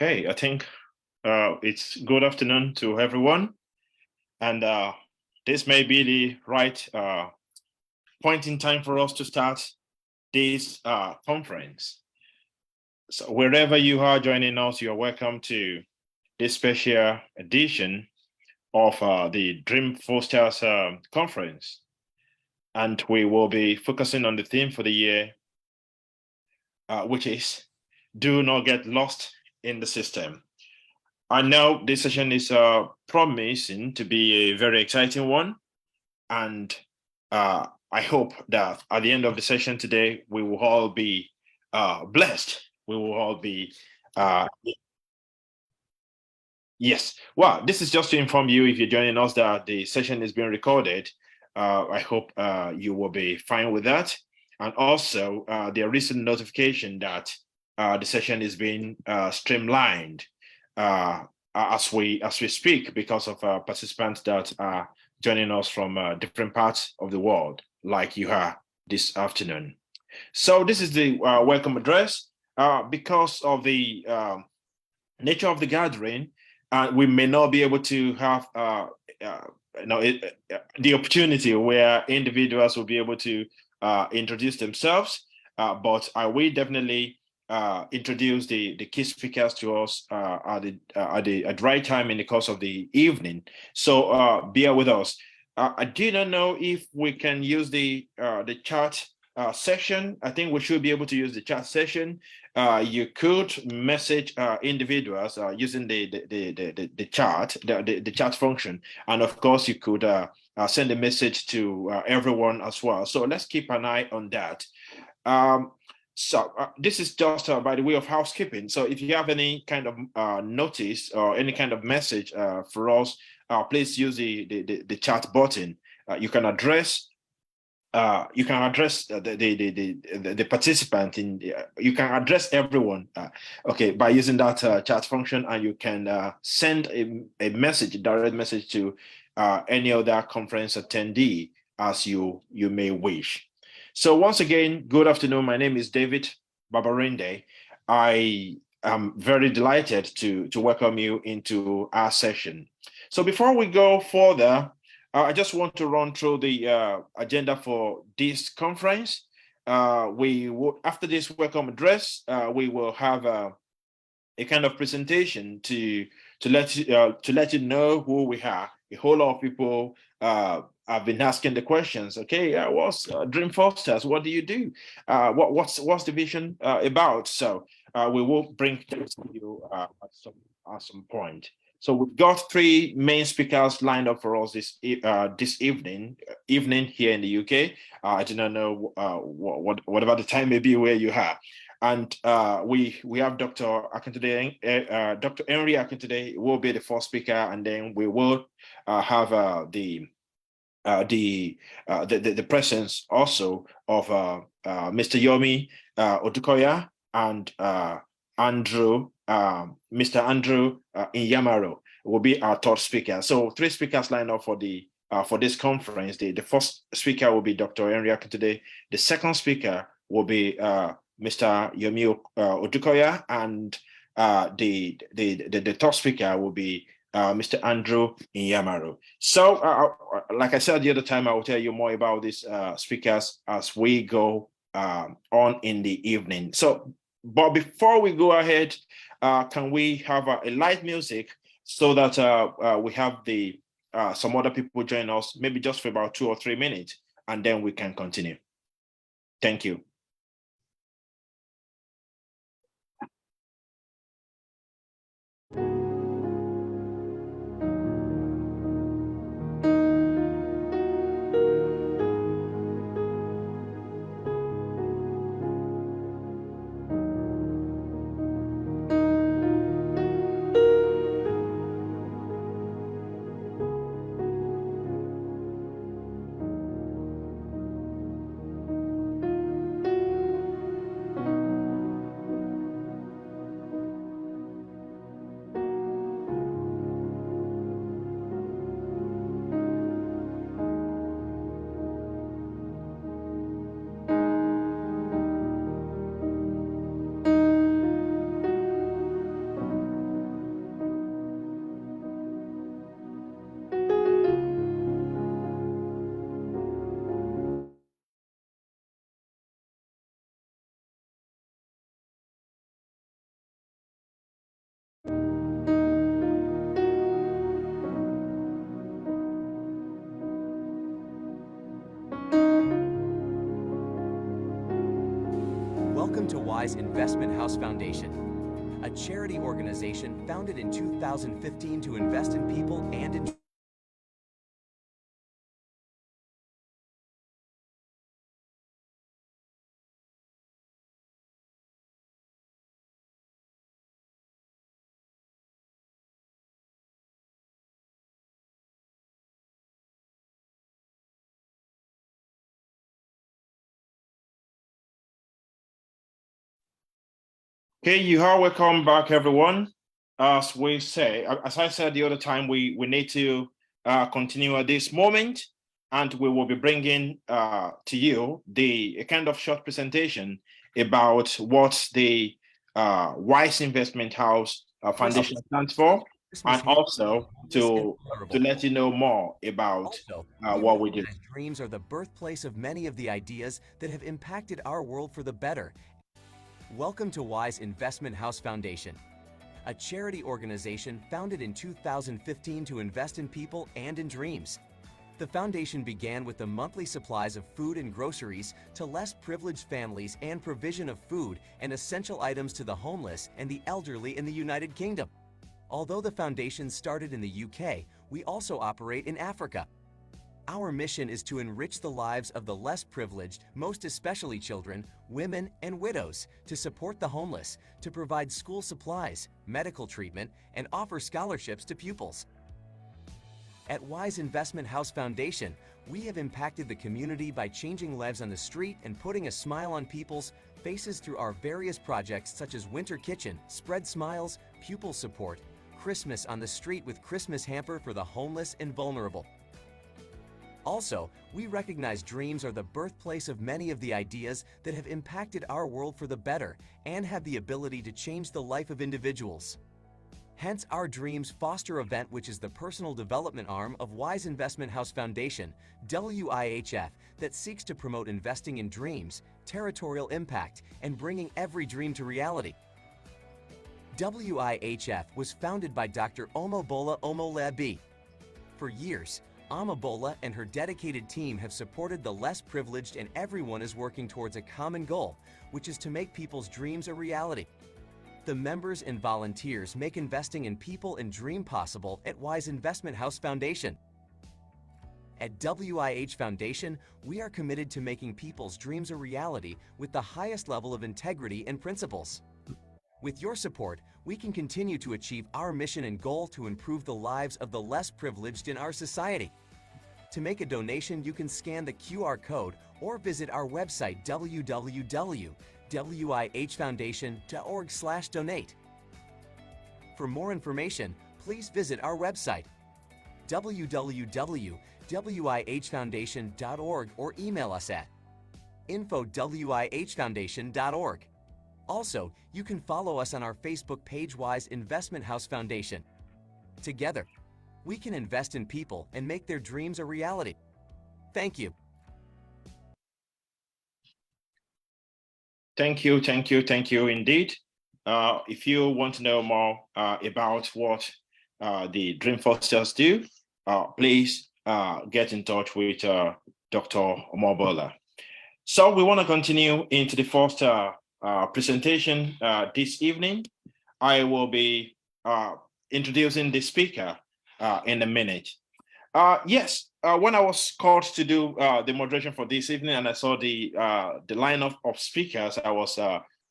Hey, I think it's good afternoon to everyone, and this may be the right point in time for us to start this conference. So, wherever you are joining us, you're welcome to this special edition of the Dreamfosters conference. And we will be focusing on the theme for the year, which is Do Not Get Lost in the System. I know this session is promising to be a very exciting one, and I hope that at the end of the session today, we will all be blessed. We will all be, uh, yes. Well, this is just to inform you if you're joining us that the session is being recorded. I hope you will be fine with that. And also, there is a notification that the session is being streamlined. As we speak because of participants that are joining us from different parts of the world, like you are this afternoon. So this is the welcome address. Because of the nature of the gathering, we may not be able to have the opportunity where individuals will be able to introduce themselves, but I will definitely introduce the key speakers to us at the right time in the course of the evening. So bear with us. I do not know if we can use the chat section. I think we should be able to use the chat session. You could message individuals using the chat the chat function, and of course you could send a message to everyone as well. So let's keep an eye on that. So this is just by the way of housekeeping. So if you have any kind of notice or any kind of message for us, please use the chat button. You can address the participant in you can address everyone okay, by using that chat function, and you can send a message, a direct message to any other conference attendee as you may wish. So once again, good afternoon. My name is David Babarinde. I am very delighted to welcome you into our session. So before we go further, I just want to run through the agenda for this conference. We will, after this welcome address, we will have a kind of presentation to let you know who we are. A whole lot of people have been asking the questions. Okay, what's Dreamfosters? What do you do? What's the vision about? So we will bring things to you at some point. So we've got three main speakers lined up for us this evening here in the UK. I do not know whatever the time may be where you are. And we have Dr. Akintunde, Dr. Henry Akintunde will be the first speaker, and then we will have the presence also of Mr. Yomi Odukoya and Andrew, Mr. Andrew Inyamaro will be our third speaker. So three speakers lined up for this conference. The first speaker will be Dr. Henry Akintunde. The second speaker will be Mr. Yomi Odukoya, and the third speaker will be Mr. Andrew Inyamaro. So, like I said the other time, I will tell you more about these speakers as we go on in the evening. So, but before we go ahead, can we have a light music so that we have some other people join us, maybe just for about 2 or 3 minutes, and then we can continue. Thank you. Wise Investment House Foundation, a charity organization founded in 2015 to invest in people and in Okay, you are welcome back, everyone. As I said the other time, we need to continue at this moment, and we will be bringing to you a kind of short presentation about what the Wise Investment House Foundation stands for, and also to let you know more about Also, what we do. dreams are the birthplace of many of the ideas that have impacted our world for the better. Welcome to Wise Investment House Foundation, a charity organization founded in 2015 to invest in people and in dreams. The foundation began with the monthly supplies of food and groceries to less privileged families and provision of food and essential items to the homeless and the elderly in the United Kingdom. Although the foundation started in the UK, we also operate in Africa. Our mission is to enrich the lives of the less privileged, most especially children, women, and widows, to support the homeless, to provide school supplies, medical treatment, and offer scholarships to pupils. At Wise Investment House Foundation, we have impacted the community by changing lives on the street and putting a smile on people's faces through our various projects such as Winter Kitchen, Spread Smiles, Pupil Support, Christmas on the Street with Christmas Hamper for the homeless and vulnerable. Also, we recognize dreams are the birthplace of many of the ideas that have impacted our world for the better and have the ability to change the life of individuals. Hence our Dreamsfoster event, which is the personal development arm of Wise Investment House Foundation, WIHF, that seeks to promote investing in dreams, territorial impact, and bringing every dream to reality. WIHF was founded by Dr. Omobola Omolabi. For years, Amabola and her dedicated team have supported the less privileged, and everyone is working towards a common goal, which is to make people's dreams a reality. The members and volunteers make investing in people and dream possible at Wise Investment House Foundation. At WIH Foundation, we are committed to making people's dreams a reality with the highest level of integrity and principles. With your support, we can continue to achieve our mission and goal to improve the lives of the less privileged in our society. To make a donation, you can scan the QR code or visit our website www.wihfoundation.org/donate. For more information, please visit our website www.wihfoundation.org or email us at info@wihfoundation.org. Also, you can follow us on our Facebook page, Wise Investment House Foundation. Together, we can invest in people and make their dreams a reality. Thank you. Thank you indeed. If you want to know more about what the Dreamfosters do, please get in touch with Dr. Omobola. So we want to continue into the first presentation this evening. I will be introducing the speaker in a minute. Yes, when I was called to do the moderation for this evening, and I saw the lineup of speakers, I was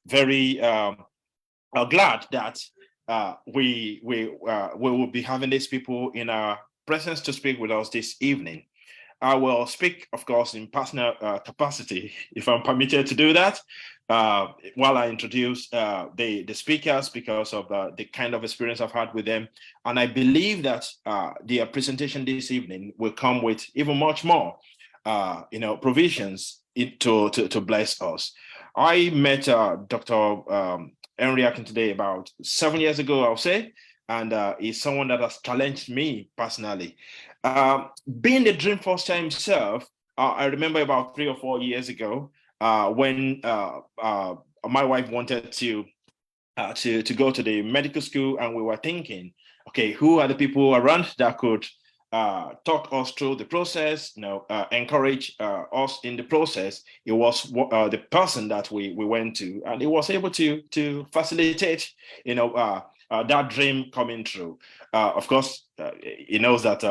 very glad that we will be having these people in our presence to speak with us this evening. I will speak, of course, in personal capacity, if I'm permitted to do that, while I introduce the speakers, because of the kind of experience I've had with them. And I believe that their presentation this evening will come with even much more, provisions to bless us. I met Dr. Henry Akin today about 7 years ago, I'll say, and he's someone that has challenged me personally. Being the Dreamfoster himself, I remember about 3 or 4 years ago when my wife wanted to go to the medical school, and we were thinking, okay, who are the people around that could talk us through the process, encourage us in the process. It was the person that we went to, and he was able to facilitate, that dream coming true. Of course, he knows that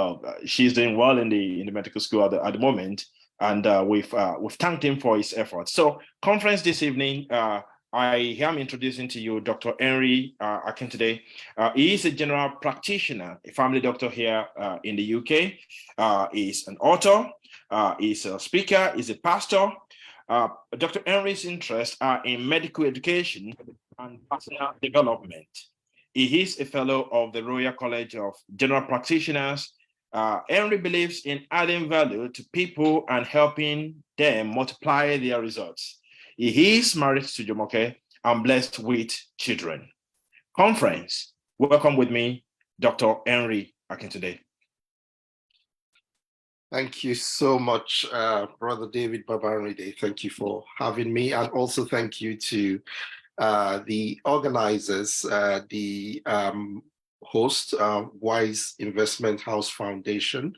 she's doing well in the medical school at the moment, and we've thanked him for his efforts. So, conference this evening. I am introducing to you Dr. Henry Akintade. He is a general practitioner, a family doctor here in the UK. He's an author, he's a speaker, he's a pastor. Dr. Henry's interests are in medical education and personal development. He is a fellow of the Royal College of General Practitioners. Henry believes in adding value to people and helping them multiply their results. He is married to Jumoke and blessed with children. Conference, welcome with me, Dr. Henry Akintade. Thank you so much, Brother David Babaride. Thank you for having me. And also thank you to the organizers, the host, Wise Investment House Foundation,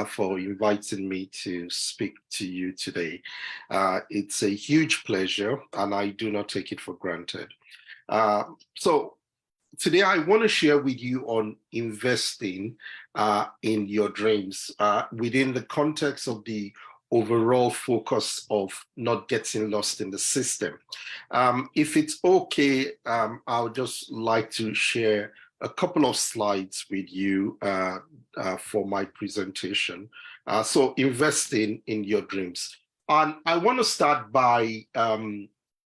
for inviting me to speak to you today. It's a huge pleasure, and I do not take it for granted. So today I want to share with you on investing in your dreams within the context of the overall focus of not getting lost in the system. If it's okay, I would just like to share a couple of slides with you for my presentation. So investing in your dreams. And I want to start by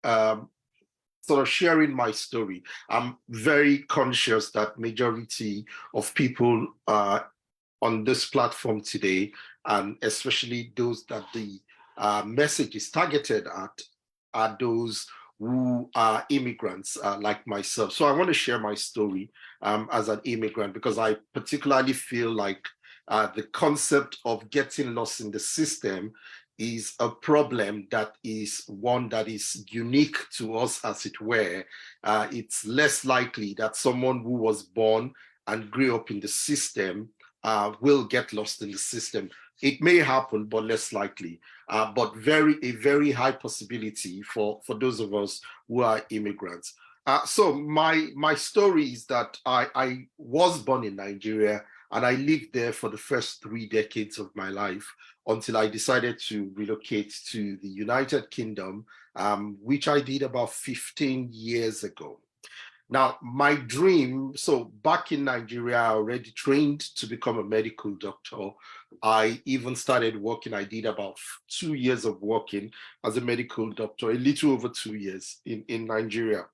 sort of sharing my story. I'm very conscious that majority of people on this platform today, and especially those that the message is targeted at, are those who are immigrants like myself. So I want to share my story as an immigrant, because I particularly feel like the concept of getting lost in the system is a problem that is one that is unique to us, as it were. It's less likely that someone who was born and grew up in the system will get lost in the system. It may happen, but less likely. But a very high possibility for those of us who are immigrants. So my story is that I was born in Nigeria, and I lived there for the first 3 decades of my life until I decided to relocate to the United Kingdom, which I did about 15 years ago. Now, my dream, so back in Nigeria, I already trained to become a medical doctor. I even started working. I did about 2 years of working as a medical doctor, a little over 2 years in Nigeria.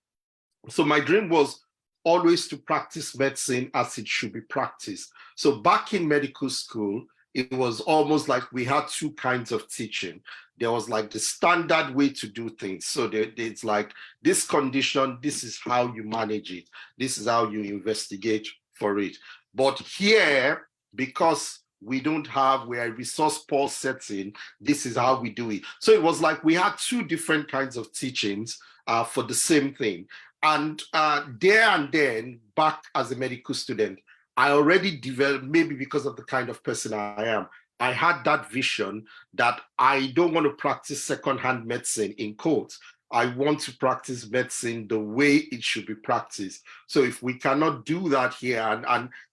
So my dream was always to practice medicine as it should be practiced. So back in medical school, it was almost like we had 2 kinds of teaching. There was like the standard way to do things. So it's like, this condition, this is how you manage it. This is how you investigate for it. But here, because we're a resource poor setting, this is how we do it. So it was like we had 2 different kinds of teachings for the same thing. And there and then, back as a medical student, I already developed, maybe because of the kind of person I am, I had that vision that I don't want to practice secondhand medicine in quotes. I want to practice medicine the way it should be practiced. So if we cannot do that here,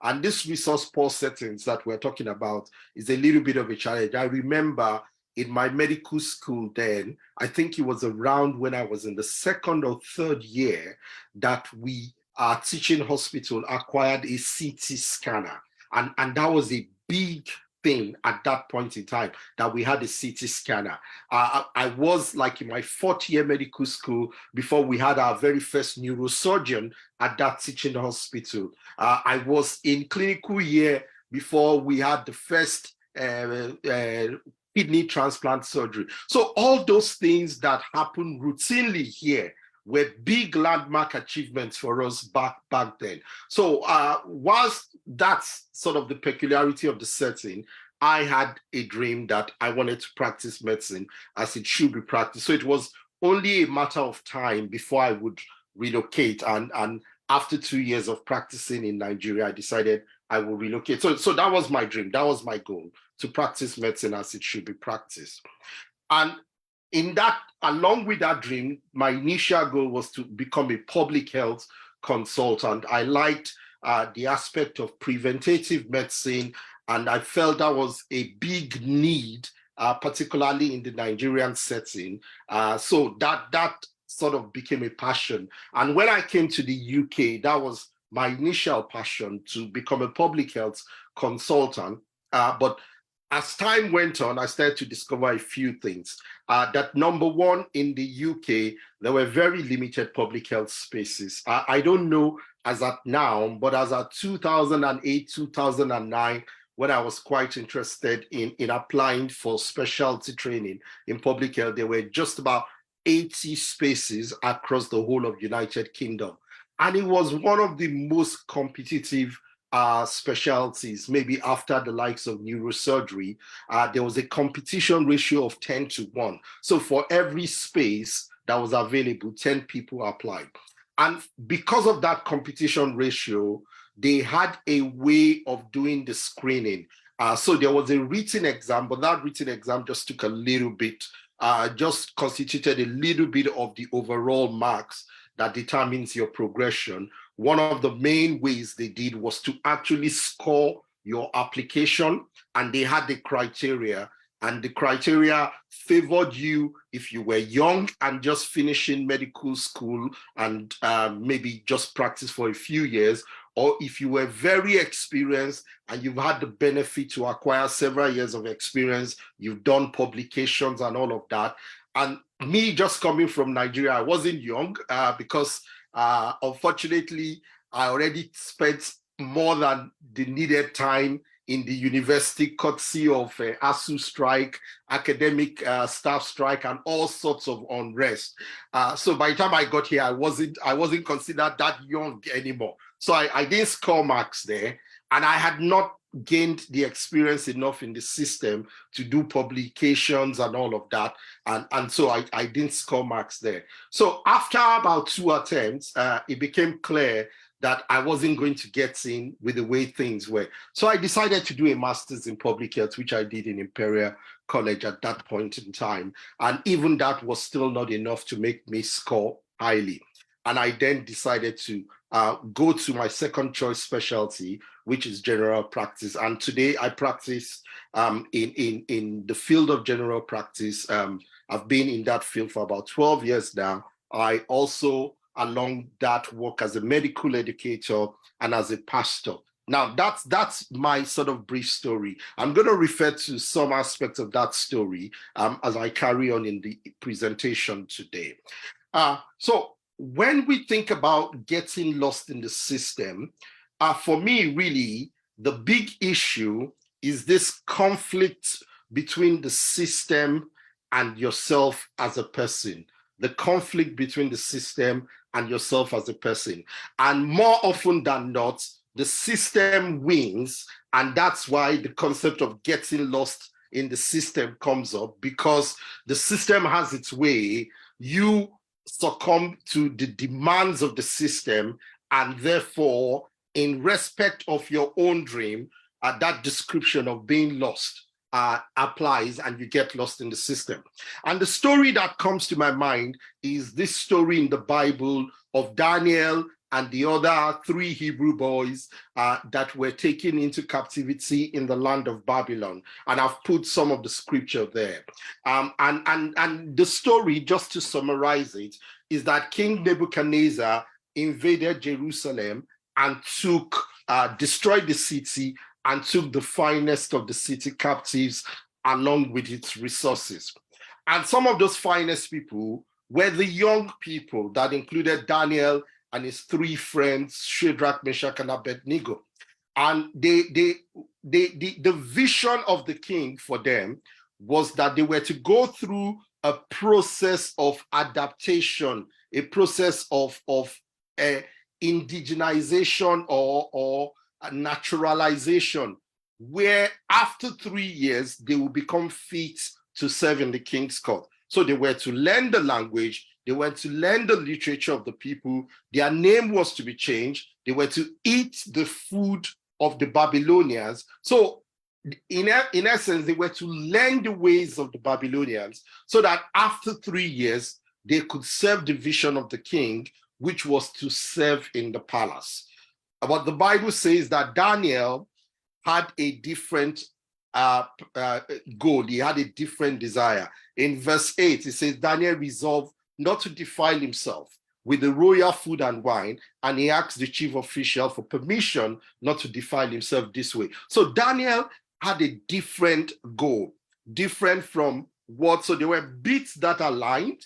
and this resource poor settings that we're talking about is a little bit of a challenge. I remember in my medical school then, I think it was around when I was in the 2nd or 3rd year, that our teaching hospital acquired a CT scanner. And that was a big thing at that point in time, that we had a CT scanner. I was like in my 4th year medical school before we had our very first neurosurgeon at that teaching hospital. I was in clinical year before we had the first kidney transplant surgery. So all those things that happen routinely here were big landmark achievements for us back then. So whilst that's sort of the peculiarity of the setting, I had a dream that I wanted to practice medicine as it should be practiced. So it was only a matter of time before I would relocate. And after 2 years of practicing in Nigeria, I decided I will relocate. So that was my dream. That was my goal, to practice medicine as it should be practiced. And in that, along with that dream, my initial goal was to become a public health consultant. I liked the aspect of preventative medicine, and I felt that was a big need, particularly in the Nigerian setting. So that sort of became a passion. And when I came to the UK, that was my initial passion, to become a public health consultant. But as time went on, I started to discover a few things. That number one, in the UK, there were very limited public health spaces. I don't know as at now, but as at 2008, 2009, when I was quite interested in applying for specialty training in public health, there were just about 80 spaces across the whole of United Kingdom. And it was one of the most competitive specialties, maybe after the likes of neurosurgery. There was a competition ratio of 10-1. So for every space that was available, 10 people applied. And because of that competition ratio, they had a way of doing the screening. So there was a written exam, but that written exam just took a little bit, just constituted a little bit of the overall marks that determines your progression. One of the main ways they did was to actually score your application, and they had the criteria, and the criteria favored you if you were young and just finishing medical school and maybe just practice for a few years, or if you were very experienced and you've had the benefit to acquire several years of experience, you've done publications and all of that. And me just coming from Nigeria, I wasn't young because unfortunately, I already spent more than the needed time in the university, courtesy of ASU strike, academic staff strike, and all sorts of unrest. So by the time I got here, I wasn't considered that young anymore. So I didn't score marks there, and I had not gained the experience enough in the system to do publications and all of that. And so I didn't score marks there. So after about 2 attempts, it became clear that I wasn't going to get in with the way things were. So I decided to do a master's in public health, which I did in Imperial College at that point in time. And even that was still not enough to make me score highly. And I then decided to go to my second choice specialty, which is general practice. And today I practice in the field of general practice. I've been in that field for about 12 years now. I also, along that, work as a medical educator and as a pastor. Now, that's my sort of brief story. I'm going to refer to some aspects of that story as I carry on in the presentation today. So when we think about getting lost in the system, for me, really, the big issue is this conflict between the system and yourself as a person, the conflict between the system and yourself as a person. And more often than not, the system wins, and that's why the concept of getting lost in the system comes up, because the system has its way. You succumb to the demands of the system, and therefore, in respect of your own dream, that description of being lost applies, and you get lost in the system. And the story that comes to my mind is this story in the Bible of Daniel and the other 3 Hebrew boys that were taken into captivity in the land of Babylon. And I've put some of the scripture there. And the story, just to summarize it, is that King Nebuchadnezzar invaded Jerusalem and destroyed the city and took the finest of the city captives along with its resources. And some of those finest people were the young people that included Daniel and his 3 friends, Shadrach, Meshach, and Abednego. And the vision of the king for them was that they were to go through a process of adaptation, a process of indigenization or naturalization, where after 3 years, they will become fit to serve in the king's court. So they were to learn the language, they were to learn the literature of the people, their name was to be changed, they were to eat the food of the Babylonians. So in essence, they were to learn the ways of the Babylonians so that after 3 years, they could serve the vision of the king, which was to serve in the palace. But the Bible says that Daniel had a different goal. He had a different desire. In verse 8, it says, Daniel resolved not to defile himself with the royal food and wine, and he asked the chief official for permission not to defile himself this way. So Daniel had a different goal, different from what, so there were bits that aligned.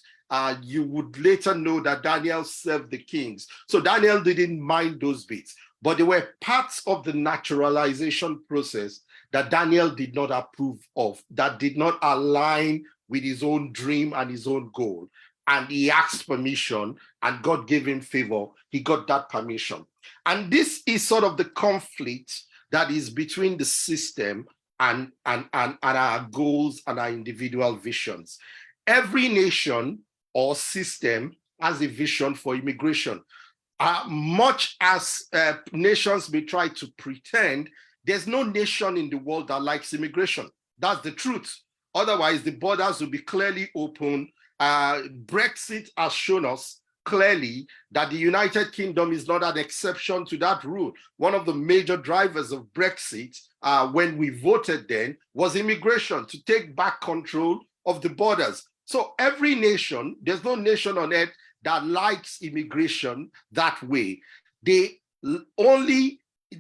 You would later know that Daniel served the kings. So Daniel didn't mind those bits, but there were parts of the naturalization process that Daniel did not approve of, that did not align with his own dream and his own goal. And he asked permission, and God gave him favor. He got that permission. And this is sort of the conflict that is between the system and our goals and our individual visions. Every nation or system has a vision for immigration. Much as nations may try to pretend, there's no nation in the world that likes immigration. That's the truth. Otherwise, the borders will be clearly open. Brexit has shown us clearly that the United Kingdom is not an exception to that rule. One of the major drivers of Brexit, when we voted then, was immigration, to take back control of the borders. So every nation, there's no nation on earth that likes immigration that way.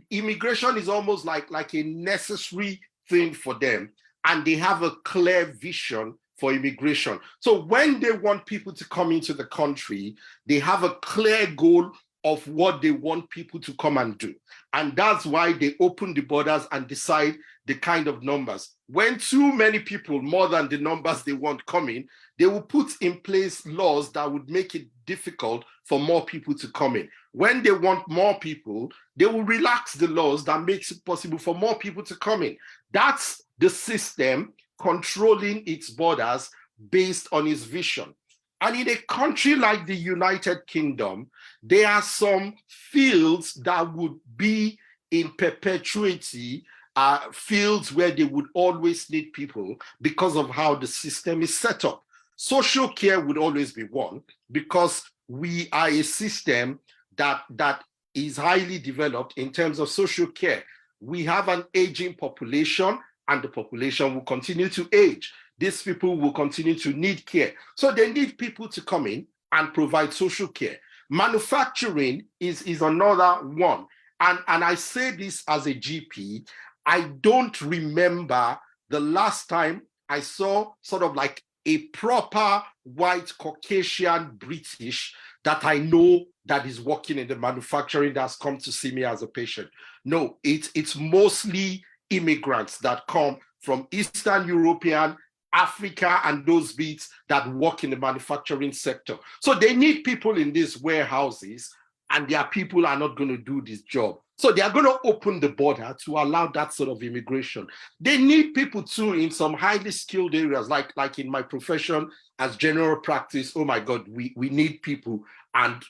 Immigration is almost like a necessary thing for them, and they have a clear vision for immigration. So when they want people to come into the country, they have a clear goal of what they want people to come and do. And that's why they open the borders and decide the kind of numbers. When too many people, more than the numbers they want coming, they will put in place laws that would make it difficult for more people to come in. When they want more people, they will relax the laws that makes it possible for more people to come in. That's the system controlling its borders based on its vision. And in a country like the United Kingdom, there are some fields that would be in perpetuity, fields where they would always need people because of how the system is set up. Social care would always be one, because we are a system that is highly developed in terms of social care. We have an aging population, and the population will continue to age. These people will continue to need care. So they need people to come in and provide social care. Manufacturing is another one. And I say this as a GP, I don't remember the last time I saw sort of like a proper white Caucasian British that I know that is working in the manufacturing that's come to see me as a patient. No, it's mostly immigrants that come from Eastern European, Africa, and those bits that work in the manufacturing sector. So they need people in these warehouses, and their people are not going to do this job. So they are going to open the border to allow that sort of immigration. They need people too in some highly skilled areas, like in my profession as general practice. Oh my God, we need people. And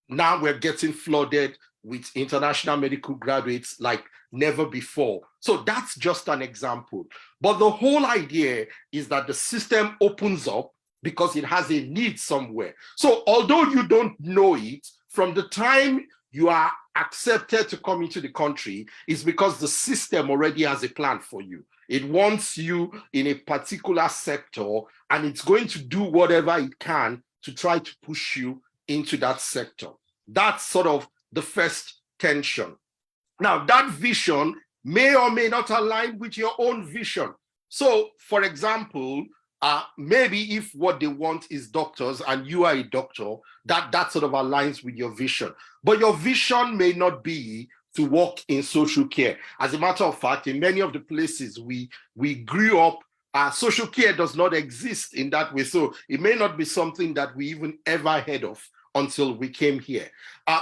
now we're getting flooded with international medical graduates like never before. So that's just an example. But the whole idea is that the system opens up because it has a need somewhere. So although you don't know it, from the time you are accepted to come into the country, is because the system already has a plan for you. It wants you in a particular sector, and it's going to do whatever it can to try to push you into that sector. That's sort of the first tension. Now, that vision may or may not align with your own vision. So, for example, maybe if what they want is doctors and you are a doctor, that sort of aligns with your vision. But your vision may not be to work in social care. As a matter of fact, in many of the places we grew up, social care does not exist in that way. So it may not be something that we even ever heard of until we came here.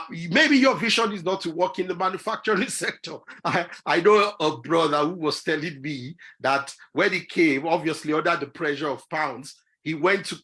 Maybe your vision is not to work in the manufacturing sector. I know a brother who was telling me that when he came, obviously under the pressure of pounds, he went to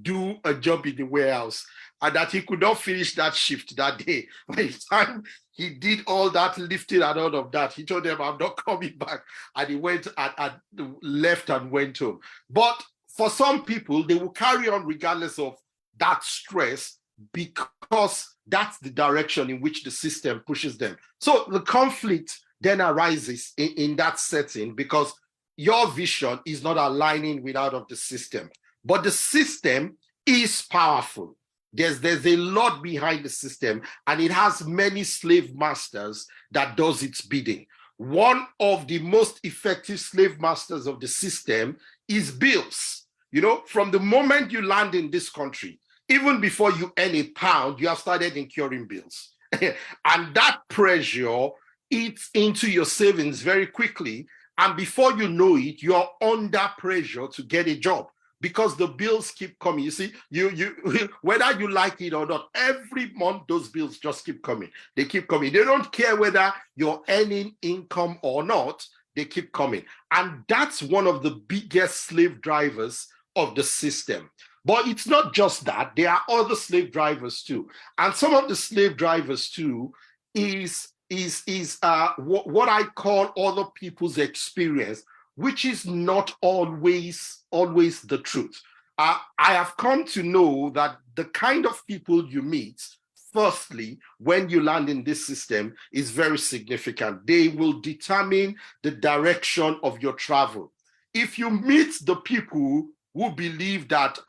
do a job in the warehouse. and that he could not finish that shift that day. By the time he did all that lifting and all of that, he told them, I'm not coming back. And he went and left and went home. But for some people, they will carry on regardless of that stress, because that's the direction in which the system pushes them. So the conflict then arises in that setting, because your vision is not aligning with that of the system. But the system is powerful. There's a lot behind the system, and it has many slave masters that does its bidding. One of the most effective slave masters of the system is bills. You know, from the moment you land in this country, even before you earn a pound, you have started incurring bills. And that pressure eats into your savings very quickly. And before you know it, you're under pressure to get a job, because the bills keep coming. You see, you whether you like it or not, every month those bills just keep coming. They keep coming. They don't care whether you're earning income or not. They keep coming. And that's one of the biggest slave drivers of the system. But it's not just that. There are other slave drivers too. And some of the slave drivers too is what I call other people's experience, which is not always the truth. I have come to know that the kind of people you meet, firstly, when you land in this system, is very significant. They will determine the direction of your travel. If you meet the people who believe that,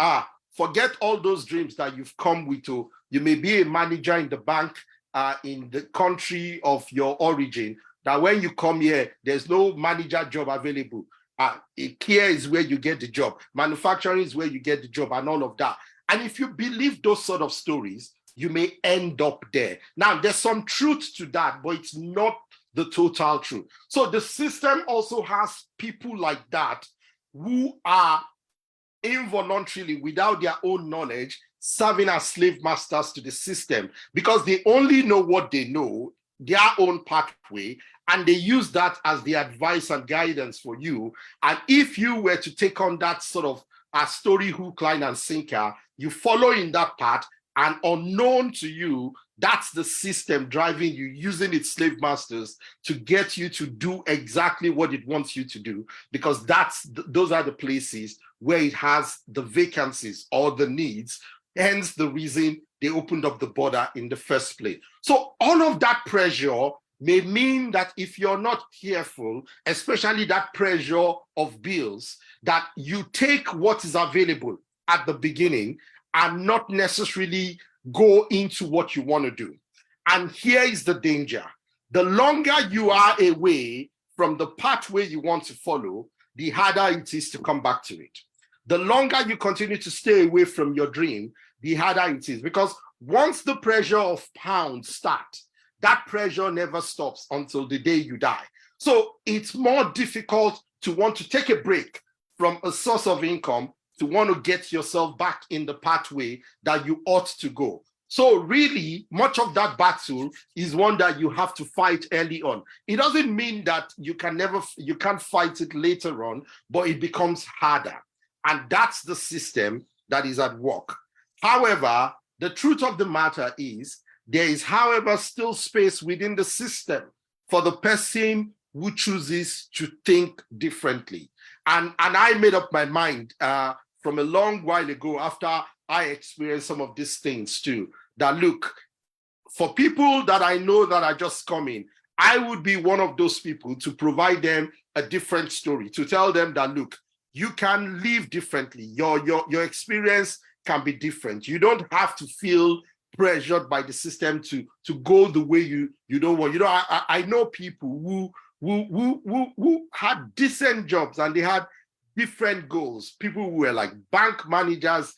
forget all those dreams that you've come with, you may be a manager in the bank in the country of your origin, that when you come here, there's no manager job available. Here is where you get the job. Manufacturing is where you get the job, and all of that. And if you believe those sort of stories, you may end up there. Now, there's some truth to that, but it's not the total truth. So the system also has people like that who are involuntarily, without their own knowledge, serving as slave masters to the system, because they only know what they know, their own pathway, and they use that as the advice and guidance for you. And if you were to take on that sort of a story, hook, line, and sinker, you follow in that path, and unknown to you, that's the system driving you, using its slave masters to get you to do exactly what it wants you to do, because those are the places where it has the vacancies or the needs, hence the reason they opened up the border in the first place. So all of that pressure may mean that if you're not careful, especially that pressure of bills, that you take what is available at the beginning and not necessarily go into what you want to do. And here is the danger. The longer you are away from the pathway you want to follow, the harder it is to come back to it. The longer you continue to stay away from your dream, the harder it is. Because once the pressure of pounds starts, that pressure never stops until the day you die. So it's more difficult to want to take a break from a source of income to want to get yourself back in the pathway that you ought to go. So really, much of that battle is one that you have to fight early on. It doesn't mean that you can't fight it later on, but it becomes harder. And that's the system that is at work. However, the truth of the matter is, there is, however, still space within the system for the person who chooses to think differently. And I made up my mind from a long while ago, after I experienced some of these things too, that look, for people that I know that are just coming, I would be one of those people to provide them a different story, to tell them that, look, you can live differently. Your experience can be different. You don't have to feel pressured by the system to go the way you don't want. You know, I know people who had decent jobs and they had different goals. People who were like bank managers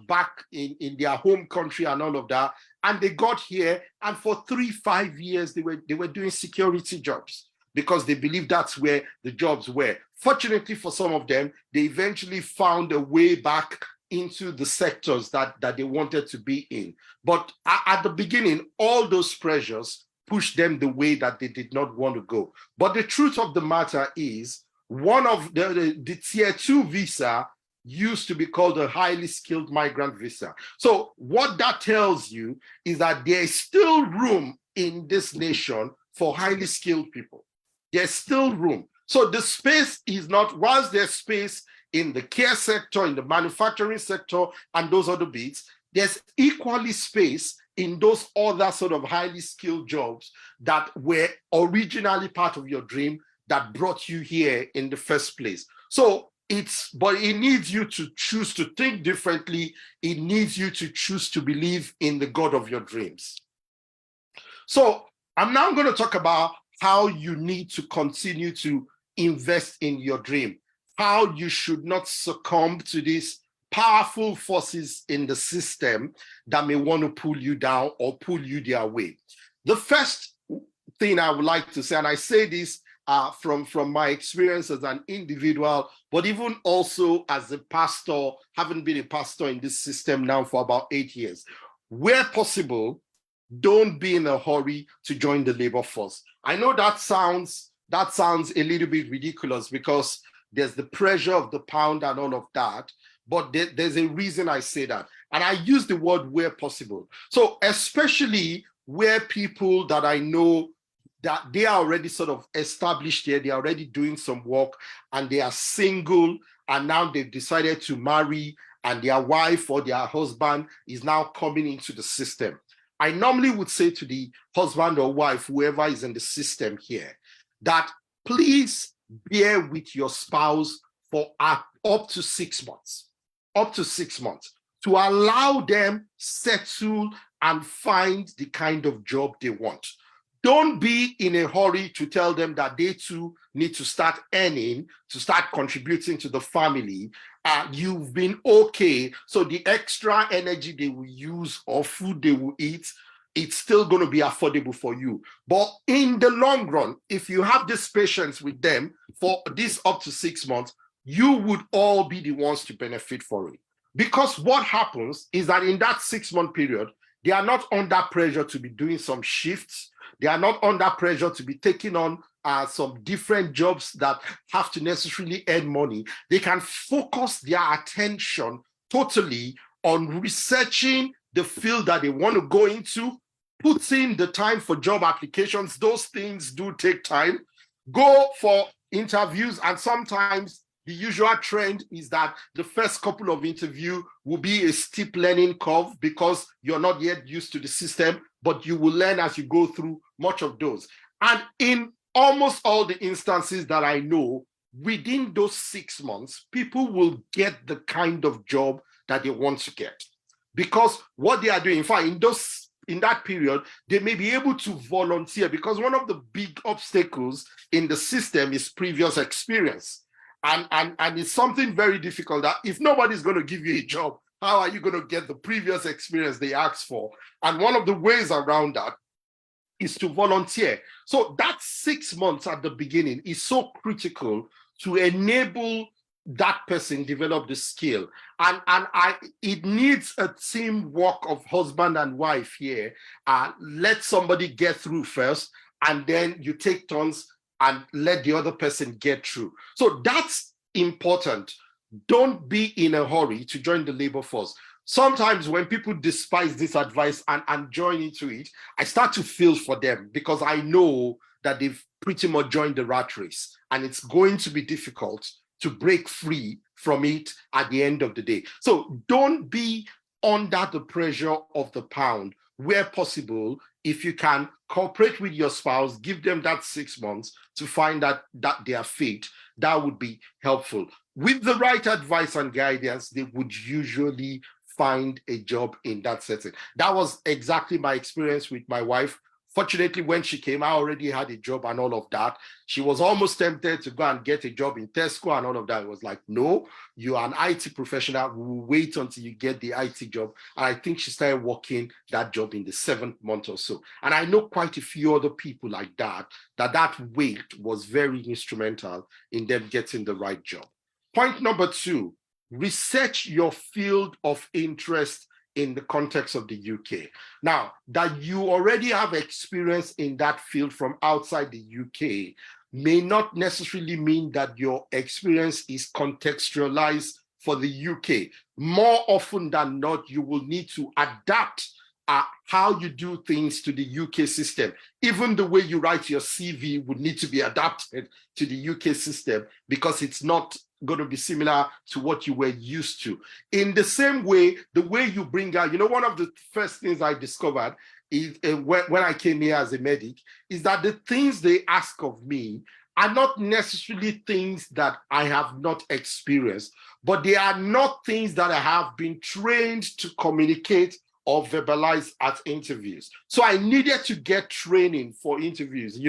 back in their home country and all of that, and they got here, and for 3-5 years they were doing security jobs because they believed that's where the jobs were. Fortunately for some of them, they eventually found a way back into the sectors that they wanted to be in. But at the beginning, all those pressures pushed them the way that they did not want to go. But the truth of the matter is, one of the tier 2 visa used to be called a highly skilled migrant visa. So what that tells you is that there is still room in this nation for highly skilled people. There's still room. So the space is not, whilst there's space in the care sector, in the manufacturing sector, and those other bits, there's equally space in those other sort of highly skilled jobs that were originally part of your dream that brought you here in the first place. So but it needs you to choose to think differently. It needs you to choose to believe in the God of your dreams. So I'm now going to talk about how you need to continue to invest in your dream, how you should not succumb to these powerful forces in the system that may want to pull you down or pull you their way. The first thing I would like to say, and I say this from my experience as an individual, but even also as a pastor, having been a pastor in this system now for about 8 years, where possible, don't be in a hurry to join the labor force. I know that sounds a little bit ridiculous because there's the pressure of the pound and all of that, but there's a reason I say that. And I use the word where possible. So especially where people that I know that they are already sort of established here, they're already doing some work, and they are single, and now they've decided to marry, and their wife or their husband is now coming into the system. I normally would say to the husband or wife, whoever is in the system here, that please bear with your spouse for up to 6 months, to allow them settle and find the kind of job they want. Don't be in a hurry to tell them that they too need to start earning, to start contributing to the family. You've been okay, so the extra energy they will use or food they will eat, it's still going to be affordable for you. But in the long run, if you have this patience with them for this up to 6 months, you would all be the ones to benefit for it. Because what happens is that in that 6-month period, they are not under pressure to be doing some shifts. They are not under pressure to be taking on some different jobs that have to necessarily earn money. They can focus their attention totally on researching the field that they want to go into, put in the time for job applications. Those things do take time. Go for interviews, and sometimes the usual trend is that the first couple of interviews will be a steep learning curve because you're not yet used to the system, but you will learn as you go through much of those. And in almost all the instances that I know, within those 6 months, people will get the kind of job that they want to get. Because what they are doing, in fact, in that period, they may be able to volunteer, because one of the big obstacles in the system is previous experience. And it's something very difficult that if nobody's going to give you a job, how are you going to get the previous experience they asked for? And one of the ways around that is to volunteer. So that 6 months at the beginning is so critical to enable that person develop the skill. And it needs a teamwork of husband and wife here. Let somebody get through first, and then you take turns and let the other person get through. So that's important. Don't be in a hurry to join the labor force. Sometimes when people despise this advice and join into it, I start to feel for them, because I know that they've pretty much joined the rat race, and it's going to be difficult to break free from it at the end of the day. So don't be under the pressure of the pound. Where possible, if you can cooperate with your spouse, give them that 6 months to find that their fate, that would be helpful. With the right advice and guidance, they would usually find a job in that setting. That was exactly my experience with my wife. Fortunately, when she came, I already had a job and all of that. She was almost tempted to go and get a job in Tesco and all of that. It was like, no, you are an IT professional. We will wait until you get the IT job. And I think she started working that job in the 7th month or so. And I know quite a few other people like that wait was very instrumental in them getting the right job. Point number 2, research your field of interest in the context of the UK. Now, that you already have experience in that field from outside the UK may not necessarily mean that your experience is contextualized for the UK. More often than not, you will need to adapt how you do things to the UK system. Even the way you write your CV would need to be adapted to the UK system because it's not going to be similar to what you were used to. In the same way, the way you bring out, one of the first things I discovered is when I came here as a medic, is that the things they ask of me are not necessarily things that I have not experienced, but they are not things that I have been trained to communicate or verbalize at interviews. So I needed to get training for interviews.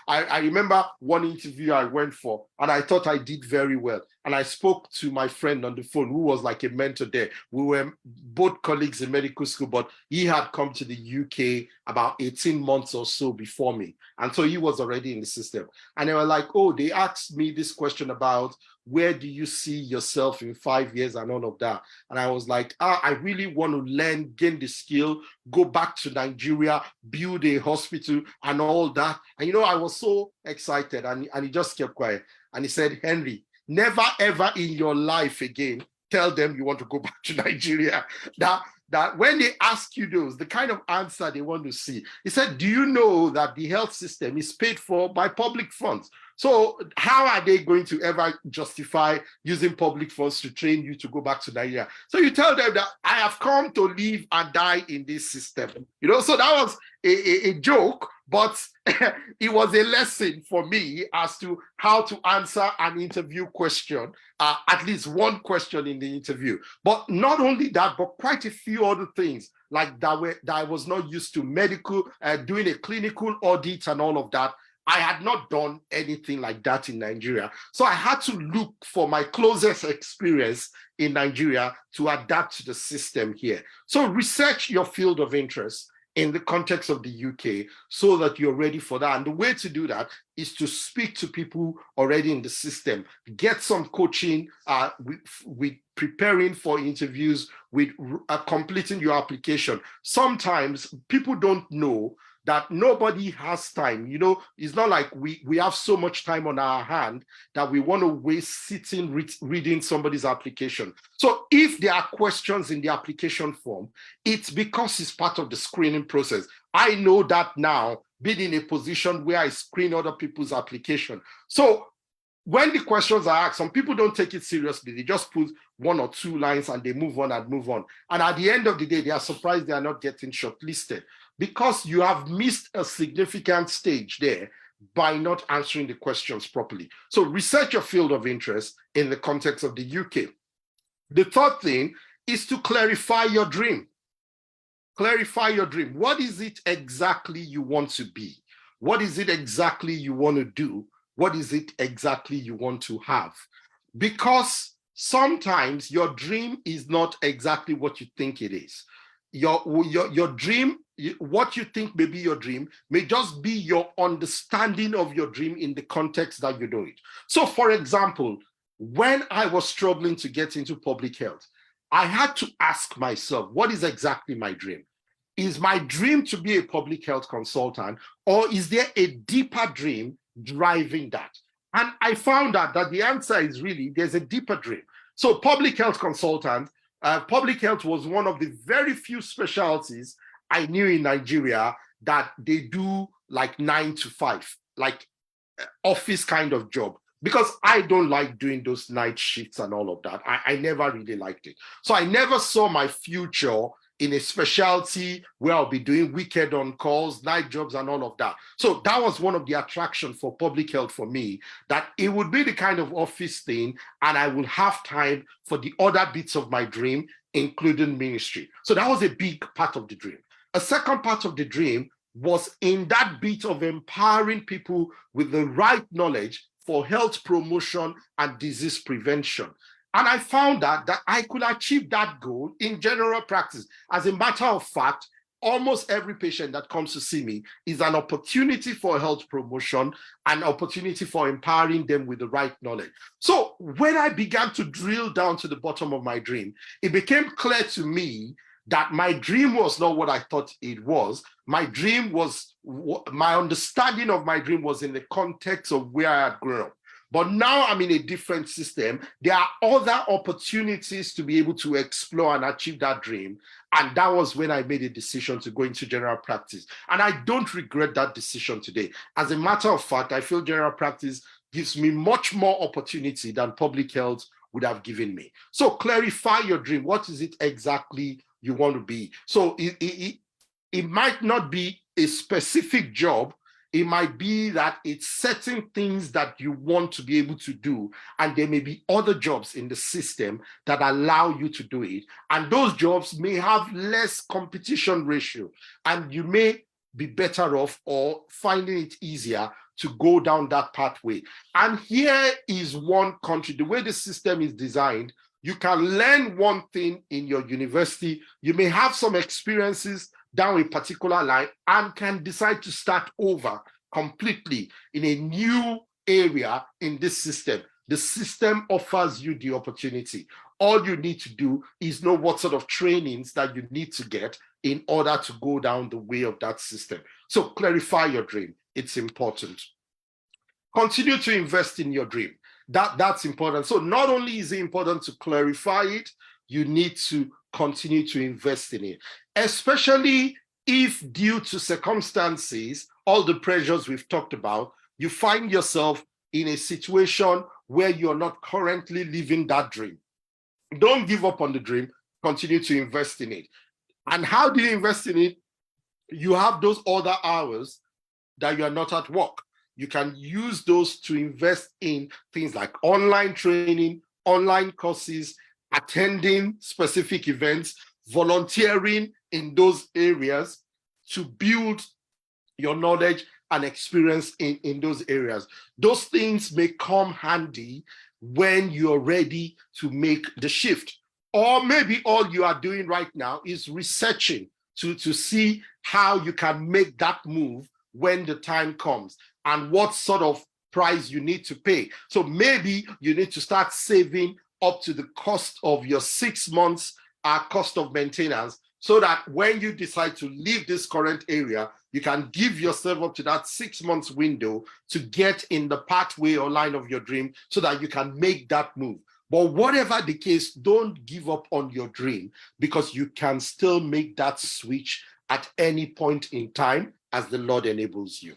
I remember one interview I went for and I thought I did very well. And I spoke to my friend on the phone who was like a mentor there. We were both colleagues in medical school, but he had come to the UK about 18 months or so before me. And so he was already in the system. And they were like, oh, they asked me this question about where do you see yourself in 5 years and all of that. And I was like, I really want to learn, gain the skill, go back to Nigeria, build a hospital and all that. And, I was so excited and he just kept quiet. And he said, Henry, never ever in your life again, tell them you want to go back to Nigeria. That when they ask you those, the kind of answer they want to see. He said, do you know that the health system is paid for by public funds? So how are they going to ever justify using public funds to train you to go back to Nigeria? So you tell them that I have come to live and die in this system. So that was a joke, but it was a lesson for me as to how to answer an interview question, at least one question in the interview. But not only that, but quite a few other things like that I was not used to. Medical, doing a clinical audit and all of that. I had not done anything like that in Nigeria. So I had to look for my closest experience in Nigeria to adapt to the system here. So research your field of interest in the context of the UK so that you're ready for that. And the way to do that is to speak to people already in the system, get some coaching with preparing for interviews, with completing your application. Sometimes people don't know that nobody has time. It's not like we have so much time on our hand that we want to waste sitting reading somebody's application. So if there are questions in the application form, it's because it's part of the screening process. I know that now, being in a position where I screen other people's application. So when the questions are asked, some people don't take it seriously. They just put 1 or 2 lines and they move on and move on. And at the end of the day, they are surprised they are not getting shortlisted because you have missed a significant stage there by not answering the questions properly. So research your field of interest in the context of the UK. The third thing is to clarify your dream. Clarify your dream. What is it exactly you want to be? What is it exactly you want to do? What is it exactly you want to have? Because sometimes your dream is not exactly what you think it is. Your dream, what you think may be your dream, may just be your understanding of your dream in the context that you do it. So for example, when I was struggling to get into public health, I had to ask myself, what is exactly my dream? Is my dream to be a public health consultant, or is there a deeper dream driving that? And I found out that the answer is really, there's a deeper dream. So public health consultant, public health was one of the very few specialties I knew in Nigeria that they do like 9 to 5, like office kind of job. Because I don't like doing those night shifts and all of that. I never really liked it. So I never saw my future in a specialty where I'll be doing weekend on calls, night jobs and all of that. So that was one of the attractions for public health for me, that it would be the kind of office thing and I would have time for the other bits of my dream, including ministry. So that was a big part of the dream. A second part of the dream was in that bit of empowering people with the right knowledge for health promotion and disease prevention. And I found out that I could achieve that goal in general practice. As a matter of fact, almost every patient that comes to see me is an opportunity for health promotion, an opportunity for empowering them with the right knowledge. So when I began to drill down to the bottom of my dream, it became clear to me that my dream was not what I thought it was. My dream was, my understanding of my dream was in the context of where I had grown up. But now I'm in a different system. There are other opportunities to be able to explore and achieve that dream. And that was when I made a decision to go into general practice. And I don't regret that decision today. As a matter of fact, I feel general practice gives me much more opportunity than public health would have given me. So clarify your dream. What is it exactly you want to be? So it might not be a specific job. It might be that it's certain things that you want to be able to do, and there may be other jobs in the system that allow you to do it. And those jobs may have less competition ratio, and you may be better off or finding it easier to go down that pathway. And here is one country, the way the system is designed, you can learn one thing in your university, you may have some experiences down a particular line and can decide to start over completely in a new area in this system. The system offers you the opportunity. All you need to do is know what sort of trainings that you need to get in order to go down the way of that system. So clarify your dream. It's important. Continue to invest in your dream. That's important. So not only is it important to clarify it, you need to continue to invest in it, especially if due to circumstances, all the pressures we've talked about, you find yourself in a situation where you're not currently living that dream. Don't give up on the dream, continue to invest in it. And how do you invest in it? You have those other hours that you are not at work. You can use those to invest in things like online training, online courses, attending specific events, volunteering in those areas to build your knowledge and experience in those areas. Those things may come handy when you're ready to make the shift. Or maybe all you are doing right now is researching to see how you can make that move when the time comes and what sort of price you need to pay. So maybe you need to start saving up to the cost of your 6 months cost of maintenance, so that when you decide to leave this current area, you can give yourself up to that 6 months window to get in the pathway or line of your dream so that you can make that move. But whatever the case, don't give up on your dream, because you can still make that switch at any point in time as the Lord enables you.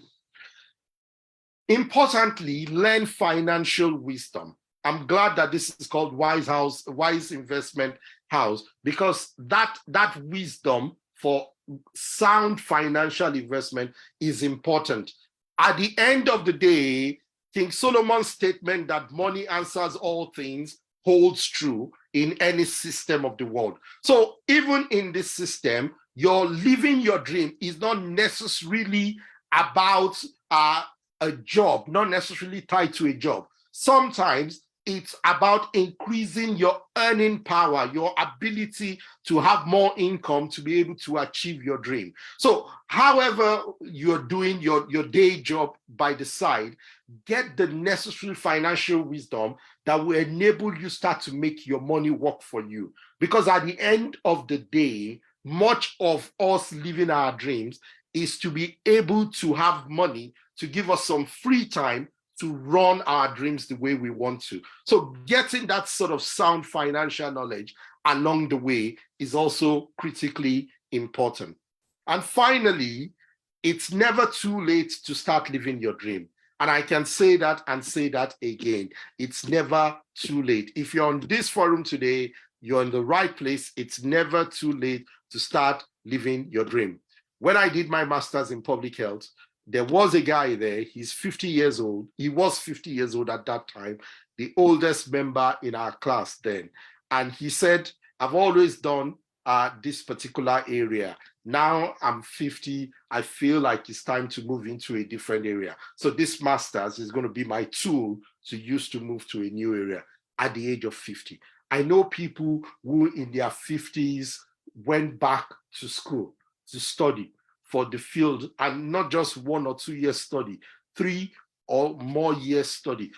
Importantly, learn financial wisdom. I'm glad that this is called Wise Investment House, because that wisdom for sound financial investment is important. At the end of the day, King Solomon's statement that money answers all things holds true in any system of the world. So even in this system, you're living your dream is not necessarily about a job, not necessarily tied to a job. Sometimes it's about increasing your earning power, your ability to have more income to be able to achieve your dream. So however you're doing your day job by the side, get the necessary financial wisdom that will enable you start to make your money work for you. Because at the end of the day, much of us living our dreams is to be able to have money to give us some free time to run our dreams the way we want to. So getting that sort of sound financial knowledge along the way is also critically important. And finally, it's never too late to start living your dream. And I can say that and say that again. It's never too late. If you're on this forum today, you're in the right place. It's never too late to start living your dream. When I did my master's in public health, there was a guy there, he's 50 years old. He was 50 years old at that time, the oldest member in our class then. And he said, I've always done this particular area. Now I'm 50, I feel like it's time to move into a different area. So this master's is going to be my tool to use to move to a new area at the age of 50. I know people who in their 50s went back to school to study for the field, and not just 1 or 2 years study, 3 or more years study.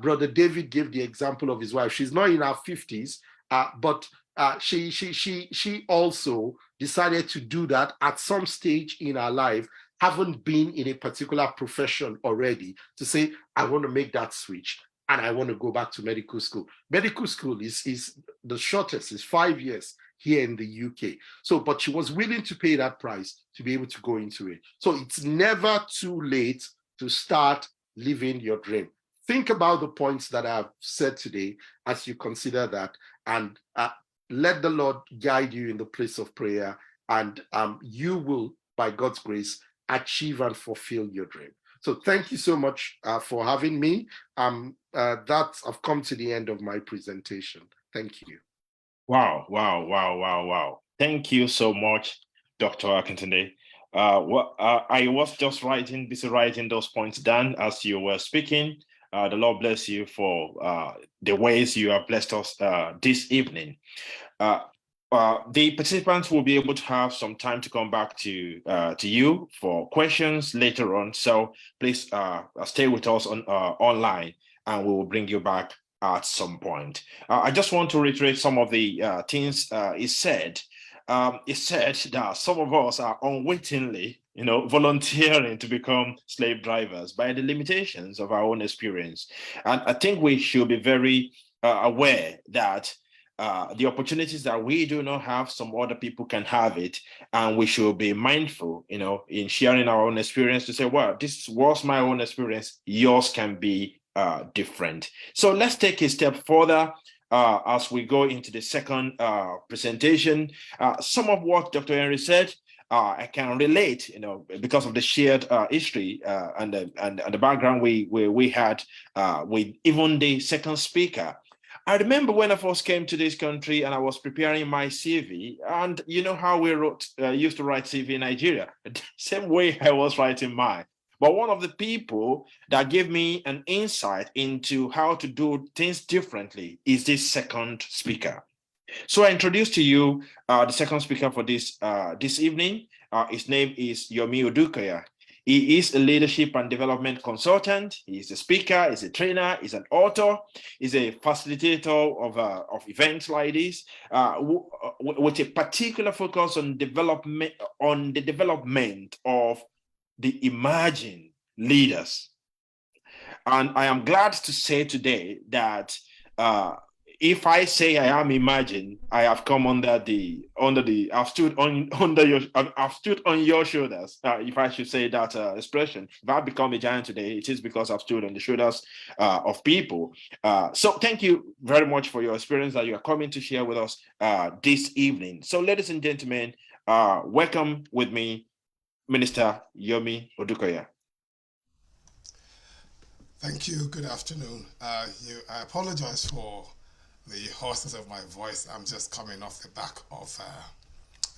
Brother David gave the example of his wife. She's not in her 50s, but she also decided to do that at some stage in her life, haven't been in a particular profession already, to say, I want to make that switch. and I want to go back to medical school. Medical school is the shortest, is 5 years here in the UK. So, but she was willing to pay that price to be able to go into it. So it's never too late to start living your dream. Think about the points that I've said today as you consider that, and let the Lord guide you in the place of prayer, and you will, by God's grace, achieve and fulfill your dream. So thank you so much for having me. I've come to the end of my presentation. Thank you. Wow, wow, wow, wow, wow. Thank you so much, Dr. Akintande. I was just busy writing those points down as you were speaking. The Lord bless you for the ways you have blessed us this evening. The participants will be able to have some time to come back to you for questions later on. So please stay with us on online, and we will bring you back at some point. I just want to reiterate some of the things it said. It said that some of us are unwittingly, volunteering to become slave drivers by the limitations of our own experience. And I think we should be very aware that the opportunities that we do not have, some other people can have it, and we should be mindful, in sharing our own experience to say, well, this was my own experience, yours can be different. So let's take a step further as we go into the second presentation. Some of what Dr. Henry said, I can relate, because of the shared history and the background we had with even the second speaker. I remember when I first came to this country and I was preparing my CV, and you know how we used to write CV in Nigeria, the same way I was writing mine. But one of the people that gave me an insight into how to do things differently is this second speaker. So I introduce to you the second speaker for this evening. His name is Yomi Odukoya. He is a leadership and development consultant. He's a speaker, he's a trainer, he's an author, he's a facilitator of events like this, with a particular focus on the development of the emerging leaders. And I am glad to say today that if I say I am emerging, I have come I've stood on your shoulders. If I should say that expression, if I've become a giant today, it is because I've stood on the shoulders of people. So thank you very much for your experience that you are coming to share with us this evening. So ladies and gentlemen, welcome with me, Minister Yomi Odukoya. Thank you. Good afternoon. I apologize for the hoarseness of my voice. I'm just coming off the back of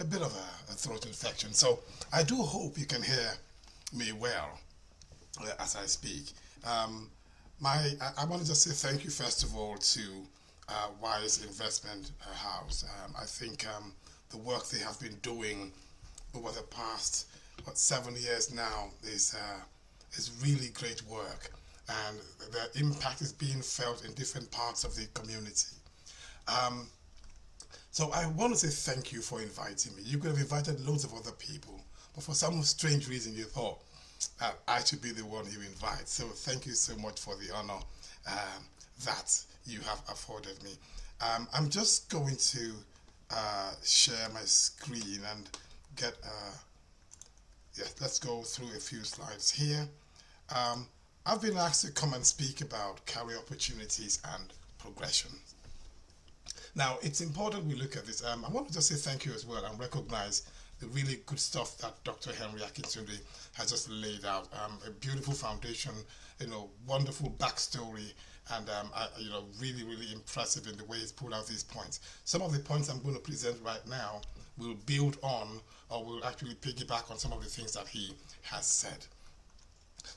a bit of a throat infection. So I do hope you can hear me well as I speak. I want to just say thank you, first of all, to Wise Investment House. I think the work they have been doing over the past 7 years now is really great work, and the impact is being felt in different parts of the community. So I want to say thank you for inviting me. You could have invited loads of other people, but for some strange reason you thought I should be the one you invite. So thank you so much for the honor that you have afforded me. I'm just going to share my screen and get let's go through a few slides here. I've been asked to come and speak about career opportunities and progression. Now, it's important we look at this. I want to just say thank you as well and recognize the really good stuff that Dr. Henry Akintunde has just laid out. A beautiful foundation, wonderful backstory, and really, really impressive in the way he's pulled out these points. Some of the points I'm going to present right now will build on, or will actually piggyback on some of the things that he has said.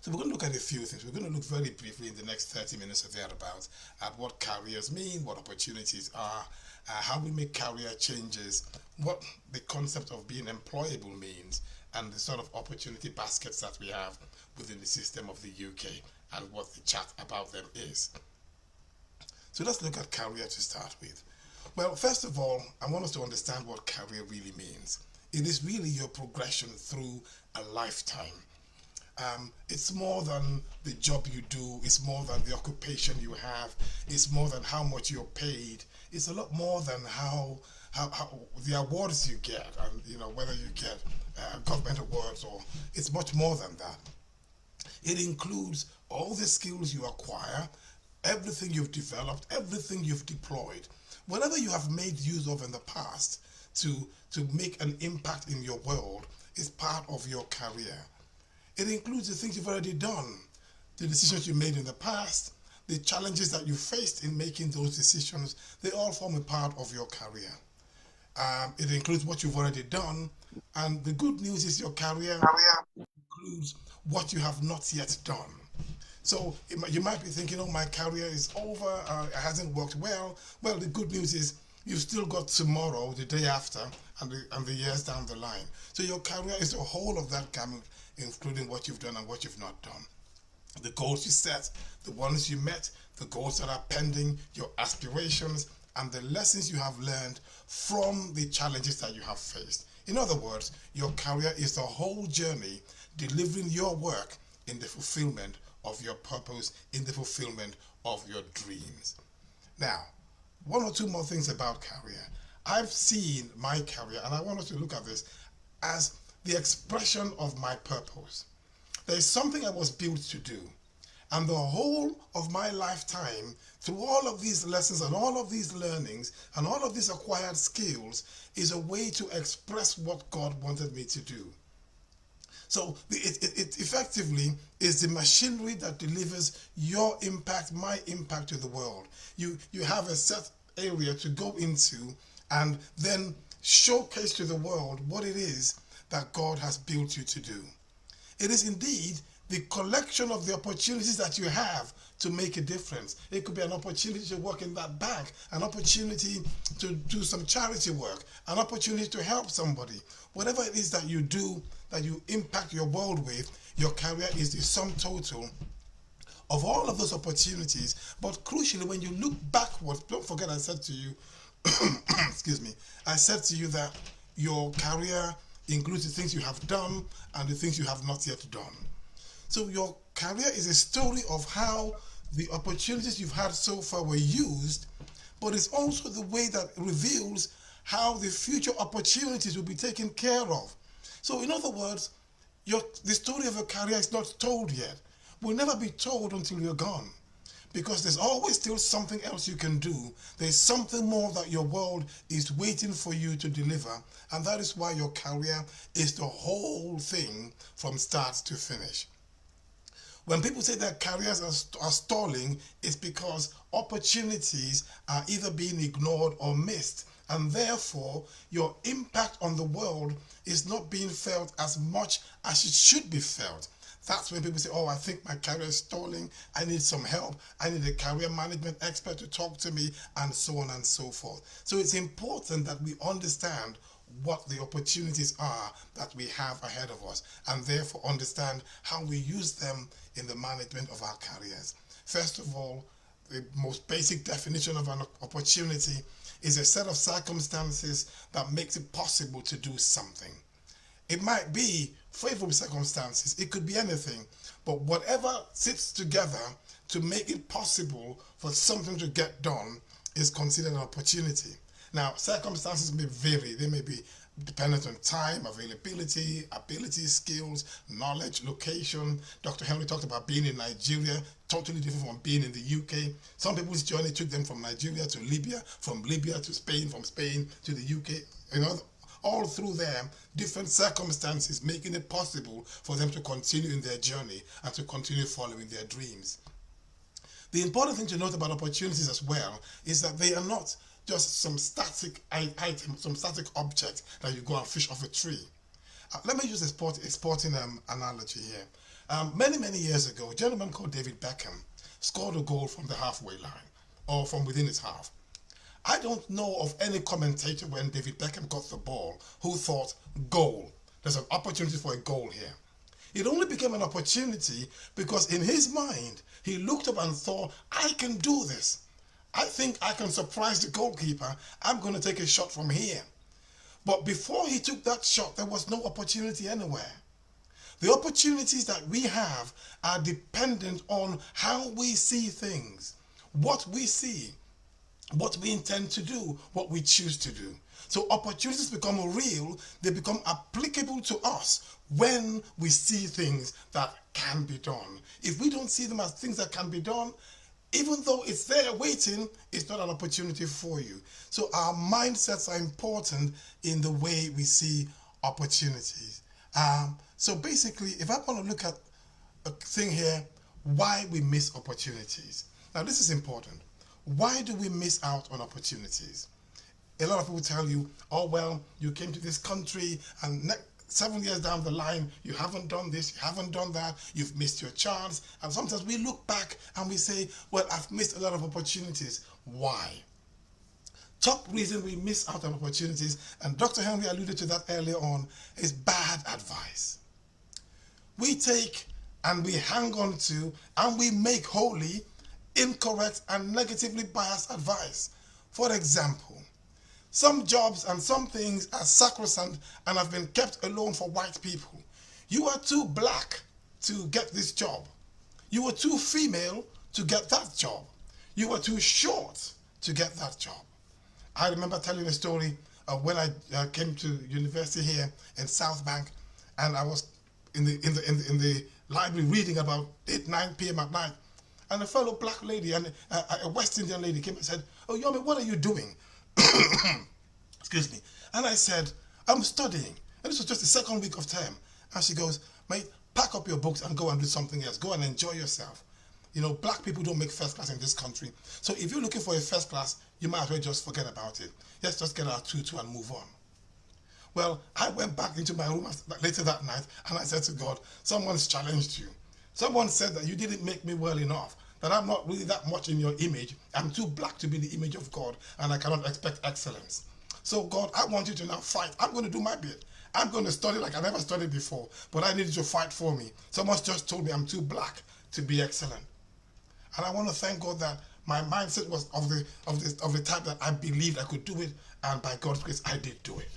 So we're going to look at a few things. We're going to look very briefly in the next 30 minutes or thereabouts at what careers mean, what opportunities are, how we make career changes, what the concept of being employable means, and the sort of opportunity baskets that we have within the system of the UK, and what the chat about them is. So let's look at career to start with. Well, first of all, I want us to understand what career really means. It is really your progression through a lifetime. It's more than the job you do. It's more than the occupation you have. It's more than how much you're paid. It's a lot more than how the awards you get, and whether you get government awards, or it's much more than that. It includes all the skills you acquire, everything you've developed, everything you've deployed, whatever you have made use of in the past to make an impact in your world is part of your career. It includes the things you've already done, the decisions you made in the past, the challenges that you faced in making those decisions. They all form a part of your career. It includes what you've already done, and the good news is your career includes what you have not yet done. So you might be thinking, oh, my career is over, it hasn't worked well. Well, the good news is you've still got tomorrow, the day after, and the years down the line. So your career is the whole of that gamut, including what you've done and what you've not done. The goals you set, the ones you met, the goals that are pending, your aspirations, and the lessons you have learned from the challenges that you have faced. In other words, your career is the whole journey delivering your work in the fulfillment of your purpose, in the fulfillment of your dreams. Now, one or two more things about career. I've seen my career, and I want us to look at this as the expression of my purpose. There is something I was built to do. And the whole of my lifetime, through all of these lessons and all of these learnings and all of these acquired skills, is a way to express what God wanted me to do. So it effectively is the machinery that delivers your impact, my impact to the world. You have a set area to go into and then showcase to the world what it is that God has built you to do. It is indeed the collection of the opportunities that you have to make a difference. It could be an opportunity to work in that bank, an opportunity to do some charity work, an opportunity to help somebody. Whatever it is that you do, that you impact your world with, your career is the sum total of all of those opportunities. But crucially, when you look backwards, don't forget I said to you, excuse me, I said to you that your career includes the things you have done and the things you have not yet done. So your career is a story of how the opportunities you've had so far were used, but it's also the way that reveals how the future opportunities will be taken care of. So in other words, the story of a career is not told yet. Will never be told until you're gone. Because there's always still something else you can do. There's something more that your world is waiting for you to deliver. And that is why your career is the whole thing from start to finish. When people say that careers are stalling, it's because opportunities are either being ignored or missed. And therefore, your impact on the world is not being felt as much as it should be felt. That's when people say, oh, I think my career is stalling. I need some help. I need a career management expert to talk to me, and so on and so forth. So it's important that we understand what the opportunities are that we have ahead of us, and therefore understand how we use them in the management of our careers. First of all, the most basic definition of an opportunity is a set of circumstances that makes it possible to do something. It might be favorable circumstances, it could be anything, but whatever sits together to make it possible for something to get done is considered an opportunity. Now, circumstances may vary. They may be dependent on time, availability, ability, skills, knowledge, location. Dr. Henry talked about being in Nigeria, totally different from being in the UK. Some people's journey took them from Nigeria to Libya, from Libya to Spain, from Spain to the UK. All through there, different circumstances making it possible for them to continue in their journey and to continue following their dreams. The important thing to note about opportunities as well is that they are not just some static item, some static object that you go and fish off a tree. Let me use a sporting analogy here. Many years ago, a gentleman called David Beckham scored a goal from the halfway line or from within his half. I don't know of any commentator when David Beckham got the ball who thought, goal. There's an opportunity for a goal here. It only became an opportunity because in his mind, he looked up and thought, I can do this. I think I can surprise the goalkeeper. I'm going to take a shot from here. But before he took that shot, there was no opportunity anywhere. The opportunities that we have are dependent on how we see things, what we see, what we intend to do, what we choose to do. So opportunities become real, they become applicable to us when we see things that can be done. If we don't see them as things that can be done, even though it's there waiting, it's not an opportunity for you. So our mindsets are important in the way we see opportunities. So basically, if I want to look at a thing here, why we miss opportunities. Now this is important. Why do we miss out on opportunities? A lot of people tell you, oh well, you came to this country and 7 years down the line, you haven't done this, you haven't done that, you've missed your chance. And sometimes we look back and we say, well, I've missed a lot of opportunities. Why? Top reason we miss out on opportunities, and Dr. Henry alluded to that earlier on, is bad advice. We take and we hang on to and we make wholly incorrect and negatively biased advice. For example, some jobs and some things are sacrosanct and have been kept alone for white people. You are too black to get this job. You were too female to get that job. You were too short to get that job. I remember telling a story when I came to university here in South Bank, and I was in the library reading about 8-9 p.m. at night, and a fellow black lady and a West Indian lady came and said, "Oh, Yomi, what are you doing?" Excuse me. And I said, "I'm studying." And this was just the second week of term. And she goes, "Mate, pack up your books and go and do something else. Go and enjoy yourself. You know, black people don't make first class in this country. So if you're looking for a first class, you might as well just forget about it. Let's just get our 2-2 and move on." Well, I went back into my room later that night and I said to God, someone's challenged you. Someone said that you didn't make me well enough, that I'm not really that much in your image. I'm too black to be the image of God, and I cannot expect excellence. So God, I want you to now fight. I'm going to do my bit. I'm going to study like I never studied before, but I need you to fight for me. Someone just told me I'm too black to be excellent. And I want to thank God that my mindset was of the type that I believed I could do it, and by God's grace, I did do it.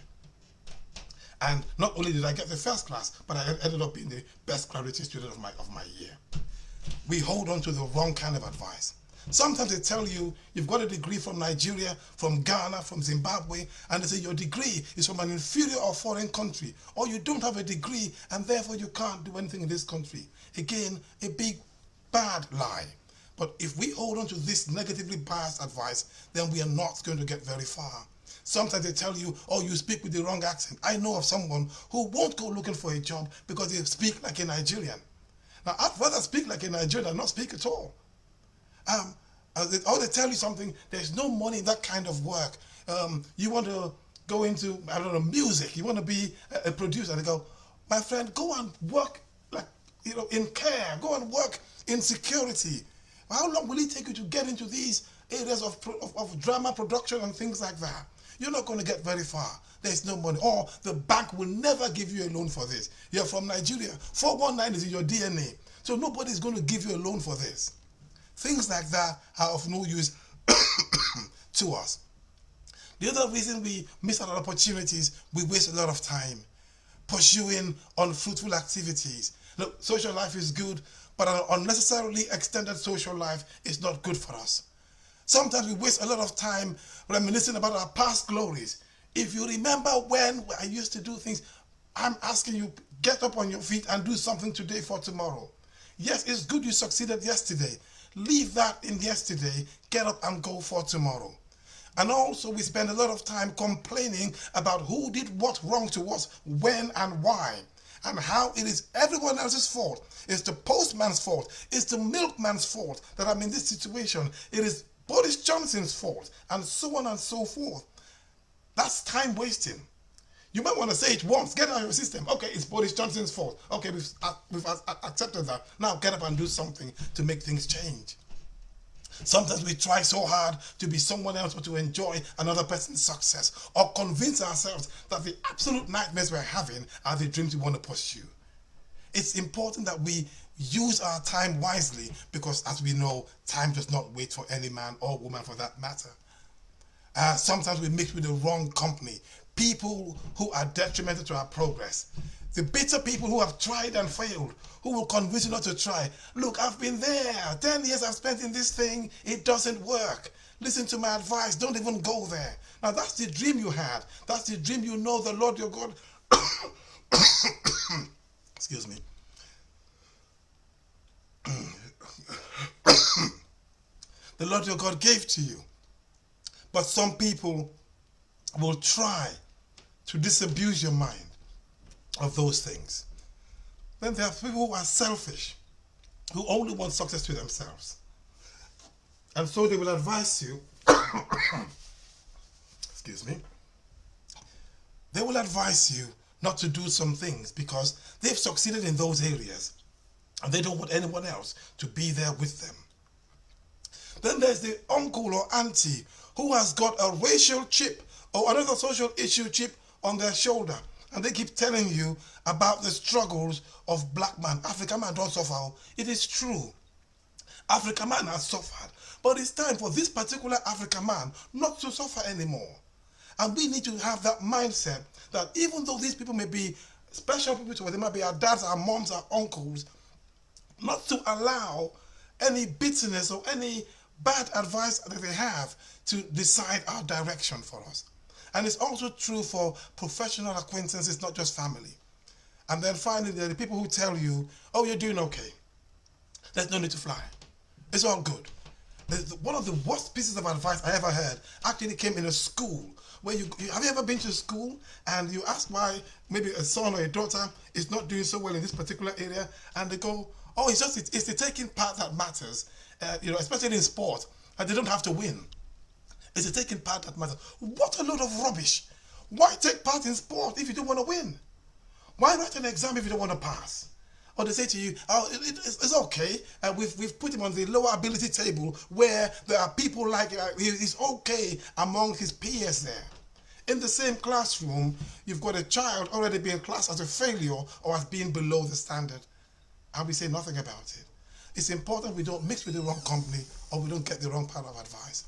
And not only did I get the first class, but I ended up being the best graduating student of my year. We hold on to the wrong kind of advice. Sometimes they tell you you've got a degree from Nigeria, from Ghana, from Zimbabwe, and they say your degree is from an inferior or foreign country, or you don't have a degree and therefore you can't do anything in this country. Again, a big bad lie. But if we hold on to this negatively biased advice, then we are not going to get very far. Sometimes they tell you, oh, you speak with the wrong accent. I know of someone who won't go looking for a job because they speak like a Nigerian. Now, I'd rather speak like a Nigerian than not speak at all. Or they tell you something, there's no money in that kind of work. You want to go into, I don't know, music. You want to be a producer. And they go, my friend, go and work like, you know, in care. Go and work in security. How long will it take you to get into these areas of drama production and things like that? You're not going to get very far. There's no money. Or the bank will never give you a loan for this. You're from Nigeria. 419 is in your DNA. So nobody's going to give you a loan for this. Things like that are of no use to us. The other reason we miss out on opportunities, we waste a lot of time pursuing unfruitful activities. Look, social life is good, but an unnecessarily extended social life is not good for us. Sometimes we waste a lot of time reminiscing about our past glories. If you remember when I used to do things, I'm asking you, get up on your feet and do something today for tomorrow. Yes, it's good you succeeded yesterday. Leave that in yesterday, get up and go for tomorrow. And also we spend a lot of time complaining about who did what wrong to us, when and why, and how it is everyone else's fault. It's the postman's fault. It's the milkman's fault that I'm in this situation. It is Boris Johnson's fault, and so on and so forth. That's time wasting. You might want to say it once, get out of your system. Okay, it's Boris Johnson's fault. Okay, we've accepted that. Now get up and do something to make things change. Sometimes we try so hard to be someone else or to enjoy another person's success, or convince ourselves that the absolute nightmares we're having are the dreams we want to pursue. It's important that we use our time wisely because, as we know, time does not wait for any man or woman for that matter. Sometimes we mix with the wrong company, people who are detrimental to our progress. The bitter people who have tried and failed, who will convince you not to try. Look, I've been there. 10 years I've spent in this thing. It doesn't work. Listen to my advice. Don't even go there. Now that's the dream you had. That's the dream you know the Lord your God. Excuse me. The Lord your God gave to you. But some people will try to disabuse your mind of those things. Then there are people who are selfish, who only want success to themselves. And so they will advise you, excuse me, they will advise you not to do some things because they've succeeded in those areas and they don't want anyone else to be there with them. Then there's the uncle or auntie who has got a racial chip or another social issue chip on their shoulder. And they keep telling you about the struggles of black man. African man don't suffer. It is true. African man has suffered. But it's time for this particular African man not to suffer anymore. And we need to have that mindset that even though these people may be special people to us, they might be our dads, our moms, our uncles, not to allow any bitterness or any bad advice that they have to decide our direction for us. And it's also true for professional acquaintances, not just family. And then finally, there are the people who tell you, oh, you're doing okay. There's no need to fly. It's all good. One of the worst pieces of advice I ever heard actually came in a school. Where have you ever been to school and you ask why maybe a son or a daughter is not doing so well in this particular area, and they go, oh, it's the taking part that matters, especially in sport, and they don't have to win. It's the taking part that matters. What a load of rubbish. Why take part in sport if you don't want to win? Why write an exam if you don't want to pass? Or they say to you, oh, it's okay. We've put him on the lower ability table where there are people like he's okay among his peers there. In the same classroom, you've got a child already being classed as a failure or as being below the standard. And we say nothing about it. It's important we don't mix with the wrong company or we don't get the wrong part of advice.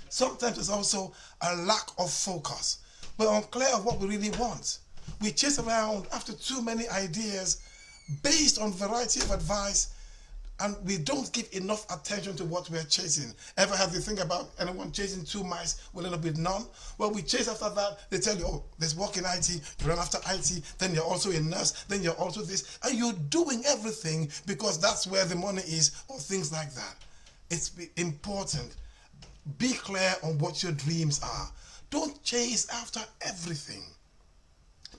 Sometimes it's also a lack of focus. We're unclear of what we really want. We chase around after too many ideas based on variety of advice, and we don't give enough attention to what we're chasing. Ever have you think about anyone chasing 2 mice will end up with none? Well, we chase after that. They tell you, oh, there's work in IT, you run after IT, then you're also a nurse, then you're also this, and you're doing everything because that's where the money is, or things like that. It's important. Be clear on what your dreams are. Don't chase after everything.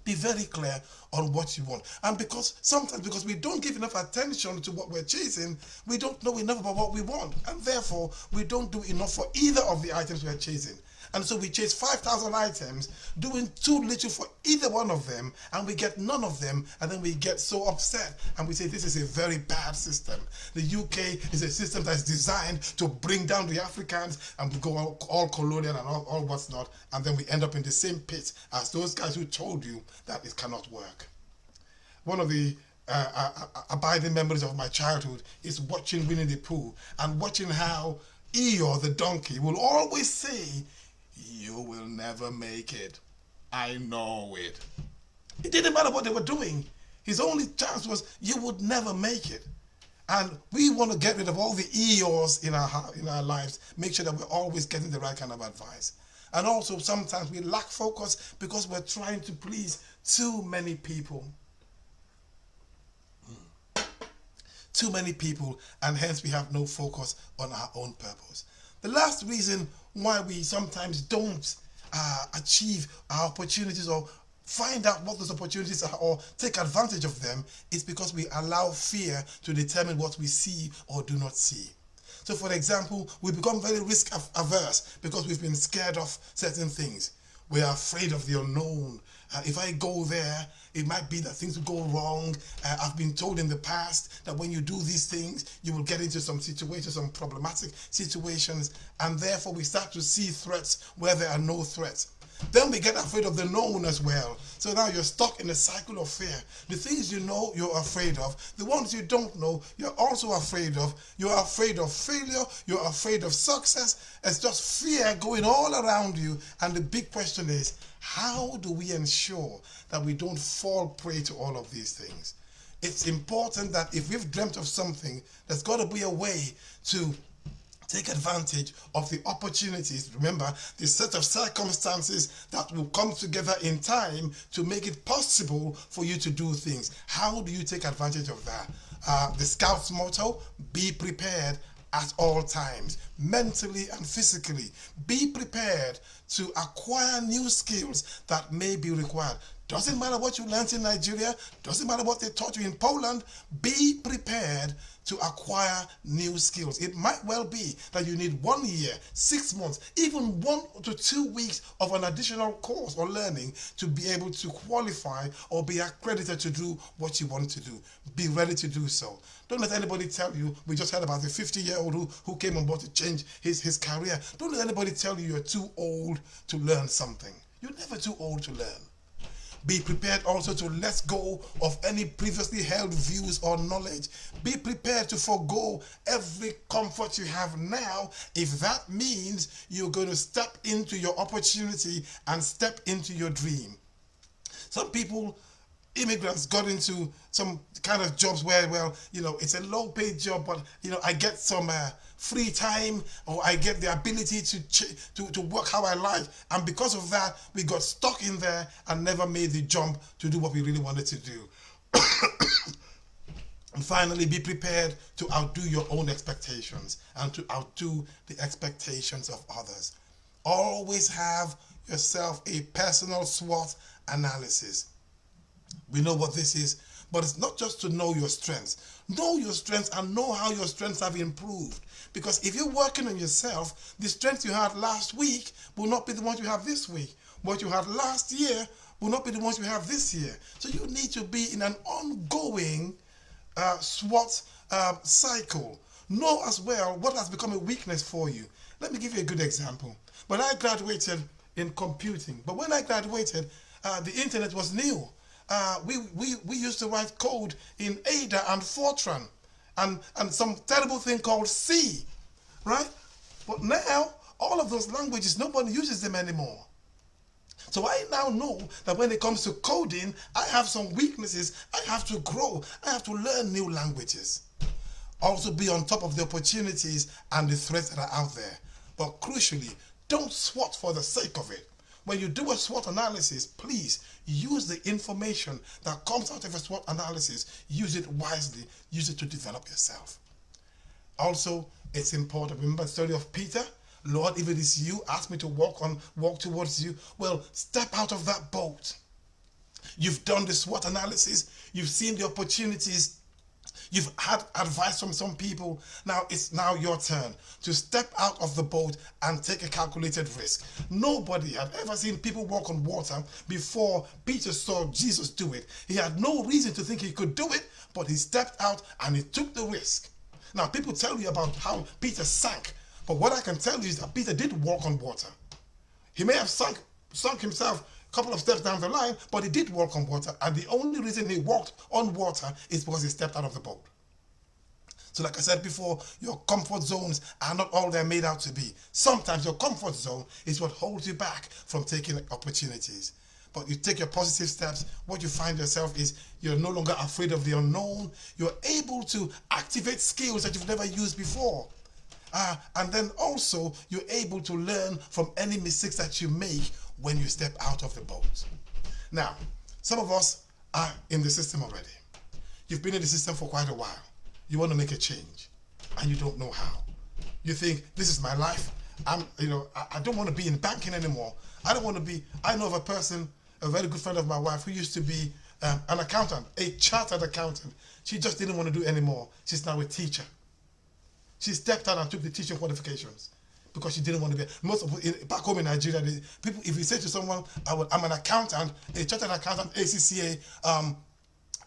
Be very clear on what you want. And sometimes because we don't give enough attention to what we're chasing, we don't know enough about what we want. And therefore, we don't do enough for either of the items we're chasing. And so we chase 5,000 items, doing too little for either one of them, and we get none of them, and then we get so upset, and we say this is a very bad system. The UK is a system that's designed to bring down the Africans, and we go all colonial and all what's not, and then we end up in the same pit as those guys who told you that it cannot work. One of the abiding memories of my childhood is watching Winnie the Pooh, and watching how Eeyore the donkey will always say, "You will never make it. I know it." It didn't matter what they were doing. His only chance was, you would never make it. And we want to get rid of all the Eeyores in our lives, make sure that we're always getting the right kind of advice. And also sometimes we lack focus because we're trying to please too many people. Too many people, and hence we have no focus on our own purpose. The last reason why we sometimes don't achieve our opportunities or find out what those opportunities are or take advantage of them is because we allow fear to determine what we see or do not see. So for example, we become very risk averse because we've been scared of certain things. We are afraid of the unknown. If I go there, it might be that things will go wrong. I've been told in the past that when you do these things, you will get into some situations, some problematic situations, and therefore we start to see threats where there are no threats. Then we get afraid of the known as well. So now you're stuck in a cycle of fear. The things you know, you're afraid of. The ones you don't know, you're also afraid of. You're afraid of failure. You're afraid of success. It's just fear going all around you. And the big question is, How do we ensure that we don't fall prey to all of these things? It's important that if we've dreamt of something, there's got to be a way to take advantage of the opportunities. Remember, the set of circumstances that will come together in time to make it possible for you to do things. How do you take advantage of that? The Scouts motto, be prepared at all times, mentally and physically. Be prepared to acquire new skills that may be required. Doesn't matter what you learned in Nigeria, doesn't matter what they taught you in Poland, be prepared to acquire new skills. It might well be that you need 1 year, 6 months, even 1 to 2 weeks of an additional course or learning to be able to qualify or be accredited to do what you want to do. Be ready to do so. Don't let anybody tell you, we just heard about the 50-year-old who came on board to change his career. Don't let anybody tell you you're too old to learn something. You're never too old to learn. Be prepared also to let go of any previously held views or knowledge. Be prepared to forego every comfort you have now if that means you're going to step into your opportunity and step into your dream. Some people, immigrants, got into some kind of jobs where, well, you know, it's a low-paid job, but, you know, I get some free time, or I get the ability to work how I like. And because of that, we got stuck in there and never made the jump to do what we really wanted to do. And finally, be prepared to outdo your own expectations and to outdo the expectations of others. Always have yourself a personal SWOT analysis. We know what this is, but it's not just to know your strengths. Know your strengths and know how your strengths have improved. Because if you're working on yourself, the strengths you had last week will not be the ones you have this week. What you had last year will not be the ones you have this year. So you need to be in an ongoing SWOT cycle. Know as well what has become a weakness for you. Let me give you a good example. When I graduated in computing, but when I graduated, the internet was new. We used to write code in Ada and Fortran and some terrible thing called C, right? But now, all of those languages, nobody uses them anymore. So I now know that when it comes to coding, I have some weaknesses. I have to grow. I have to learn new languages. Also be on top of the opportunities and the threats that are out there. But crucially, don't SWOT for the sake of it. When you do a SWOT analysis, please use the information that comes out of a SWOT analysis. Use it wisely. Use it to develop yourself. Also, it's important. Remember the story of Peter? Lord, if it is you, ask me to walk towards you. Well, step out of that boat. You've done the SWOT analysis. You've seen the opportunities. You've had advice from some people. Now it's now your turn to step out of the boat and take a calculated risk. Nobody had ever seen people walk on water before Peter saw Jesus do it. He had no reason to think he could do it, but he stepped out and he took the risk. Now people tell you about how Peter sank, but what I can tell you is that Peter did walk on water. He may have sunk himself a couple of steps down the line, but he did walk on water, and the only reason he walked on water is because he stepped out of the boat. So like I said before, your comfort zones are not all they're made out to be. Sometimes your comfort zone is what holds you back from taking opportunities. But you take your positive steps, what you find yourself is you're no longer afraid of the unknown. You're able to activate skills that you've never used before. And then also you're able to learn from any mistakes that you make when you step out of the boat. Now, some of us are in the system already. You've been in the system for quite a while. You want to make a change and you don't know how. You think, this is my life. I don't want to be in banking anymore. I know of a person, a very good friend of my wife, who used to be an accountant, a chartered accountant. She just didn't want to do anymore. She's now a teacher. She stepped out and took the teaching qualifications because she didn't want to be. Back home in Nigeria, people, if you say to someone, I'm an accountant, a chartered accountant, ACCA,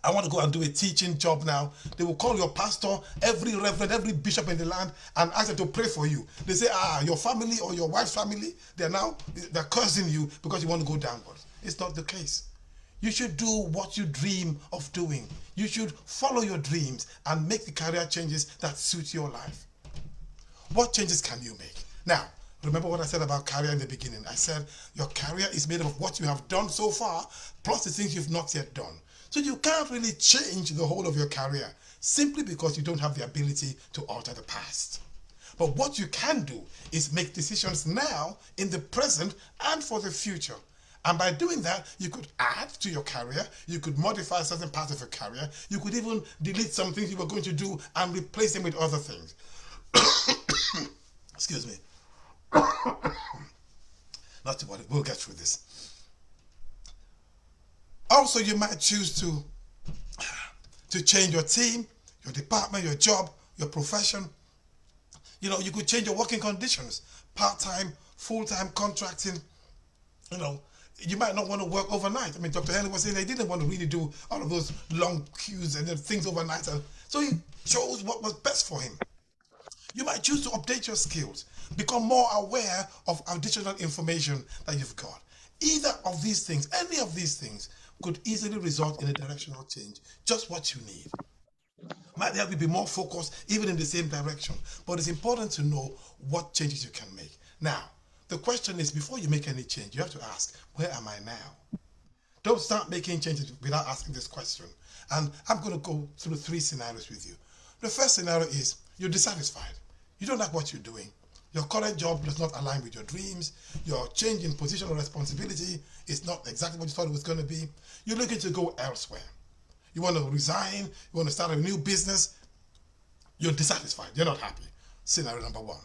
I want to go and do a teaching job now, they will call your pastor, every reverend, every bishop in the land, and ask them to pray for you. They say, your family or your wife's family, they're cursing you because you want to go downwards. It's not the case. You should do what you dream of doing. You should follow your dreams and make the career changes that suit your life. What changes can you make? Now, Remember what I said about career in the beginning. I said your career is made up of what you have done so far, plus the things you've not yet done. So you can't really change the whole of your career simply because you don't have the ability to alter the past. But what you can do is make decisions now, in the present, and for the future. And by doing that, you could add to your career, you could modify certain parts of your career, you could even delete some things you were going to do and replace them with other things. Excuse me. Not to worry, we'll get through this. Also, you might choose to change your team, your department, your job, your profession. You know, you could change your working conditions, part-time, full-time, contracting. You know, you might not want to work overnight. I mean, Dr. Henry was saying they didn't want to really do all of those long queues and things overnight. So he chose what was best for him. You might choose to update your skills, become more aware of additional information that you've got. Either of these things, any of these things, could easily result in a directional change, just what you need. Might help you be more focused, even in the same direction. But it's important to know what changes you can make. Now, the question is, before you make any change, you have to ask, where am I now? Don't start making changes without asking this question. And I'm going to go through 3 scenarios with you. The first scenario is you're dissatisfied. You don't like what you're doing. Your current job does not align with your dreams. Your change in position or responsibility is not exactly what you thought it was going to be. You're looking to go elsewhere. You want to resign. You want to start a new business. You're dissatisfied. You're not happy. Scenario number 1.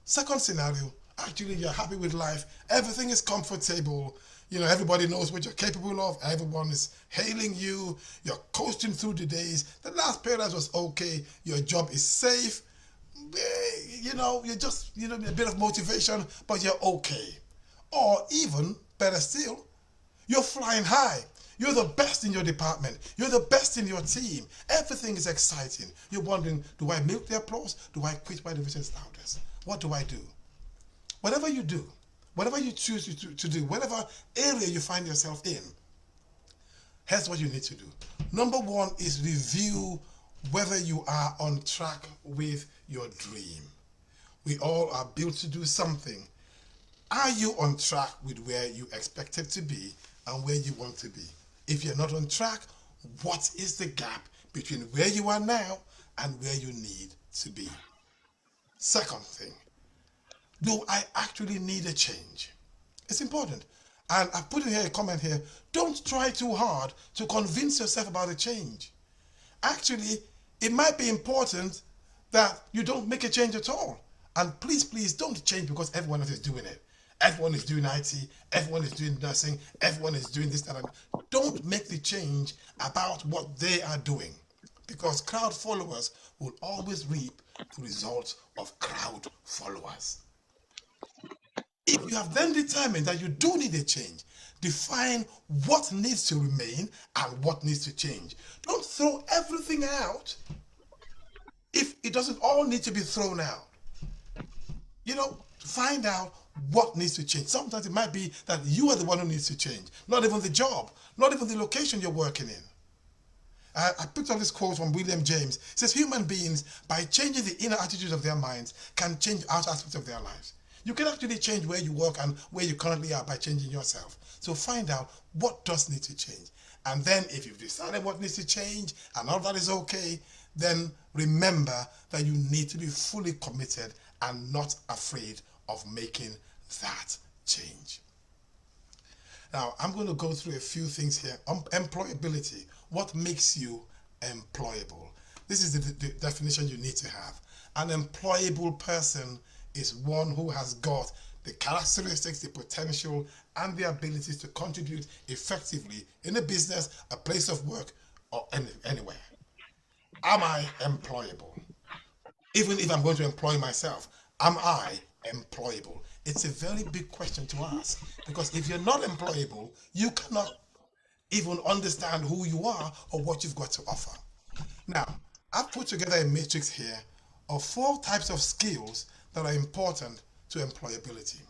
Second scenario, actually you're happy with life. Everything is comfortable. You know, everybody knows what you're capable of. Everyone is hailing you. You're coasting through the days. The last period was okay. Your job is safe. You know, you're just, you know, a bit of motivation, but you're okay. Or even, better still, you're flying high. You're the best in your department. You're the best in your team. Everything is exciting. You're wondering, do I milk the applause? Do I quit by the vicious loudest? What do I do? Whatever you do, whatever you choose to do, whatever area you find yourself in, here's what you need to do. Number 1 is review whether you are on track with your dream. We all are built to do something. Are you on track with where you expected to be and where you want to be? If you're not on track, what is the gap between where you are now and where you need to be? Second thing, do I actually need a change? It's important. And I put in here a comment here, don't try too hard to convince yourself about a change. Actually, it might be important that you don't make a change at all. And please, please don't change because everyone else is doing it. Everyone is doing IT, everyone is doing nursing, everyone is doing this, that, and don't make the change about what they are doing, because crowd followers will always reap the results of crowd followers. If you have then determined that you do need a change, define what needs to remain and what needs to change. Don't throw everything out if it doesn't all need to be thrown out. You know, find out what needs to change. Sometimes it might be that you are the one who needs to change, not even the job, not even the location you're working in. I picked up this quote from William James. It says, human beings, by changing the inner attitudes of their minds, can change outer aspects of their lives. You can actually change where you work and where you currently are by changing yourself. So find out what does need to change. And then if you've decided what needs to change and all that is okay, then remember that you need to be fully committed and not afraid of making that change. Now, I'm going to go through a few things here. Employability. What makes you employable? This is the definition you need to have. An employable person is one who has got the characteristics, the potential, and the abilities to contribute effectively in a business, a place of work, or anywhere. Am I employable? Even if I'm going to employ myself, am I employable? It's a very big question to ask, because if you're not employable, you cannot even understand who you are or what you've got to offer. Now, I've put together a matrix here of 4 types of skills that are important to employability.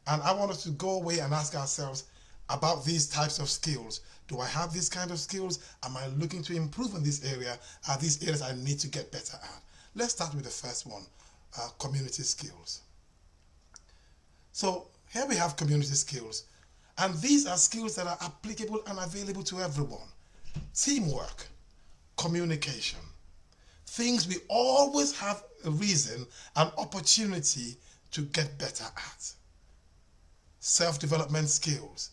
And I want us to go away and ask ourselves about these types of skills. Do I have these kind of skills? Am I looking to improve in this area? Are these areas I need to get better at? Let's start with the first one, community skills. So here we have community skills. And these are skills that are applicable and available to everyone. Teamwork, communication, things we always have a reason and opportunity to get better at. Self-development skills,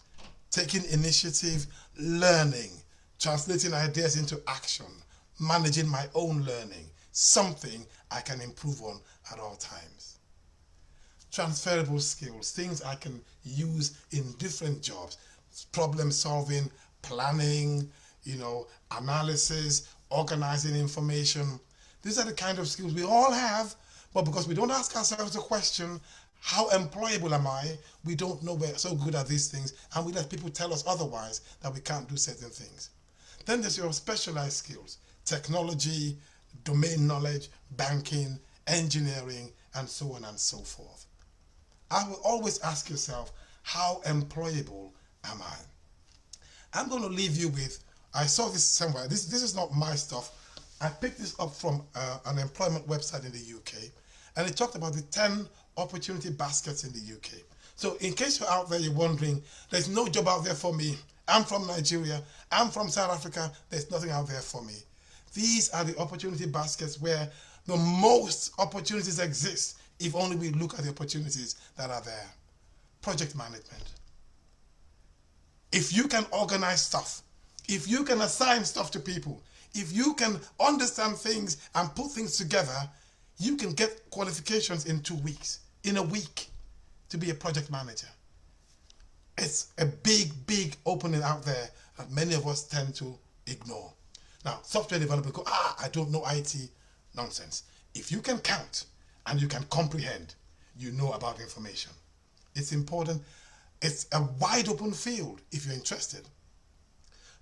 taking initiative, learning, translating ideas into action, managing my own learning, something I can improve on at all times. Transferable skills, things I can use in different jobs, problem solving, planning, analysis, organizing information. These are the kind of skills we all have, but because we don't ask ourselves the question, how employable am I? We don't know we're so good at these things, and we let people tell us otherwise, that we can't do certain things. Then there's your specialized skills, technology, domain knowledge, banking, engineering, and so on and so forth. I will always ask yourself, how employable am I? I'm going to leave you with, I saw this somewhere. This is not my stuff. I picked this up from an employment website in the UK, and it talked about the 10 opportunity baskets in the UK. So in case you're out there, you're wondering, there's no job out there for me. I'm from Nigeria. I'm from South Africa. There's nothing out there for me. These are the opportunity baskets where the most opportunities exist if only we look at the opportunities that are there. Project management. If you can organize stuff, if you can assign stuff to people, if you can understand things and put things together, you can get qualifications in 2 weeks, in a week, to be a project manager. It's a big, big opening out there that many of us tend to ignore. Now, software developers go, I don't know IT. Nonsense. If you can count and you can comprehend, you know about information. It's important. It's a wide open field if you're interested.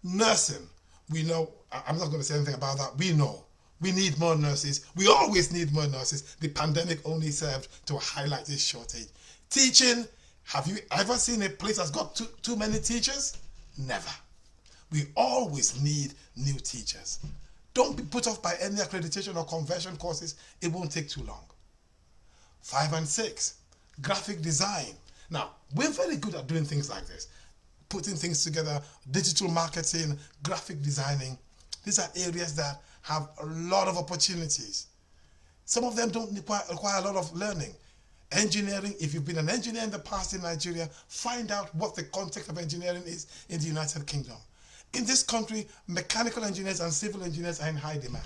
Nursing, we know, I'm not going to say anything about that. We know we need more nurses. We always need more nurses. The pandemic only served to highlight this shortage. Teaching, have you ever seen a place that's got too many teachers? Never. We always need new teachers. Don't be put off by any accreditation or conversion courses. It won't take too long. 5 and 6, graphic design. Now, we're very good at doing things like this. Putting things together, digital marketing, graphic designing. These are areas that have a lot of opportunities. Some of them don't require a lot of learning. Engineering, if you've been an engineer in the past in Nigeria, find out what the context of engineering is in the United Kingdom. In this country, mechanical engineers and civil engineers are in high demand.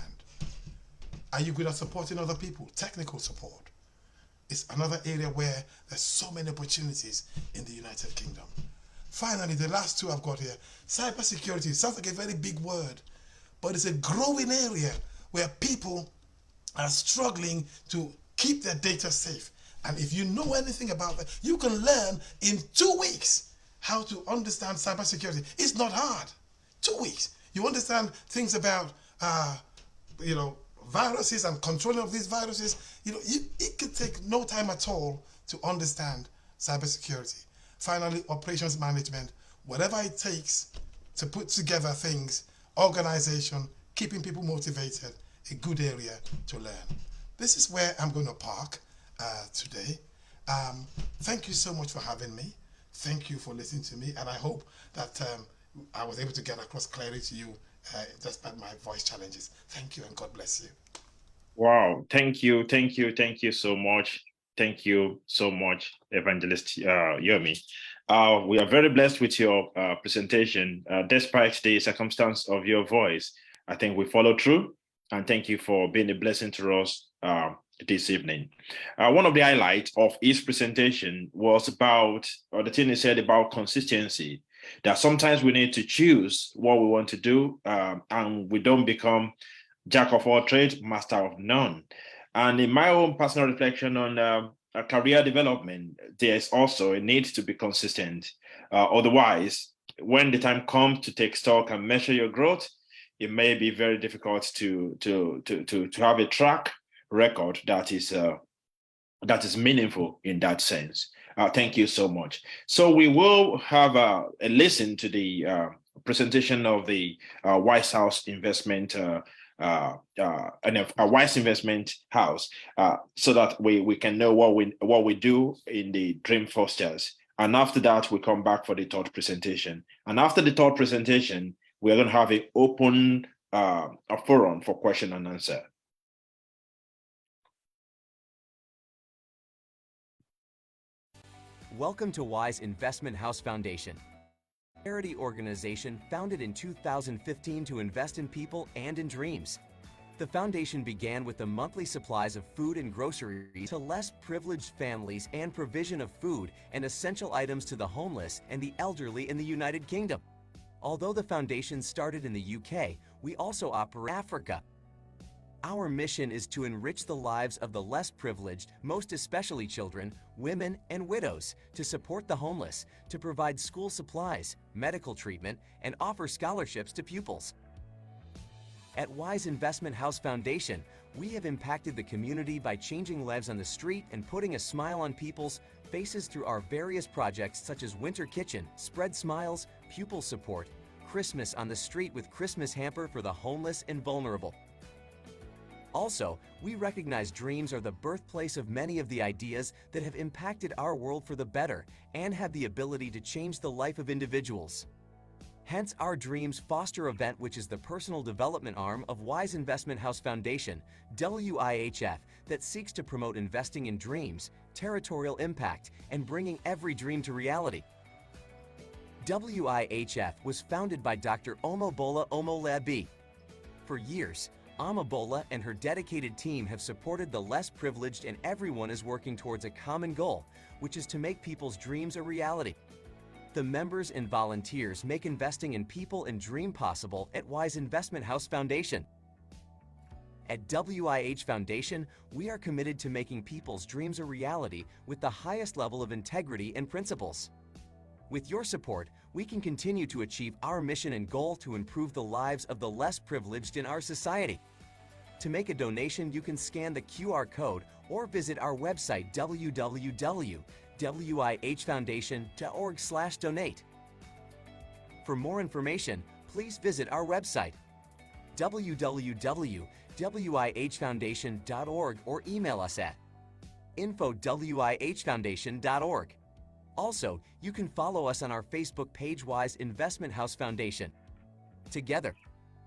Are you good at supporting other people? Technical support. It's another area where there's so many opportunities in the United Kingdom. Finally, the last two I've got here, cybersecurity. Sounds like a very big word, but it's a growing area where people are struggling to keep their data safe. And if you know anything about that, you can learn in 2 weeks how to understand cybersecurity. It's not hard. 2 weeks. You understand things about, viruses and controlling of these viruses. It can take no time at all to understand cybersecurity. Finally, operations management. Whatever it takes to put together things, organization, keeping people motivated, a good area to learn. This is where I'm going to park today. Thank you so much for having me. Thank you for listening to me, and I hope that I was able to get across clearly to you despite my voice challenges. Thank you, and God bless you. Wow, thank you so much. Thank you so much, Evangelist Yomi. We are very blessed with your presentation, despite the circumstance of your voice. I think we followed through, and thank you for being a blessing to us this evening. One of the highlights of his presentation was about, or the thing he said about consistency, that sometimes we need to choose what we want to do, and we don't become jack of all trades, master of none. And in my own personal reflection on career development, there's also a need to be consistent. Otherwise, when the time comes to take stock and measure your growth, it may be very difficult to have a track record that is meaningful in that sense. Thank you so much. So we will have a listen to the presentation of the Wise House Investment a wise investment house, so that we can know what we do in the Dreamfosters. And after that, we come back for the third presentation. And after the third presentation, we're going to have an open a forum for question and answer. Welcome to Wise Investment House Foundation, a charity organization founded in 2015 to invest in people and in dreams. The foundation began with the monthly supplies of food and groceries to less privileged families and provision of food and essential items to the homeless and the elderly in the United Kingdom. Although the foundation started in the UK, we also operate in Africa. Our mission is to enrich the lives of the less privileged, most especially children, women, and widows, to support the homeless, to provide school supplies, medical treatment, and offer scholarships to pupils. At Wise Investment House Foundation, we have impacted the community by changing lives on the street and putting a smile on people's faces through our various projects such as Winter Kitchen, Spread Smiles, Pupil Support, Christmas on the Street with Christmas Hamper for the homeless and vulnerable. Also, we recognize dreams are the birthplace of many of the ideas that have impacted our world for the better and have the ability to change the life of individuals. Hence our Dreamsfoster event, which is the personal development arm of Wise Investment House Foundation, WIHF, that seeks to promote investing in dreams, territorial impact, and bringing every dream to reality. WIHF was founded by Dr. Omobola Omolabi. For years, Omobola and her dedicated team have supported the less privileged, and everyone is working towards a common goal, which is to make people's dreams a reality. The members and volunteers make investing in people and dream possible at Wise Investment House Foundation. At WIH Foundation, we are committed to making people's dreams a reality with the highest level of integrity and principles. With your support, we can continue to achieve our mission and goal to improve the lives of the less privileged in our society. To make a donation, you can scan the QR code or visit our website www.wihfoundation.org/donate. For more information, please visit our website www.wihfoundation.org or email us at info@wihfoundation.org. Also, you can follow us on our Facebook page, Wise Investment House Foundation. Together,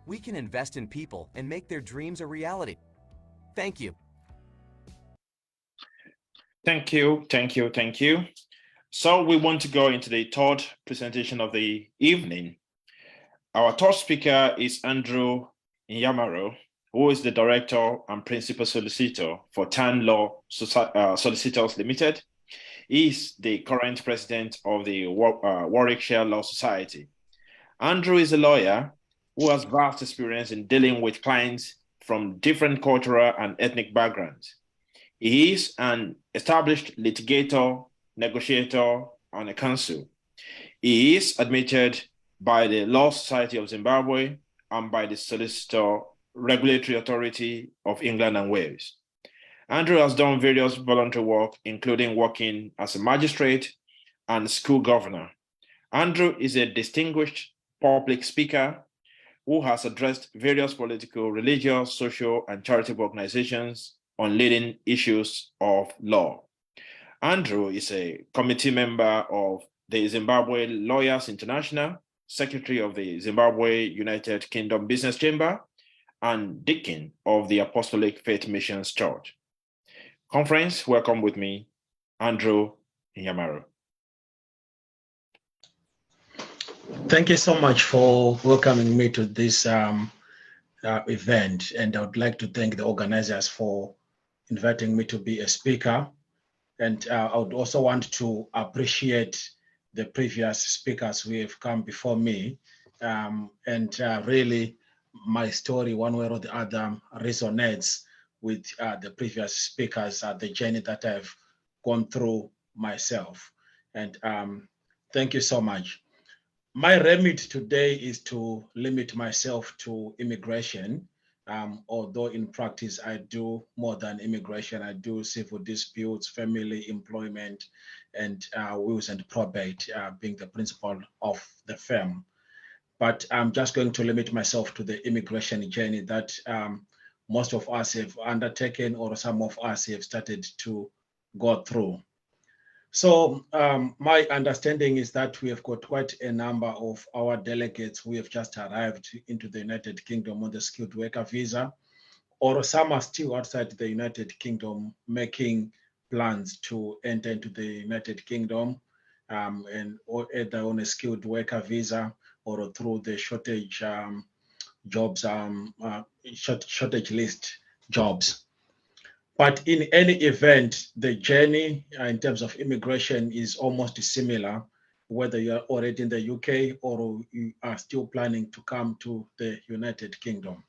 we can invest in people and make their dreams a reality. Thank you. Thank you, thank you, thank you. So we want to go into the third presentation of the evening. Our third speaker is Andrew Nyamaro, who is the Director and Principal Solicitor for Tan Law Solicitors Limited. He is the current president of the Warwickshire Law Society. Andrew is a lawyer who has vast experience in dealing with clients from different cultural and ethnic backgrounds. He is an established litigator, negotiator, and a counsel. He is admitted by the Law Society of Zimbabwe and by the Solicitor Regulatory Authority of England and Wales. Andrew has done various voluntary work, including working as a magistrate and school governor. Andrew is a distinguished public speaker who has addressed various political, religious, social, and charitable organizations on leading issues of law. Andrew is a committee member of the Zimbabwe Lawyers International, secretary of the Zimbabwe United Kingdom Business Chamber, and deacon of the Apostolic Faith Missions Church. Conference, welcome with me, Andrew Nyamaro. Thank you so much for welcoming me to this event, and I would like to thank the organizers for inviting me to be a speaker. And I would also want to appreciate the previous speakers who have come before me. Really, my story, one way or the other, resonates with the previous speakers, the journey that I've gone through myself. And thank you so much. My remit today is to limit myself to immigration, although in practice I do more than immigration. I do civil disputes, family, employment, and wills and probate, being the principal of the firm. but I'm just going to limit myself to the immigration journey that most of us have undertaken, or some of us have started to go through. So my understanding is that we have got quite a number of our delegates who have just arrived into the United Kingdom on the skilled worker visa, or some are still outside the United Kingdom making plans to enter into the United Kingdom, or either on a skilled worker visa or through the shortage jobs, shortage list jobs. But in any event, the journey in terms of immigration is almost similar, whether you are already in the UK or you are still planning to come to the United Kingdom.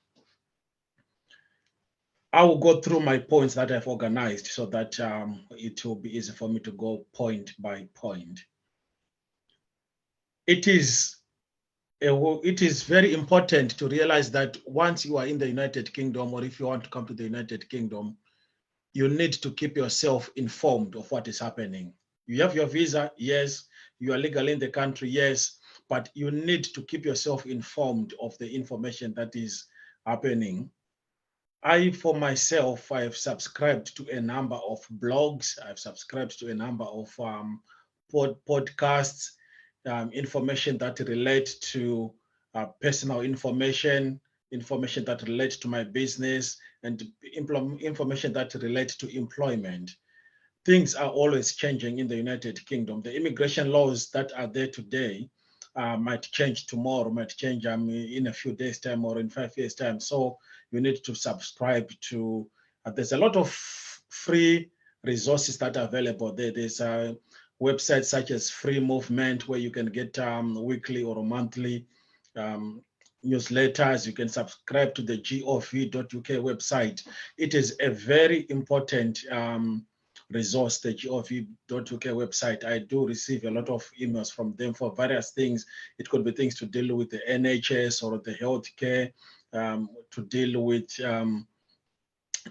I will go through my points that I've organized so that it will be easy for me to go point by point. It is very important to realize that once you are in the United Kingdom, or if you want to come to the United Kingdom, you need to keep yourself informed of what is happening. You have your visa, yes. You are legal in the country, yes. But you need to keep yourself informed of the information that is happening. For myself, I've subscribed to a number of blogs. I've subscribed to a number of podcasts, information that relate to personal information that relate to my business, and information that relate to employment. Things are always changing in the United Kingdom. The immigration laws that are there today might change tomorrow, might change in a few days' time or in 5 years' time. So you need to subscribe to, there's a lot of free resources that are available there. There's websites such as Free Movement, where you can get weekly or monthly newsletters. You can subscribe to the gov.uk website. It is a very important resource, the gov.uk website. I do receive a lot of emails from them for various things. It could be things to deal with the NHS or the healthcare, to deal with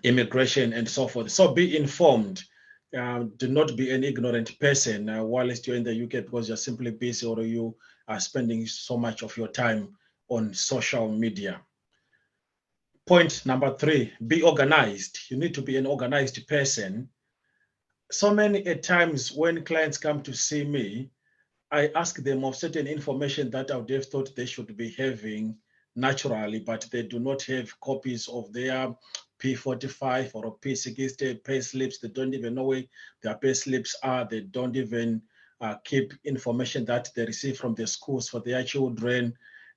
immigration and so forth. So be informed. Do not be an ignorant person whilst you're in the UK because you're simply busy or you are spending so much of your time on social media. Point number 3, be organized. You need to be an organized person. So many times when clients come to see me, I ask them of certain information that I would have thought they should be having naturally, but they do not have copies of their P45 or P60 pay slips. They don't even know where their pay slips are. They don't even keep information that they receive from the schools for their children,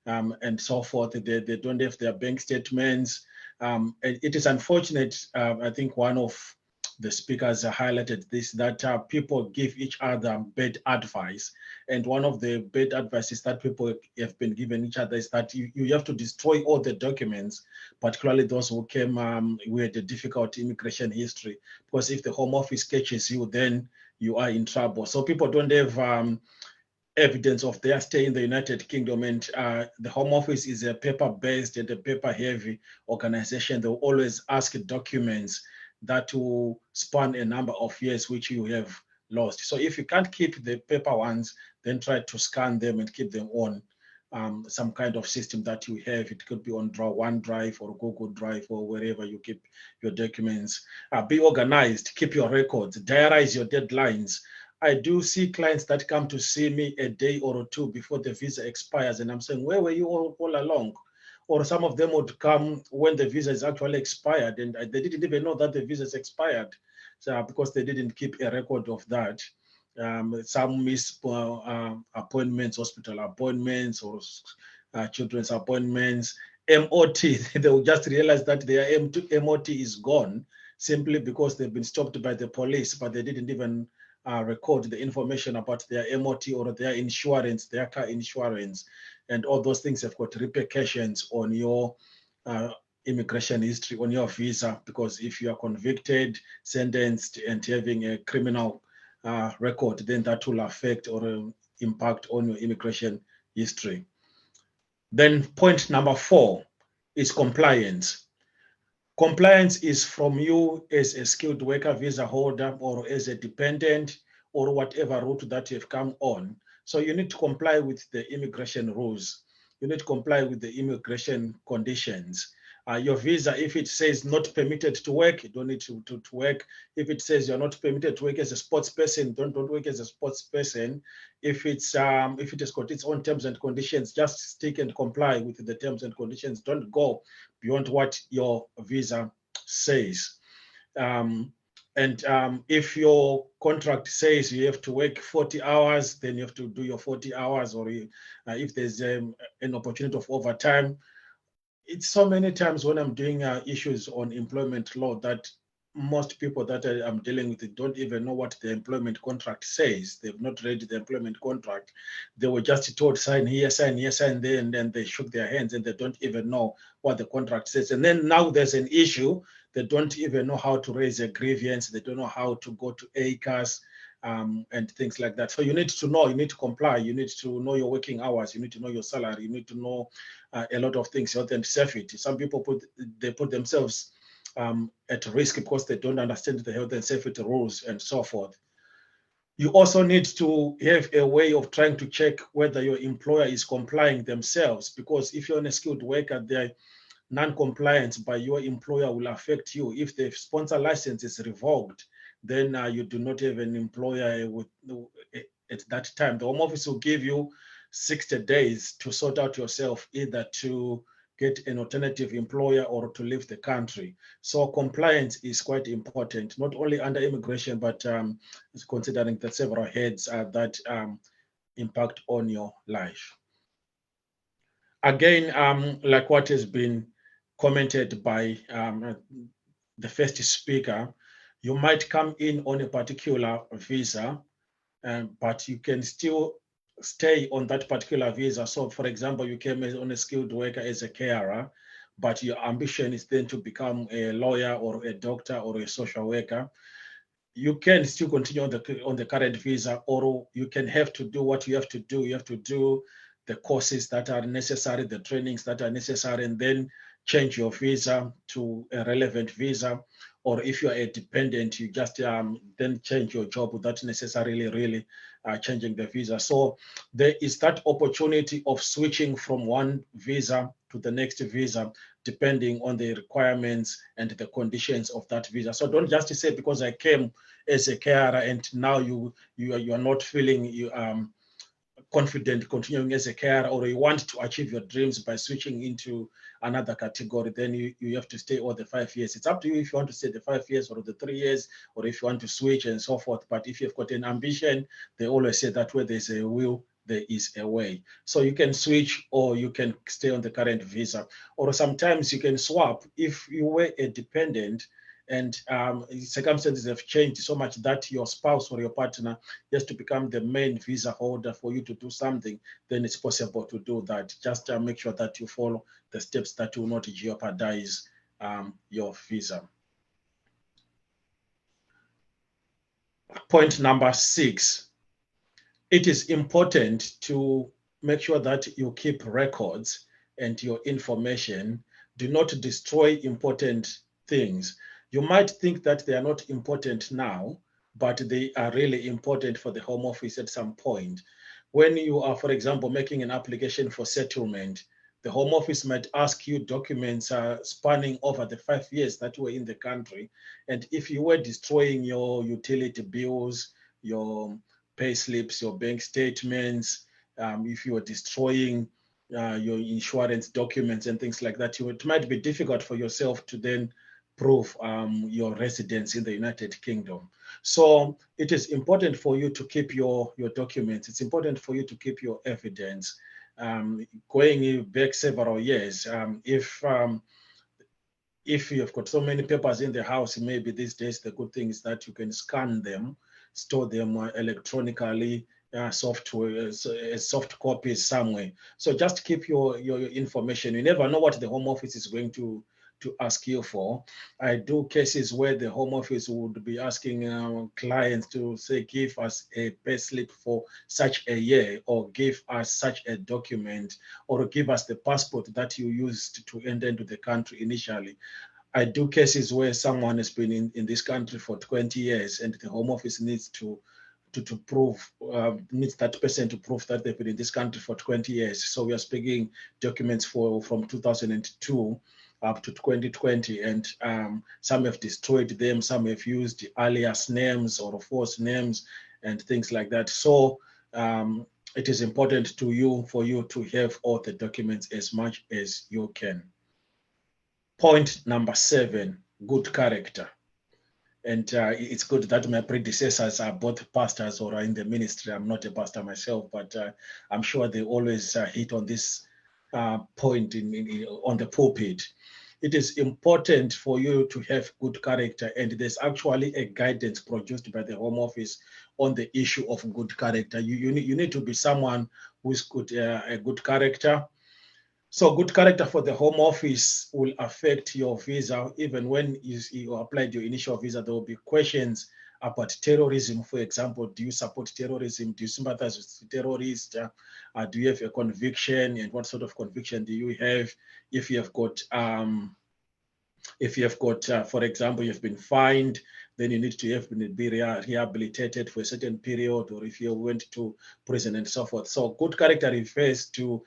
and so forth. They don't have their bank statements. It is unfortunate. I think one of the speakers highlighted this, that people give each other bad advice. And one of the bad advices that people have been giving each other is that you have to destroy all the documents, particularly those who came with a difficult immigration history. Because if the Home Office catches you, then you are in trouble. So people don't have evidence of their stay in the United Kingdom, and the Home Office is a paper-based and a paper-heavy organization. They'll always ask documents that will span a number of years, which you have lost. So if you can't keep the paper ones, then try to scan them and keep them on some kind of system that you have. It could be on OneDrive or Google Drive or wherever you keep your documents. Be organized, keep your records, diarize your deadlines. I do see clients that come to see me a day or two before the visa expires, and I'm saying, where were you all along? Or some of them would come when the visa is actually expired, and they didn't even know that the visa is expired, so, because they didn't keep a record of that. Some miss appointments, hospital appointments, or children's appointments. MOT, they will just realize that their MOT is gone simply because they've been stopped by the police, but they didn't even record the information about their MOT or their insurance, their car insurance. And all those things have got repercussions on your immigration history, on your visa, because if you are convicted, sentenced, and having a criminal record, then that will affect or impact on your immigration history. Then point number 4 is compliance. Compliance is from you as a skilled worker visa holder or as a dependent or whatever route that you've come on. So you need to comply with the immigration rules. you need to comply with the immigration conditions. Your visa, if it says not permitted to work, you don't need to work. If it says you're not permitted to work as a sports person, don't work as a sports person. If it has got its own terms and conditions, just stick and comply with the terms and conditions. Don't go beyond what your visa says. If your contract says you have to work 40 hours, then you have to do your 40 hours, or if there's an opportunity of overtime. It's so many times when I'm doing issues on employment law that most people that I'm dealing with don't even know what the employment contract says. They've not read the employment contract. They were just told sign here, sign there, and then they shook their hands and they don't even know what the contract says. And then now there's an issue. They don't even know how to raise a grievance. They don't know how to go to ACAS. And things like that. So you need to know, you need to comply, you need to know your working hours, you need to know your salary, you need to know a lot of things, health and safety. Some people put themselves at risk because they don't understand the health and safety rules and so forth. You also need to have a way of trying to check whether your employer is complying themselves, because if you're on a skilled worker, their non-compliance by your employer will affect you. If the sponsor license is revoked, then you do not have an employer at that time. The Home Office will give you 60 days to sort out yourself, either to get an alternative employer or to leave the country. So compliance is quite important, not only under immigration, but considering the several heads that impact on your life. Again, like what has been commented by the first speaker, you might come in on a particular visa, but you can still stay on that particular visa. So for example, you came on a skilled worker as a carer, but your ambition is then to become a lawyer or a doctor or a social worker. You can still continue on the current visa, or you can have to do what you have to do. You have to do the courses that are necessary, the trainings that are necessary, and then change your visa to a relevant visa. Or if you're a dependent, you just then change your job without necessarily really changing the visa. So there is that opportunity of switching from one visa to the next visa, depending on the requirements and the conditions of that visa. So don't just say because I came as a carer and now you are not feeling confident continuing as a carer, or you want to achieve your dreams by switching into another category, then you have to stay all the 5 years. It's up to you if you want to stay the 5 years or the 3 years, or if you want to switch and so forth. But if you've got an ambition, they always say that where there's a will, there is a way. So you can switch, or you can stay on the current visa, or sometimes you can swap. If you were a dependent and circumstances have changed so much that your spouse or your partner has to become the main visa holder for you to do something, then it's possible to do that. Just make sure that you follow the steps that will not jeopardize your visa. Point number 6, it is important to make sure that you keep records and your information. Do not destroy important things. You might think that they are not important now, but they are really important for the Home Office at some point. When you are, for example, making an application for settlement, the Home Office might ask you documents spanning over the 5 years that you were in the country. And if you were destroying your utility bills, your pay slips, your bank statements, if you were destroying your insurance documents and things like that, it might be difficult for yourself to then prove your residence in the United Kingdom. So it is important for you to keep your documents. It's important for you to keep your evidence. Going back several years, if you've got so many papers in the house, maybe these days the good thing is that you can scan them, store them electronically, software, soft copies somewhere. So just keep your information. You never know what the Home Office is going to ask you for. I do cases where the Home Office would be asking clients to say, give us a pay slip for such a year, or give us such a document, or give us the passport that you used to enter into the country initially. I do cases where someone has been in this country for 20 years and the Home Office needs to to prove, needs that person to prove that they've been in this country for 20 years. So we are speaking documents from 2002 up to 2020, and some have destroyed them, some have used alias names or false names and things like that. So it is important for you to have all the documents as much as you can. Point number 7, good character. And it's good that my predecessors are both pastors or are in the ministry. I'm not a pastor myself, but I'm sure they always hit on this point on the pulpit. It is important for you to have good character, and there's actually a guidance produced by the Home Office on the issue of good character. You need to be someone who's good, a good character. So good character for the Home Office will affect your visa. Even when you applied your initial visa, there will be questions about terrorism. For example, do you support terrorism? Do you sympathize with terrorists? Do you have a conviction? And what sort of conviction do you have? If you have got, for example, you've been fined, then you need to be rehabilitated for a certain period, or if you went to prison and so forth. So good character refers to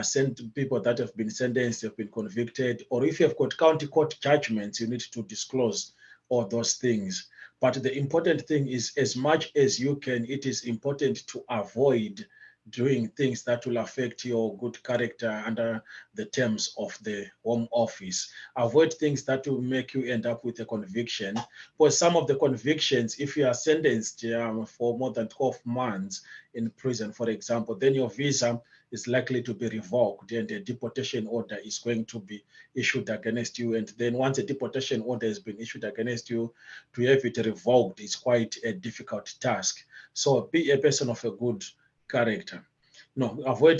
send people that have been sentenced, have been convicted, or if you have got county court judgments, you need to disclose all those things. But the important thing is, as much as you can, it is important to avoid doing things that will affect your good character under the terms of the Home Office. Avoid things that will make you end up with a conviction. For some of the convictions, if you are sentenced for more than 12 months in prison, for example, then your visa is likely to be revoked and a deportation order is going to be issued against you. And then once a deportation order has been issued against you, to have it revoked is quite a difficult task. So be a person of a good character. No, avoid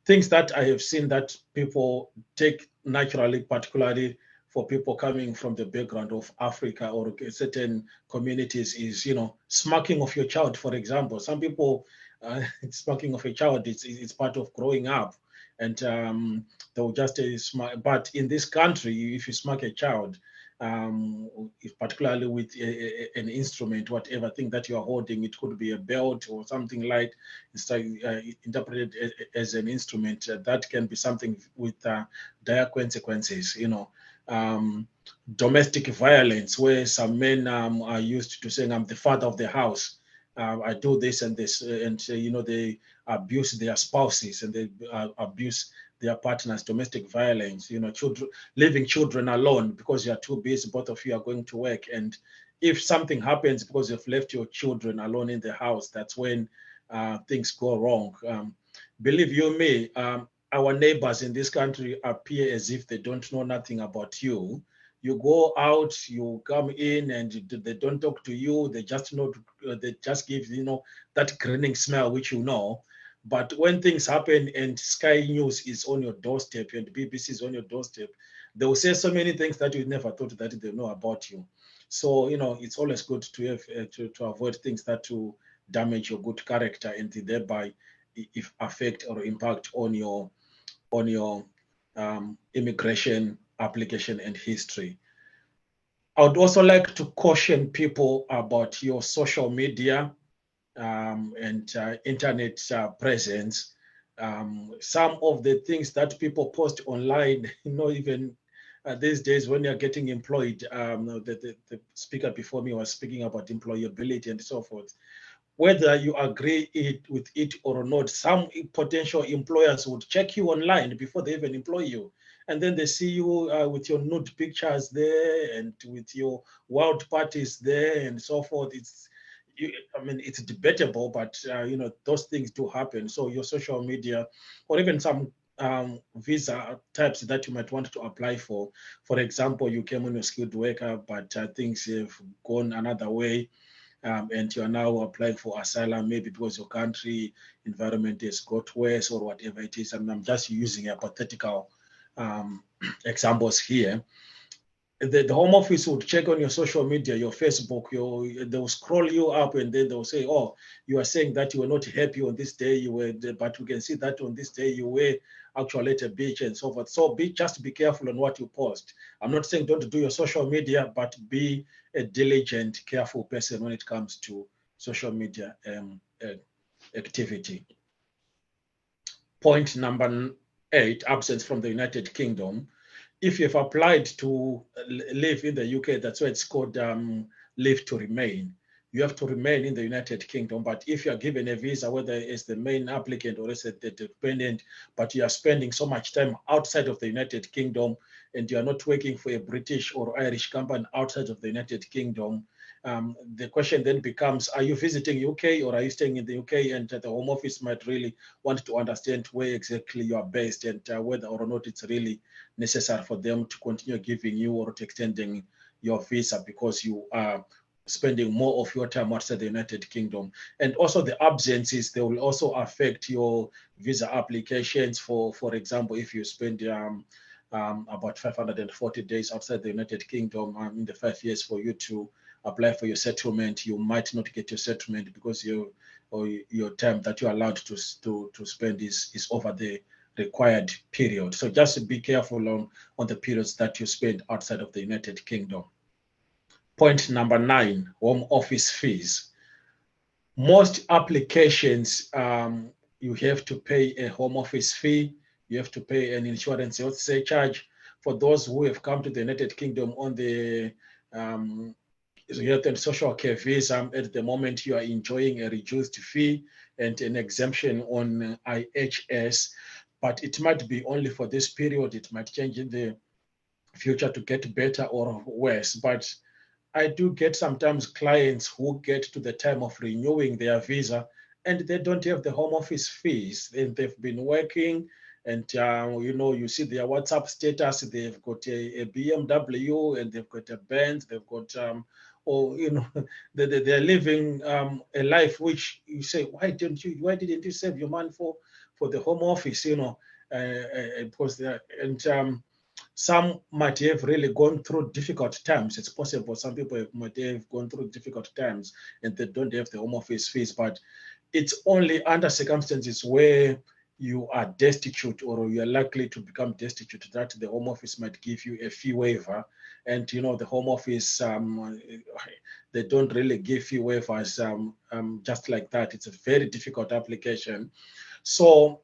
things that I have seen that people take naturally, particularly for people coming from the background of Africa or certain communities, is, smacking of your child, for example. Some people, smacking of a child, it's part of growing up, and they'll just smack. But in this country, if you smack a child, particularly with an instrument, whatever thing that you are holding, it could be a belt or something light, it's interpreted as an instrument, that can be something with dire consequences. Domestic violence, where some men are used to saying, I'm the father of the house, I do this and this, and they abuse their spouses and they abuse their partners. Domestic violence, leaving children alone because you are too busy, both of you are going to work, and if something happens because you've left your children alone in the house, that's when things go wrong. Believe you me, our neighbors in this country appear as if they don't know nothing about you. You go out, you come in, and they don't talk to you. They just they just give that grinning smile, which you know. But when things happen and Sky News is on your doorstep and BBC is on your doorstep, they will say so many things that you never thought that they know about you. So it's always good to have to avoid things that will damage your good character and thereby if affect or impact on your immigration application and history. I would also like to caution people about your social media and internet presence. Some of the things that people post online, even these days when you're getting employed, the speaker before me was speaking about employability and so forth. Whether you agree with it or not, some potential employers would check you online before they even employ you. And then they see you with your nude pictures there and with your wild parties there and so forth. It's debatable, but those things do happen. So your social media, or even some visa types that you might want to apply for example, you came on a skilled worker, but things have gone another way. And you are now applying for asylum, maybe because your country environment has got worse or whatever it is. And I'm just using hypothetical examples here. The Home Office would check on your social media, your Facebook, they'll scroll you up, and then they'll say, oh, you are saying that you were not happy on this day, but we can see that on this day you were actually at a beach and so forth. So just be careful on what you post. I'm not saying don't do your social media, but be a diligent, careful person when it comes to social media activity. Point number 8, absence from the United Kingdom. If you've applied to live in the UK, that's why it's called leave to remain. You have to remain in the United Kingdom. But if you are given a visa, whether it's the main applicant or it's the dependent, but you are spending so much time outside of the United Kingdom and you are not working for a British or Irish company outside of the United Kingdom, the question then becomes, are you visiting UK or are you staying in the UK? And the Home Office might really want to understand where exactly you are based and whether or not it's really necessary for them to continue giving you or to extending your visa because you are spending more of your time outside the United Kingdom. And also the absences, they will also affect your visa applications. For example, if you spend about 540 days outside the United Kingdom in the 5 years for you to apply for your settlement, you might not get your settlement because your time that you're allowed to spend is over the required period. So just be careful on the periods that you spend outside of the United Kingdom. Point number 9, Home Office fees. Most applications, you have to pay a Home Office fee. You have to pay an insurance health surcharge. For those who have come to the United Kingdom on the health and social care visa, at the moment you are enjoying a reduced fee and an exemption on IHS, but it might be only for this period. It might change in the future to get better or worse. But I do get sometimes clients who get to the time of renewing their visa and they don't have the Home Office fees, and they've been working and you see their WhatsApp status, they've got a BMW and they've got a Benz, they've got they're living a life which you say, why didn't you save your money for the Home Office, because some might have really gone through difficult times. It's possible some people might have gone through difficult times and they don't have the Home Office fees, but it's only under circumstances where you are destitute or you are likely to become destitute that the Home Office might give you a fee waiver. And the Home Office, they don't really give fee waivers just like that. It's a very difficult application. So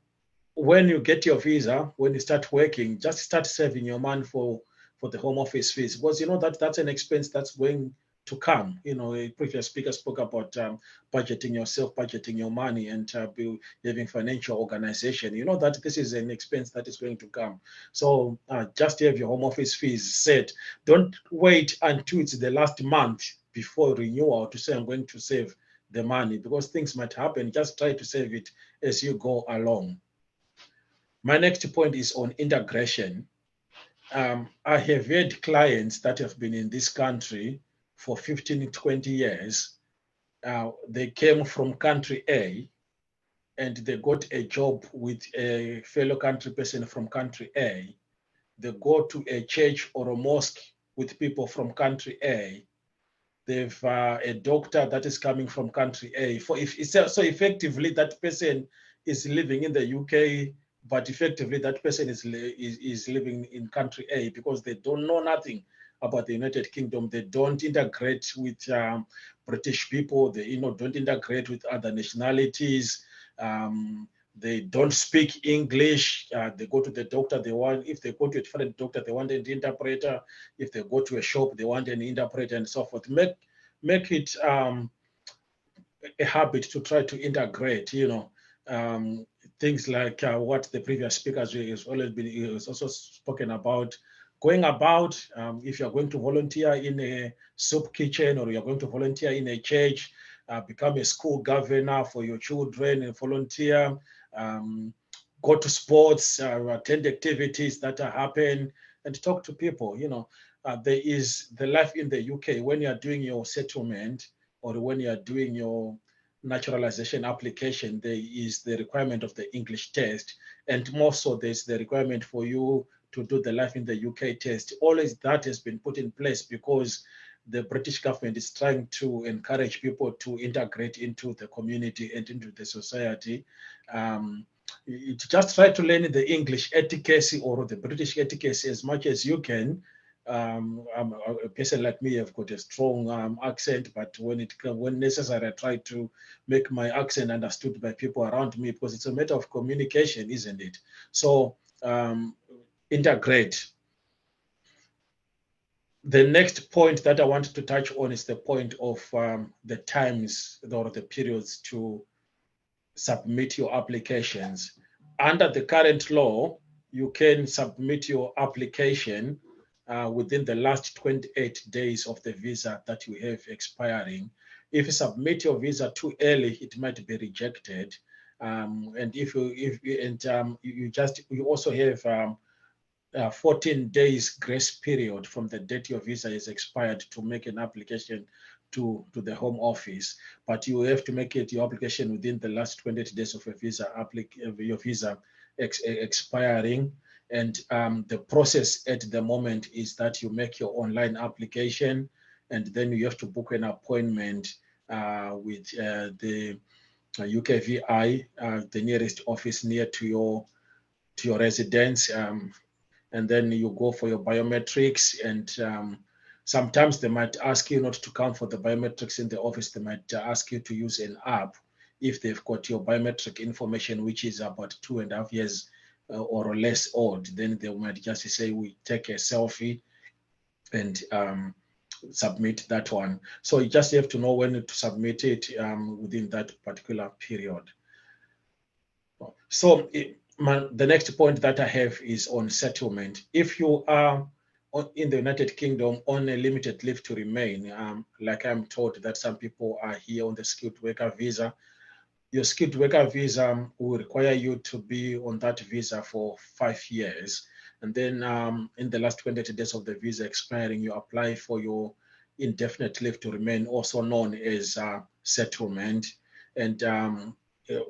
when you get your visa, when you start working, just start saving your money for the Home Office fees, because that's an expense that's going to come. A previous speaker spoke about budgeting yourself, budgeting your money, and having financial organization. You know that this is an expense that is going to come. So just have your Home Office fees set. Don't wait until it's the last month before renewal to say I'm going to save the money, because things might happen. Just try to save it as you go along. My next point is on integration. I have had clients that have been in this country for 15, 20 years. They came from country A and they got a job with a fellow country person from country A. They go to a church or a mosque with people from country A. They've a doctor that is coming from country A. So effectively that person is living in the UK, but effectively that person is living in country A because they don't know nothing about the United Kingdom. They don't integrate with British people. They don't integrate with other nationalities. They don't speak English. They go to the doctor. If they go to a different doctor, they want an interpreter. If they go to a shop, they want an interpreter and so forth. Make it a habit to try to integrate. Things like what the previous speakers has also spoken about. Going about, if you're going to volunteer in a soup kitchen or you're going to volunteer in a church, become a school governor for your children and volunteer, go to sports, attend activities that happen and talk to people. There is the life in the UK when you're doing your settlement or when you're doing your naturalization application, there is the requirement of the English test, and more so there's the requirement for you to do the life in the UK test. Always that has been put in place because the British government is trying to encourage people to integrate into the community and into the society. Just try to learn the English etiquette or the British etiquette as much as you can. a person like me have got a strong accent, but when necessary, I try to make my accent understood by people around me, because it's a matter of communication, isn't it? So integrate. The next point that I want to touch on is the point of the times or the periods to submit your applications. Under the current law, you can submit your application within the last 28 days of the visa that you have expiring. If you submit your visa too early, it might be rejected. And if you also have 14 days grace period from the date your visa is expired to make an application to the Home Office, but you have to make your application within the last 28 days of your visa expiring. And the process at the moment is that you make your online application, and then you have to book an appointment with the UKVI, the nearest office near to your residence. And then you go for your biometrics, and sometimes they might ask you not to come for the biometrics in the office. They might ask you to use an app if they've got your biometric information, which is about 2.5 years or less old. Then they might just say, we take a selfie and submit that one. So you just have to know when to submit it within that particular period. So the next point that I have is on settlement. If you are in the United Kingdom on a limited leave to remain, like I'm told that some people are here on the skilled worker visa, your skilled worker visa will require you to be on that visa for 5 years. And then in the last 28 days of the visa expiring, you apply for your indefinite leave to remain, also known as settlement. And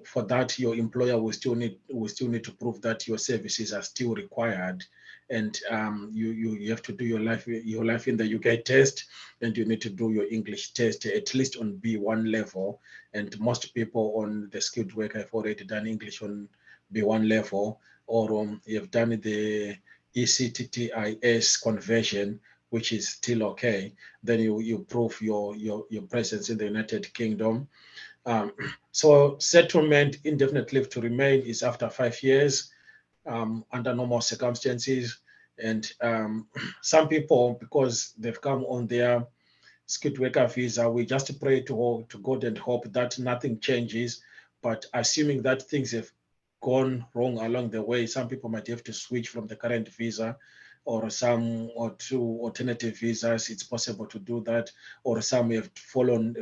for that, your employer will still need to prove that your services are still required, and you have to do your life in the UK test, and you need to do your English test at least on B1 level. And most people on the skilled worker have already done English on B1 level, or you've done the ECTTIS conversion, which is still okay. Then you prove your presence in the United Kingdom. So settlement, indefinite leave to remain, is after 5 years under normal circumstances. And some people, because they've come on their skilled worker visa, we just pray to God and hope that nothing changes. But assuming that things have gone wrong along the way, some people might have to switch from the current visa or to alternative visas. It's possible to do that. Or some have followed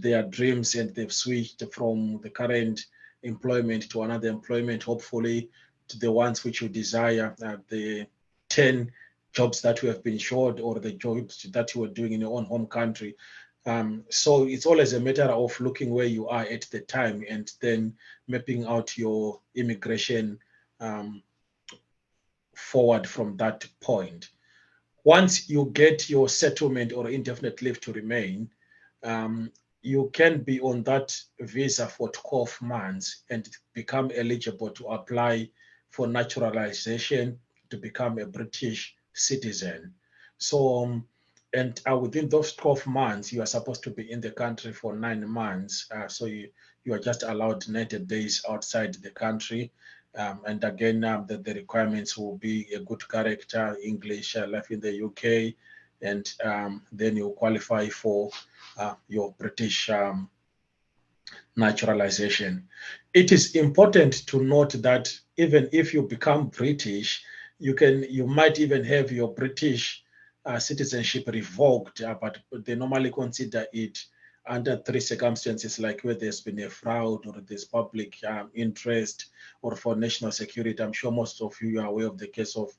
their dreams and they've switched from the current employment to another employment, hopefully to the ones which you desire, the 10 jobs that you have been short, or the jobs that you were doing in your own home country. So it's always a matter of looking where you are at the time and then mapping out your immigration forward from that point. Once you get your settlement or indefinite leave to remain, you can be on that visa for 12 months and become eligible to apply for naturalization to become a British citizen. So, and within those 12 months, you are supposed to be in the country for 9 months. So you are just allowed 90 days outside the country. And again, the requirements will be a good character, English, life in the UK, and then you qualify for your British naturalization. It is important to note that even if you become British, you might even have your British citizenship revoked, but they normally consider it under 3 circumstances, like where there's been a fraud, or there's public interest, or for national security. I'm sure most of you are aware of the case of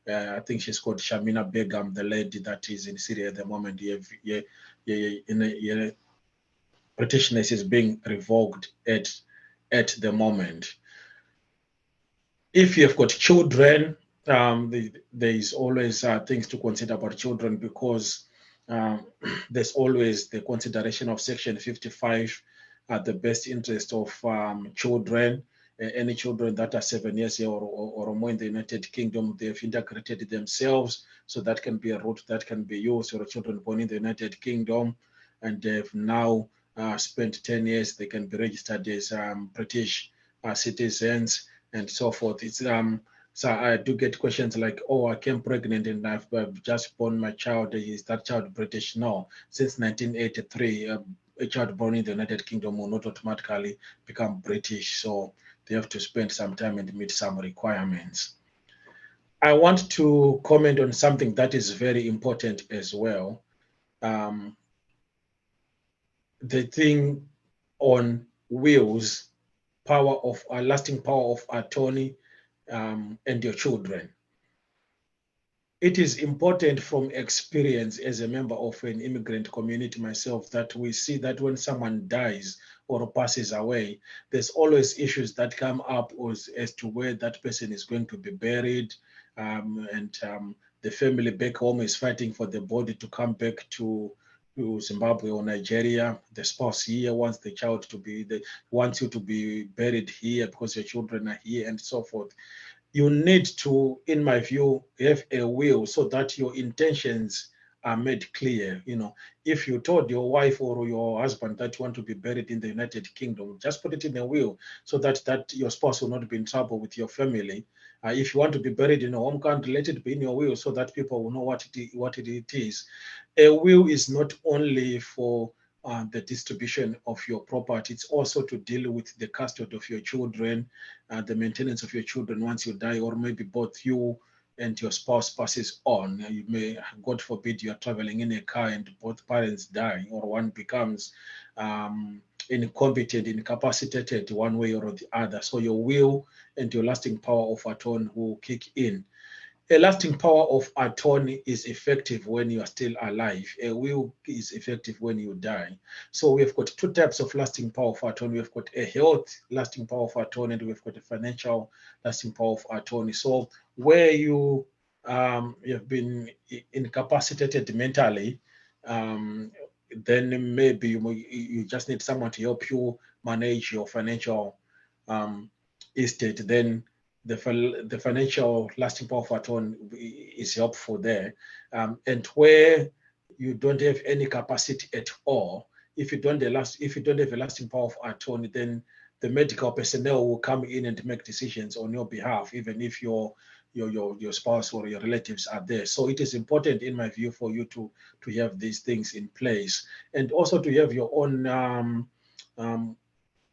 I think she's called Shamina Begum, the lady that is in Syria at the moment. Britishness is being revoked at the moment. If you have got children, there is always things to consider about children, because there's always the consideration of Section 55 at the best interest of children. any children that are 7 years or more in the United Kingdom, they've integrated themselves, so that can be a route that can be used. Or children born in the United Kingdom and they've now spent 10 years, they can be registered as British citizens and so forth. It's so I do get questions like, oh, I came pregnant and I've just born my child. Is that child British? No. Since 1983, a child born in the United Kingdom will not automatically become British. So they have to spend some time and meet some requirements. I want to comment on something that is very important as well. The thing on wills, lasting power of attorney, and your children. It is important from experience as a member of an immigrant community myself that we see that when someone dies or passes away, there's always issues that come up as to where that person is going to be buried. The family back home is fighting for the body to come back to Zimbabwe or Nigeria. The spouse here wants the child to be, wants you to be buried here because your children are here and so forth. You need to, in my view, have a will so that your intentions are made clear. You know, if you told your wife or your husband that you want to be buried in the United Kingdom, just put it in a will so that your spouse will not be in trouble with your family. If you want to be buried in a home country, let it be in your will so that people will know what it is. A will is not only for the distribution of your property, it's also to deal with the custody of your children, the maintenance of your children once you die, or maybe both you and your spouse passes on. You may, God forbid, you are traveling in a car and both parents die, or one becomes incompetent, incapacitated one way or the other. So your will and your lasting power of attorney will kick in. A lasting power of attorney is effective when you are still alive. A will is effective when you die. So we've got two types of lasting power of attorney. We've got a health lasting power of attorney, and we've got a financial lasting power of attorney. So where you have been incapacitated mentally, then maybe you just need someone to help you manage your financial estate. Then the financial lasting power of attorney is helpful there. And where you don't have any capacity at all, if you don't have a lasting power of attorney, then the medical personnel will come in and make decisions on your behalf, even if your spouse or your relatives are there. So it is important, in my view, for you to have these things in place, and also to have your own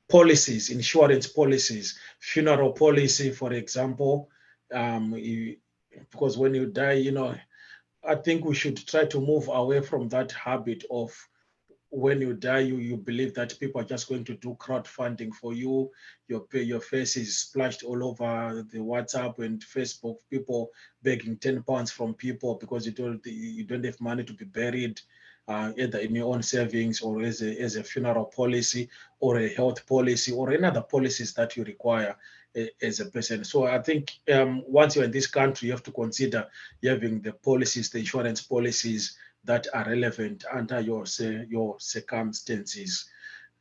policies, insurance policies, funeral policy, for example. Because when you die, I think we should try to move away from that habit of when you die, you believe that people are just going to do crowdfunding for you. Your face is splashed all over the WhatsApp and Facebook. People begging £10 from people because you don't have money to be buried, either in your own savings or as a funeral policy or a health policy or any other policies that you require as a person. So I think once you're in this country, you have to consider having the policies, the insurance policies that are relevant under your circumstances.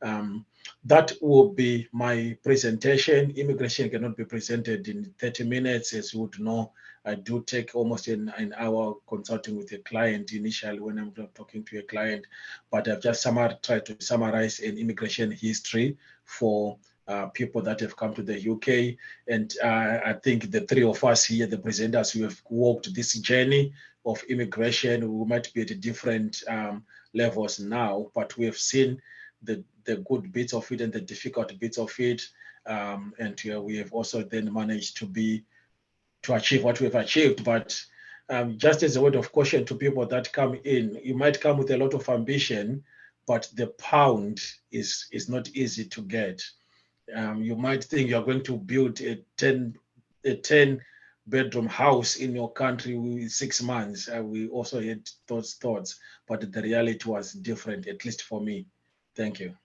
That will be my presentation. Immigration cannot be presented in 30 minutes, as you would know. I do take almost an hour consulting with a client initially when I'm talking to a client, but I've just tried to summarize an immigration history for people that have come to the UK. And I think the three of us here, the presenters who have walked this journey of immigration, we might be at different levels now, but we have seen the good bits of it and the difficult bits of it. And we have also then managed to achieve what we've achieved. But just as a word of caution to people that come in, you might come with a lot of ambition, but the pound is not easy to get. You might think you're going to build a 10-bedroom house in your country with 6 months. We also had those thoughts, but the reality was different, at least for me. Thank you.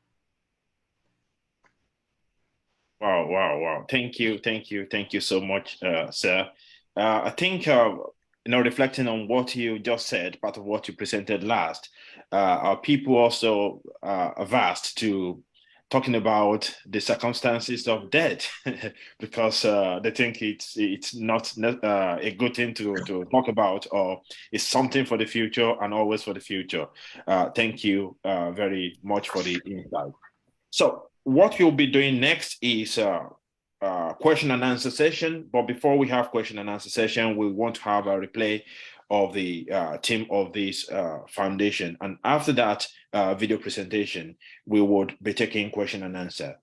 Wow. Thank you so much, sir. I think, reflecting on what you just said, part of what you presented last, our people also are vast to talking about the circumstances of death because they think it's not a good thing to talk about, or it's something for the future and always for the future. Thank you very much for the insight. So what you'll be doing next is question and answer session. But before we have question and answer session, we want to have a replay of the team of this foundation. And after that video presentation, we would be taking question and answer.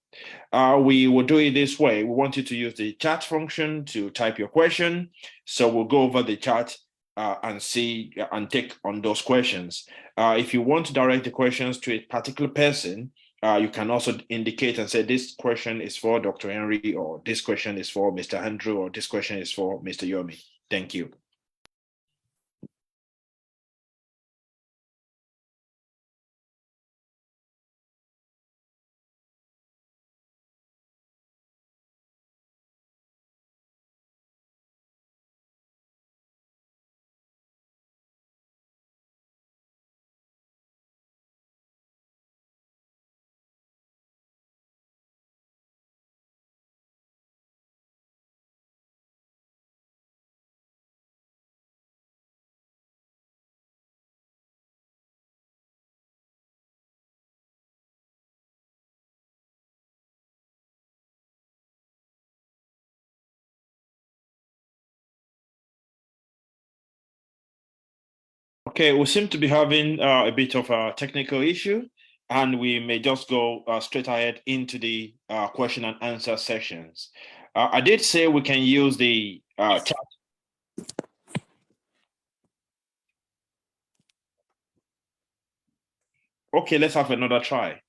We will do it this way. We want you to use the chat function to type your question. So we'll go over the chat and see and take on those questions. If you want to direct the questions to a particular person, you can also indicate and say, this question is for Dr. Henry, or this question is for Mr. Andrew, or this question is for Mr. Yomi. Thank you. Okay, we seem to be having a bit of a technical issue, and we may just go straight ahead into the question and answer sessions. I did say we can use the chat. Okay, let's have another try.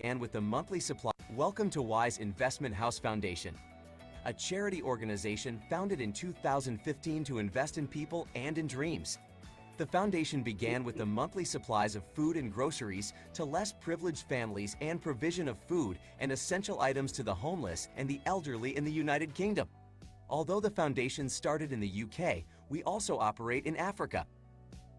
And with the monthly supply. Welcome to Wise Investment House Foundation, a charity organization founded in 2015 to invest in people and in dreams. The foundation began with the monthly supplies of food and groceries to less privileged families and provision of food and essential items to the homeless and the elderly in the United Kingdom. Although the foundation started in the UK, we also operate in Africa.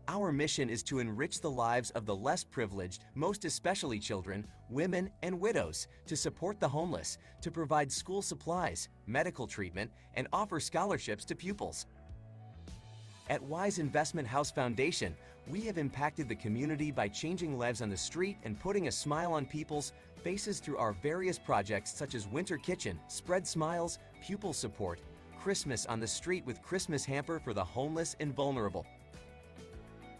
Our mission is to enrich the lives of the less privileged, most especially children, women, and widows, to support the homeless, to provide school supplies, medical treatment, and offer scholarships to pupils. At Wise Investment House Foundation, we have impacted the community by changing lives on the street and putting a smile on people's faces through our various projects such as Winter Kitchen, Spread Smiles, Pupil Support, Christmas on the Street with Christmas Hamper for the homeless and vulnerable.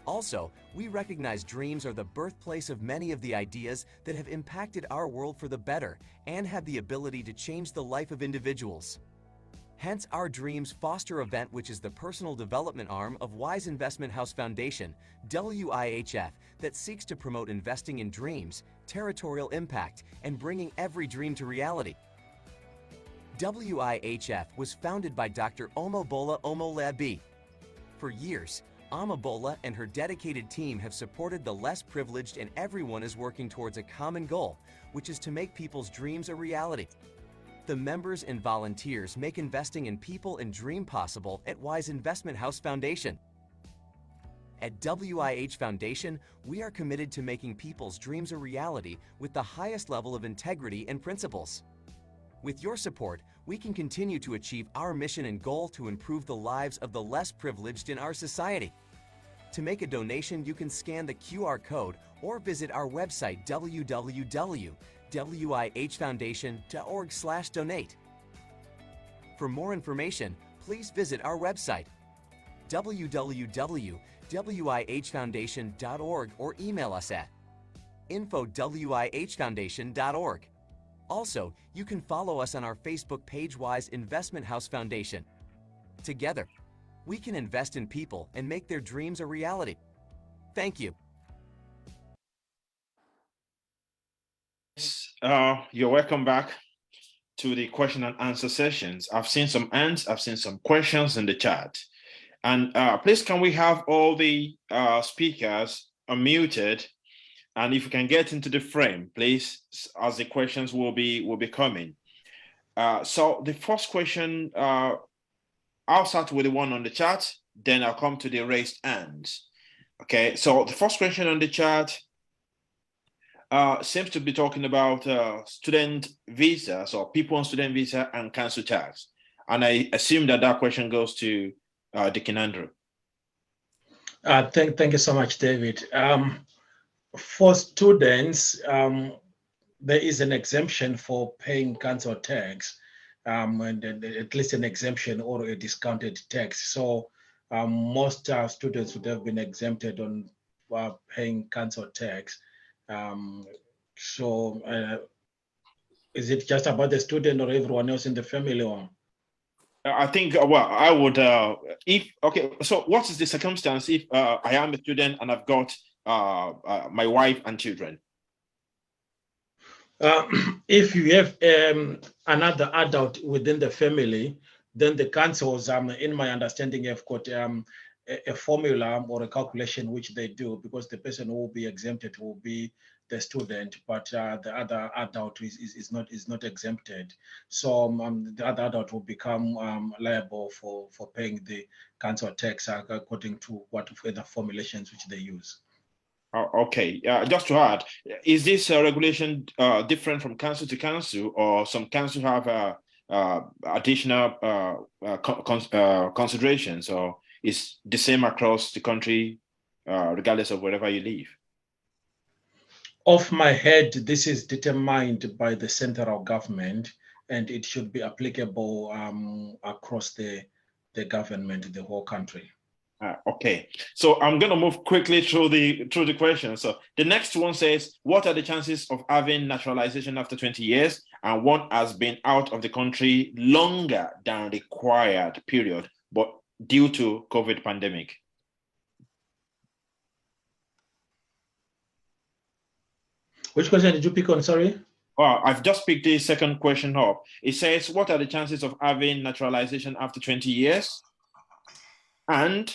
Also, we recognize dreams are the birthplace of many of the ideas that have impacted our world for the better and have the ability to change the life of individuals. Hence our Dreamsfoster event, which is the personal development arm of Wise Investment House Foundation, WIHF, that seeks to promote investing in dreams, territorial impact, and bringing every dream to reality. WIHF was founded by Dr. Omobola Omolabi. For years, Amabola and her dedicated team have supported the less privileged, and everyone is working towards a common goal, which is to make people's dreams a reality. The members and volunteers make investing in people and dream possible at Wise Investment House Foundation. At WIH Foundation, we are committed to making people's dreams a reality with the highest level of integrity and principles. With your support, we can continue to achieve our mission and goal to improve the lives of the less privileged in our society. To make a donation, you can scan the QR code or visit our website www.wihfoundation.org/donate. For more information, please visit our website www.wihfoundation.org or email us at info@wihfoundation.org. Also, you can follow us on our Facebook page, Wise Investment House Foundation. Together, we can invest in people and make their dreams a reality. Thank you. You're welcome back to the question and answer sessions. I've seen some hands, I've seen some questions in the chat. And please, can we have all the speakers unmuted? And if you can get into the frame, please, as the questions will be coming. So the first question, I'll start with the one on the chat, then I'll come to the raised hands. Okay, so the first question on the chat seems to be talking about student visa, so people on student visa and council tax. And I assume that that question goes to Deacon Andrew. Thank you so much, David. For students, there is an exemption for paying council tax, and at least an exemption or a discounted tax. So most students would have been exempted on paying council tax. Is it just about the student or everyone else in the family? Or? I think, well, I would, okay, so what is the circumstance if I am a student and I've got my wife and children? If you have another adult within the family, then the councils, in my understanding, have got a formula or a calculation which they do, because the person who will be exempted will be the student, but the other adult is not exempted. So the other adult will become liable for paying the council tax according to whatever formulations which they use. Okay, just to add, is this regulation different from council to council, or some council have additional considerations, or is the same across the country, regardless of wherever you live? Off my head, this is determined by the central government, and it should be applicable across the government, the whole country. Okay, so I'm going to move quickly through the questions. So the next one says, what are the chances of having naturalization after 20 years and one has been out of the country longer than required period, but due to COVID pandemic? Which question did you pick on, sorry? Well, I've just picked the second question up. It says, what are the chances of having naturalization after 20 years and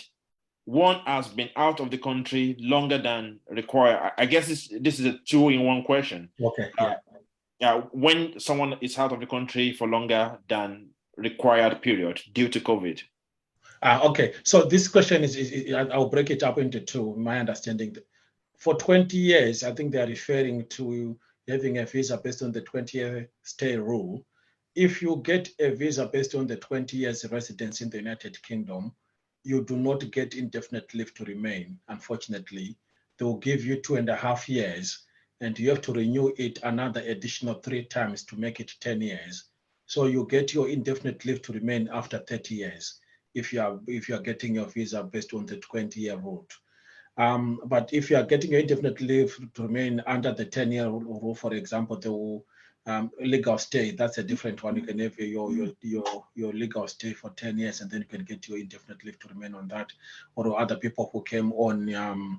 one has been out of the country longer than required? I guess this is a two-in-one question. Okay, yeah. When someone is out of the country for longer than required period due to COVID. Okay, so this question is I'll break it up into two, my understanding. For 20 years, I think they are referring to having a visa based on the 20-year stay rule. If you get a visa based on the 20 years residence in the United Kingdom, you do not get indefinite leave to remain, unfortunately. They will give you 2.5 years, and you have to renew it another additional 3 times to make it 10 years. So you get your indefinite leave to remain after 30 years if you are getting your visa based on the 20-year route. But if you are getting your indefinite leave to remain under the 10-year rule, for example, the legal stay, that's a different one. You can have your legal stay for 10 years, and then you can get your indefinite leave to remain on that. Or other people who came on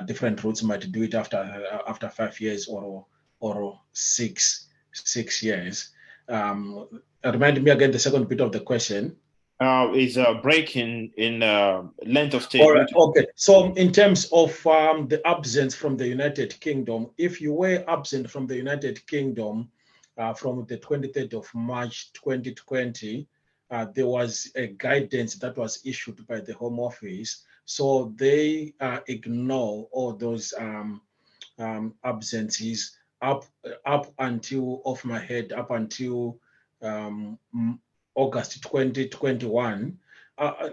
different routes might do it after 5 years or 6 years. Remind me again the second bit of the question. Is a break in length of stay. All right, okay. So in terms of the absence from the United Kingdom, if you were absent from the United Kingdom from the 23rd of March 2020, there was a guidance that was issued by the Home Office. So they ignore all those absences up until, off my head, up until August 2021.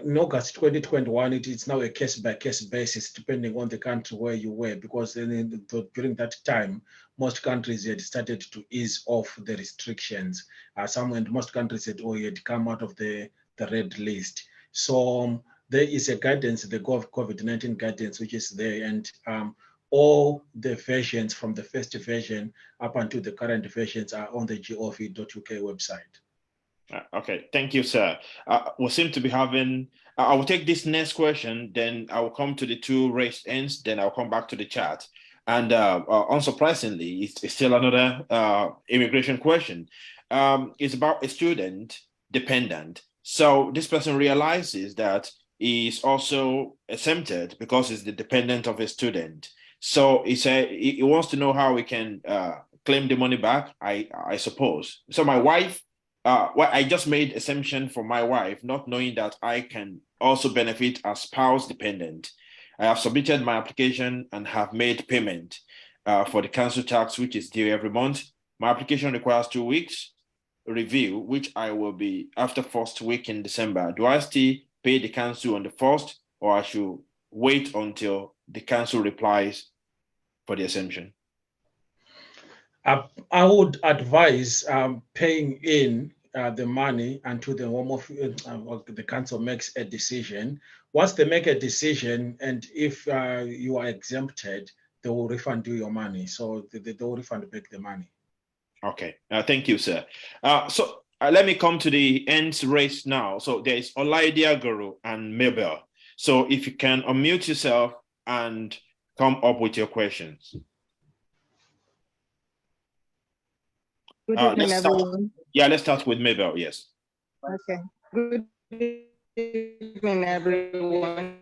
In August 2021, it's now a case-by-case basis, depending on the country where you were, because during that time, most countries had started to ease off the restrictions. Most countries had come out of the red list. So there is a guidance, the COVID-19 guidance, which is there, and all the versions from the first version up until the current versions are on the gov.uk website. Okay, thank you, sir. We seem to be having, I will take this next question, then I will come to the 2 raised hands, then I'll come back to the chat. And unsurprisingly, it's still another immigration question. It's about a student dependent. So this person realizes that he is also exempted because he's the dependent of a student. So he wants to know how we can claim the money back, I suppose. So my wife well, I just made assumption for my wife, not knowing that I can also benefit as spouse dependent. I have submitted my application and have made payment for the council tax, which is due every month. My application requires 2 weeks review, which I will be after first week in December. Do I still pay the council on the first, or I should wait until the council replies for the exemption? I would advise paying in the money until the council makes a decision. Once they make a decision, and if you are exempted, they will refund you your money. So they will refund back the money. Okay, thank you, sir. So let me come to the ends race now. So there's Olaidia Guru and Mabel. So if you can unmute yourself and come up with your questions. Good evening, everyone. Let's start with Mabel, yes. Okay. Good evening, everyone.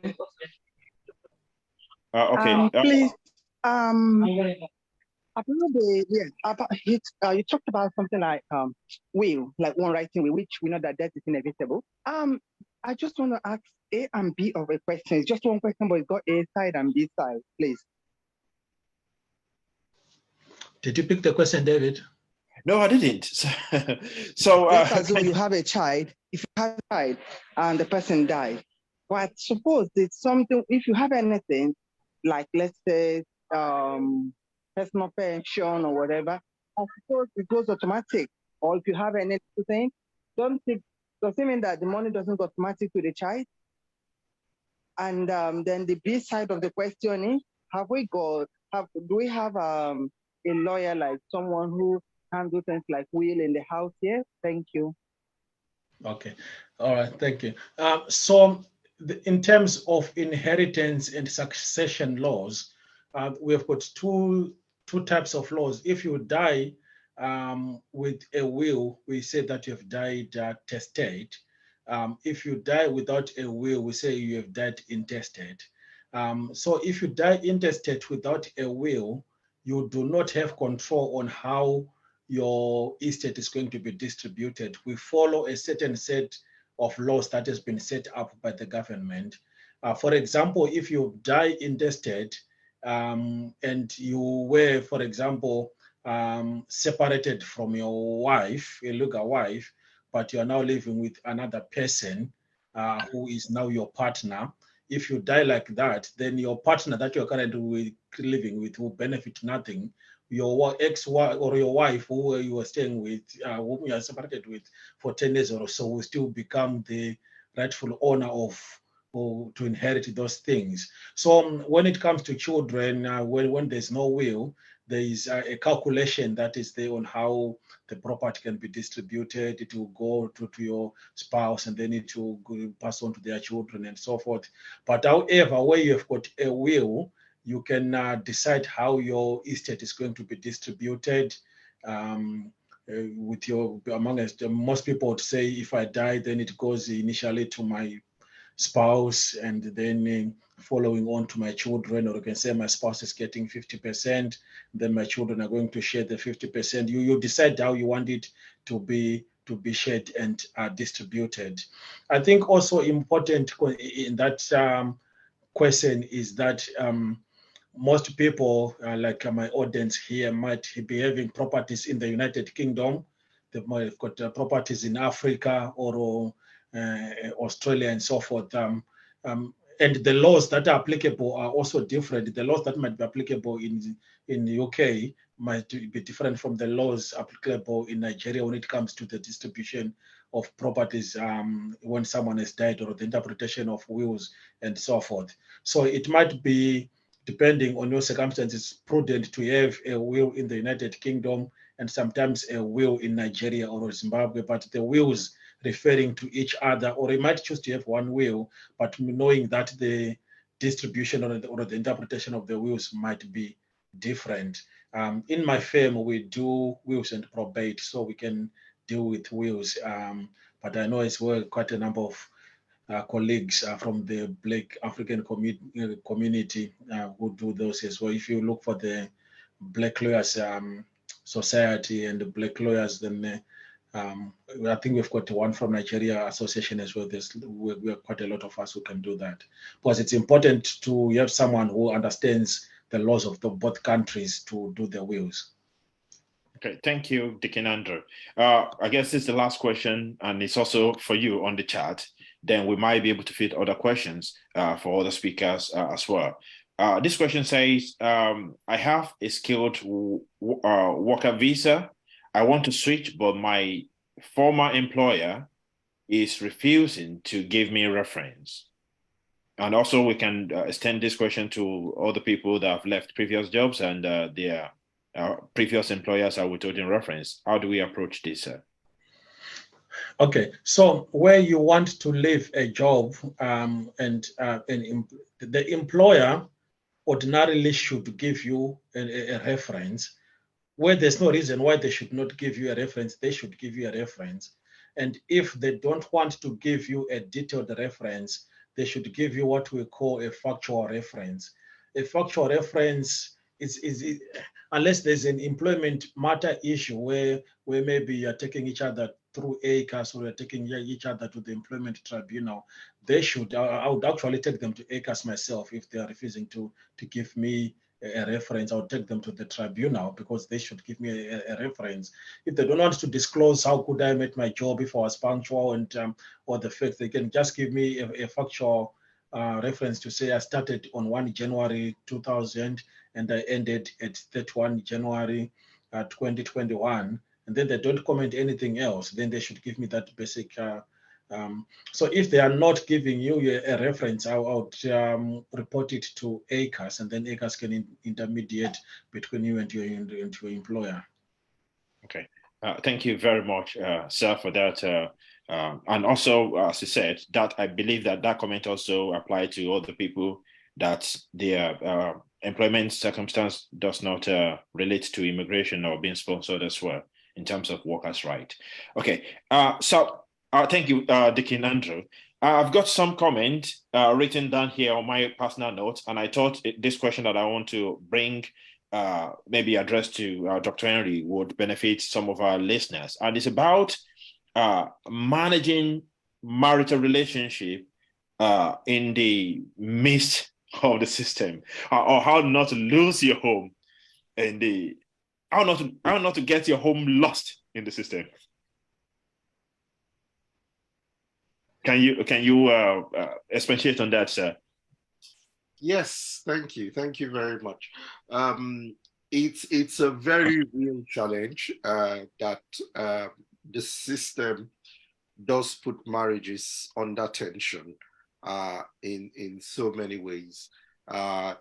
Please, you talked about something like will, like one writing will, which we know that is inevitable. I just want to ask A and B of a question. It's just one question, but it's got A side and B side, please. Did you pick the question, David? No, I didn't. So let's assume you have a child. If you have a child and the person died, but suppose it's something, if you have anything, like let's say personal pension or whatever, I suppose it goes automatic. Or if you have anything, does it mean that the money doesn't go automatic to the child? And then the B side of the question is, do we have a lawyer, like someone who handle things like will in the house here? Thank you. Okay. All right. Thank you. So in terms of inheritance and succession laws, we have got two types of laws. If you die with a will, we say that you have died testate. If you die without a will, we say you have died intestate. So if you die intestate without a will, you do not have control on how your estate is going to be distributed. We follow a certain set of laws that has been set up by the government. For example, if you die intestate and you were, for example, separated from your wife, a legal wife, but you are now living with another person who is now your partner. If you die like that, then your partner that you're currently living with will benefit nothing. Your ex-wife or your wife who you were staying with, whom you are separated with for 10 years or so, will still become the rightful owner to inherit those things. So when it comes to children, when there's no will, there is a calculation that is there on how the property can be distributed. It will go to your spouse and then it will pass on to their children and so forth. But however, where you have got a will, you can decide how your estate is going to be distributed. Most people would say, if I die, then it goes initially to my spouse and then following on to my children, or you can say my spouse is getting 50%, then my children are going to share the 50%. You decide how you want it to be shared and distributed. I think also important in that question is that most people, like my audience here, might be having properties in the United Kingdom. They might have got properties in Africa or Australia and so forth. And the laws that are applicable are also different. The laws that might be applicable in the UK might be different from the laws applicable in Nigeria when it comes to the distribution of properties when someone has died, or the interpretation of wills and so forth. So it might be, depending on your circumstances, prudent to have a will in the United Kingdom and sometimes a will in Nigeria or Zimbabwe, but the wills referring to each other, or you might choose to have one will, but knowing that the distribution or the interpretation of the wills might be different. In my firm, we do wills and probate, so we can deal with wills. But I know as well quite a number of colleagues from the Black African community who do those as well. If you look for the Black Lawyers Society and the Black Lawyers, then I think we've got one from Nigeria Association as well. We're quite a lot of us who can do that, because it's important to have someone who understands the laws of both countries to do the wills. Okay, thank you, Deacon Andrew. I guess this is the last question, and it's also for you on the chat. Then we might be able to fit other questions for other speakers as well. This question says, I have a skilled worker visa. I want to switch, but my former employer is refusing to give me a reference. And also we can extend this question to other people that have left previous jobs and their previous employers are withholding reference. How do we approach this? Okay, so where you want to leave a job and the employer ordinarily should give you a reference. Where there's no reason why they should not give you a reference, they should give you a reference. And if they don't want to give you a detailed reference, they should give you what we call a factual reference. A factual reference is unless there's an employment matter issue where maybe you're taking each other through ACAS or you're taking each other to the employment tribunal, they should, I would actually take them to ACAS myself if they are refusing to give me a reference. I'll take them to the tribunal because they should give me a reference. If they don't want to disclose how good I met my job, if I was punctual, and or the fact, they can just give me a factual reference to say I started on 1 January 2000 and I ended at 31 January 2021, and then they don't comment anything else, then they should give me that basic. So if they are not giving you a reference, I would report it to ACAS, and then ACAS can intermediate between you and your employer. Okay, thank you very much, sir, for that. And also, as you said, that I believe that comment also applies to other people that their employment circumstance does not relate to immigration or being sponsored as well in terms of workers' right. Okay, so thank you, Deacon Andrew. I've got some comment written down here on my personal notes, and I thought this question that I want to bring maybe address to Dr. Henry would benefit some of our listeners. And it's about managing marital relationship in the midst of the system, or how not to lose your home in the, how not to get your home lost in the system. Can you expatiate on that, sir? Yes, thank you very much. It's a very real challenge that the system does put marriages under tension in so many ways.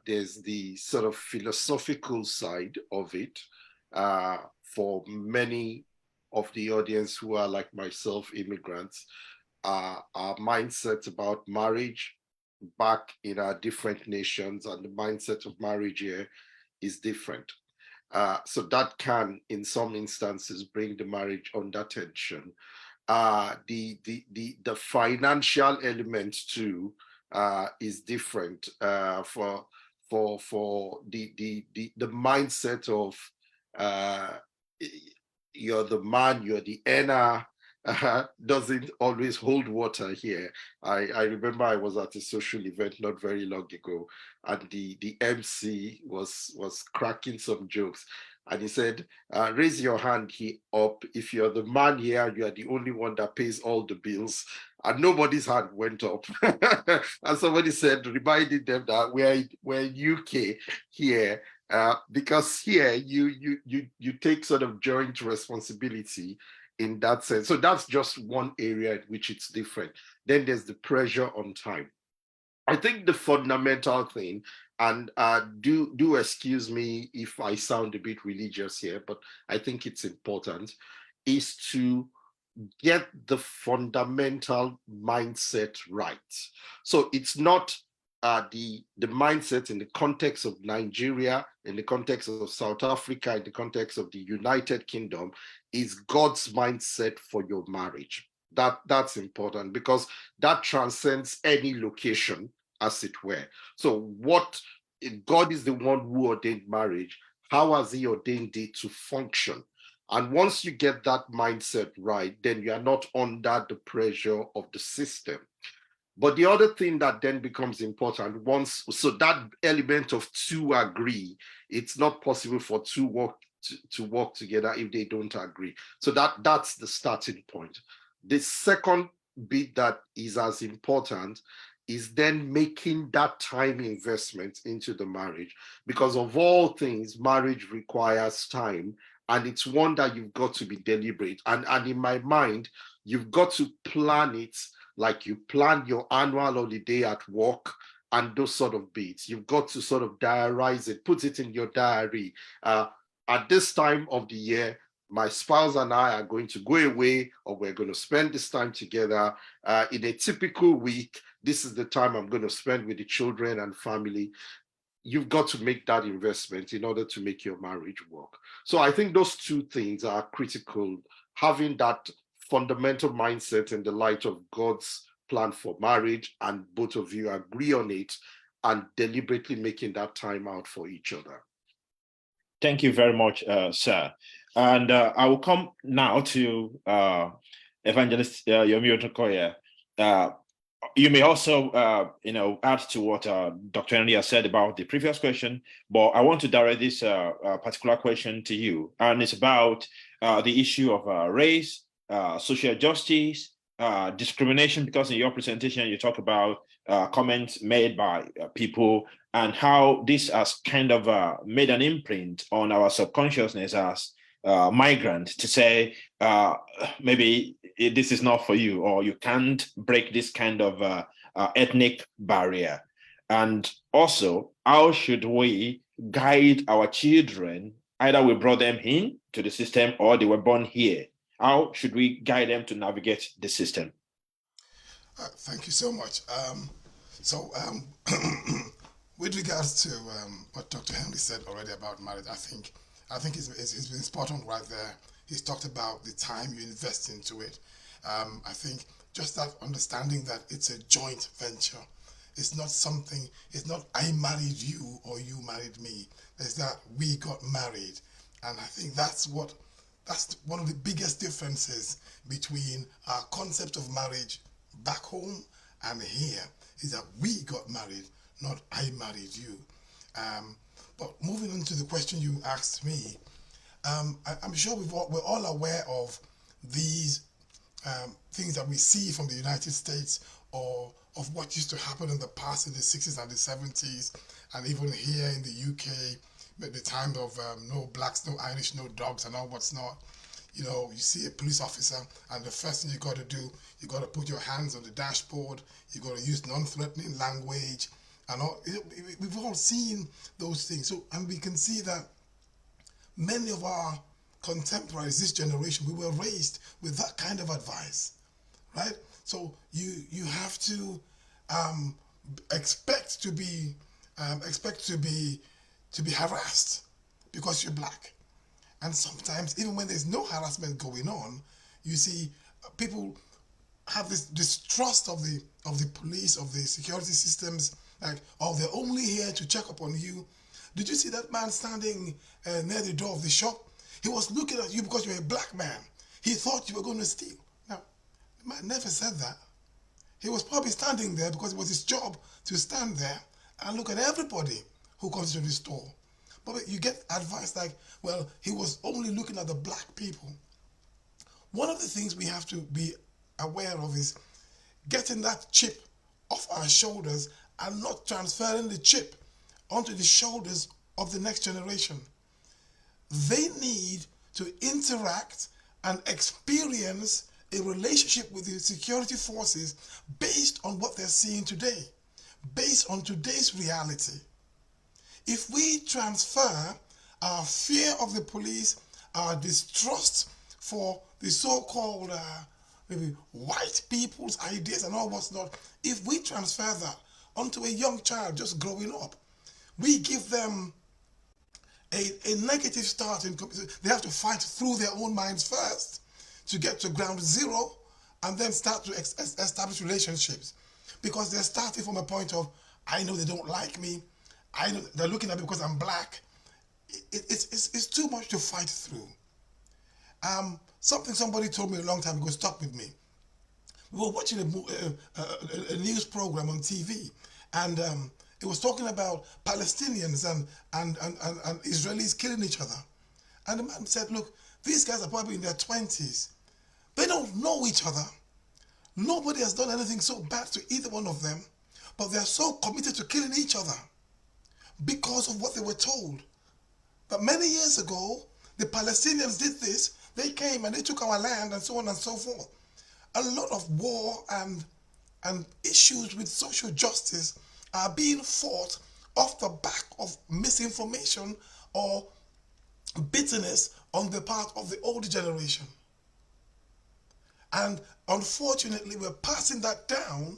There's the sort of philosophical side of it for many of the audience who are like myself, immigrants. Our mindset about marriage back in our different nations and the mindset of marriage here is different. So that can, in some instances, bring the marriage under tension. The financial element too is different for the mindset of you're the man, you're the earner. Doesn't always hold water here. I remember I was at a social event not very long ago, and the MC was cracking some jokes, and he said, raise your hand here up if you're the man here, you are the only one that pays all the bills. And nobody's hand went up. And somebody said, reminding them that we're in UK here, because here you take sort of joint responsibility in that sense. So that's just one area in which it's different. Then there's the pressure on time. I think the fundamental thing, and do excuse me if I sound a bit religious here, but I think it's important, is to get the fundamental mindset right. So it's not the mindset in the context of Nigeria, in the context of South Africa, in the context of the United Kingdom, is God's mindset for your marriage. That's important because that transcends any location, as it were. So what, God is the one who ordained marriage. How has he ordained it to function? And once you get that mindset right, then you are not under the pressure of the system. But the other thing that then becomes important, so that element of two agree, it's not possible for two to work together if they don't agree. So that's the starting point. The second bit that is as important is then making that time investment into the marriage, because of all things, marriage requires time, and it's one that you've got to be deliberate. And in my mind, you've got to plan it like you plan your annual holiday at work and those sort of bits. You've got to sort of diarize it, put it in your diary. At this time of the year, my spouse and I are going to go away, or we're going to spend this time together. In a typical week, this is the time I'm going to spend with the children and family. You've got to make that investment in order to make your marriage work. So I think those two things are critical. Having that fundamental mindset in the light of God's plan for marriage, and both of you agree on it, and deliberately making that time out for each other. Thank you very much, sir. And I will come now to Evangelist Yomi Otokoye. You may also, add to what Dr. Henry has said about the previous question, but I want to direct this particular question to you, and it's about the issue of race, social justice, discrimination, because in your presentation you talk about comments made by people, and how this has kind of made an imprint on our subconsciousness as migrant, to say maybe this is not for you, or you can't break this kind of ethnic barrier. And also, how should we guide our children? Either we brought them in to the system or they were born here. How should we guide them to navigate the system? Thank you so much. With regards to what Dr. Henry said already about marriage, I think it's been spot on right there. He's talked about the time you invest into it. I think just that understanding that it's a joint venture. It's not I married you or you married me. It's that we got married. And I think that's one of the biggest differences between our concept of marriage back home and here, is that we got married, not I married you. But moving on to the question you asked me, I'm sure we're all aware of these things that we see from the United States, or of what used to happen in the past, in the 60s and the 70s, and even here in the UK, at the time of no blacks, no Irish, no dogs, and all what's not. You know, you see a police officer, and the first thing you got to do, you got to put your hands on the dashboard, you got to use non-threatening language, and all. We've all seen those things. So, and we can see that many of our contemporaries, this generation, we were raised with that kind of advice, right? So you have to expect to be harassed because you're black. And sometimes, even when there's no harassment going on, you see people have this distrust of the police, of the security systems, like, oh, they're only here to check up on you. Did you see that man standing near the door of the shop? He was looking at you because you're a black man. He thought you were going to steal. Now, the man never said that. He was probably standing there because it was his job to stand there and look at everybody who comes to the store. But you get advice like, well, he was only looking at the black people. One of the things we have to be aware of is getting that chip off our shoulders and not transferring the chip onto the shoulders of the next generation. They need to interact and experience a relationship with the security forces based on what they're seeing today, based on today's reality. If we transfer our fear of the police, our distrust for the so-called maybe white people's ideas and all what's not, if we transfer that onto a young child just growing up, we give them a negative start. They have to fight through their own minds first to get to ground zero and then start to establish relationships, because they're starting from a point of, I know they don't like me, I know they're looking at me because I'm black. It's too much to fight through. Something somebody told me a long time ago stuck with me. We were watching a news program on TV, and it was talking about Palestinians and Israelis killing each other. And the man said, look, these guys are probably in their 20s. They don't know each other. Nobody has done anything so bad to either one of them, but they're so committed to killing each other because of what they were told. But many years ago, the Palestinians did this. They came and they took our land and so on and so forth. A lot of war and issues with social justice are being fought off the back of misinformation or bitterness on the part of the older generation. And unfortunately, we're passing that down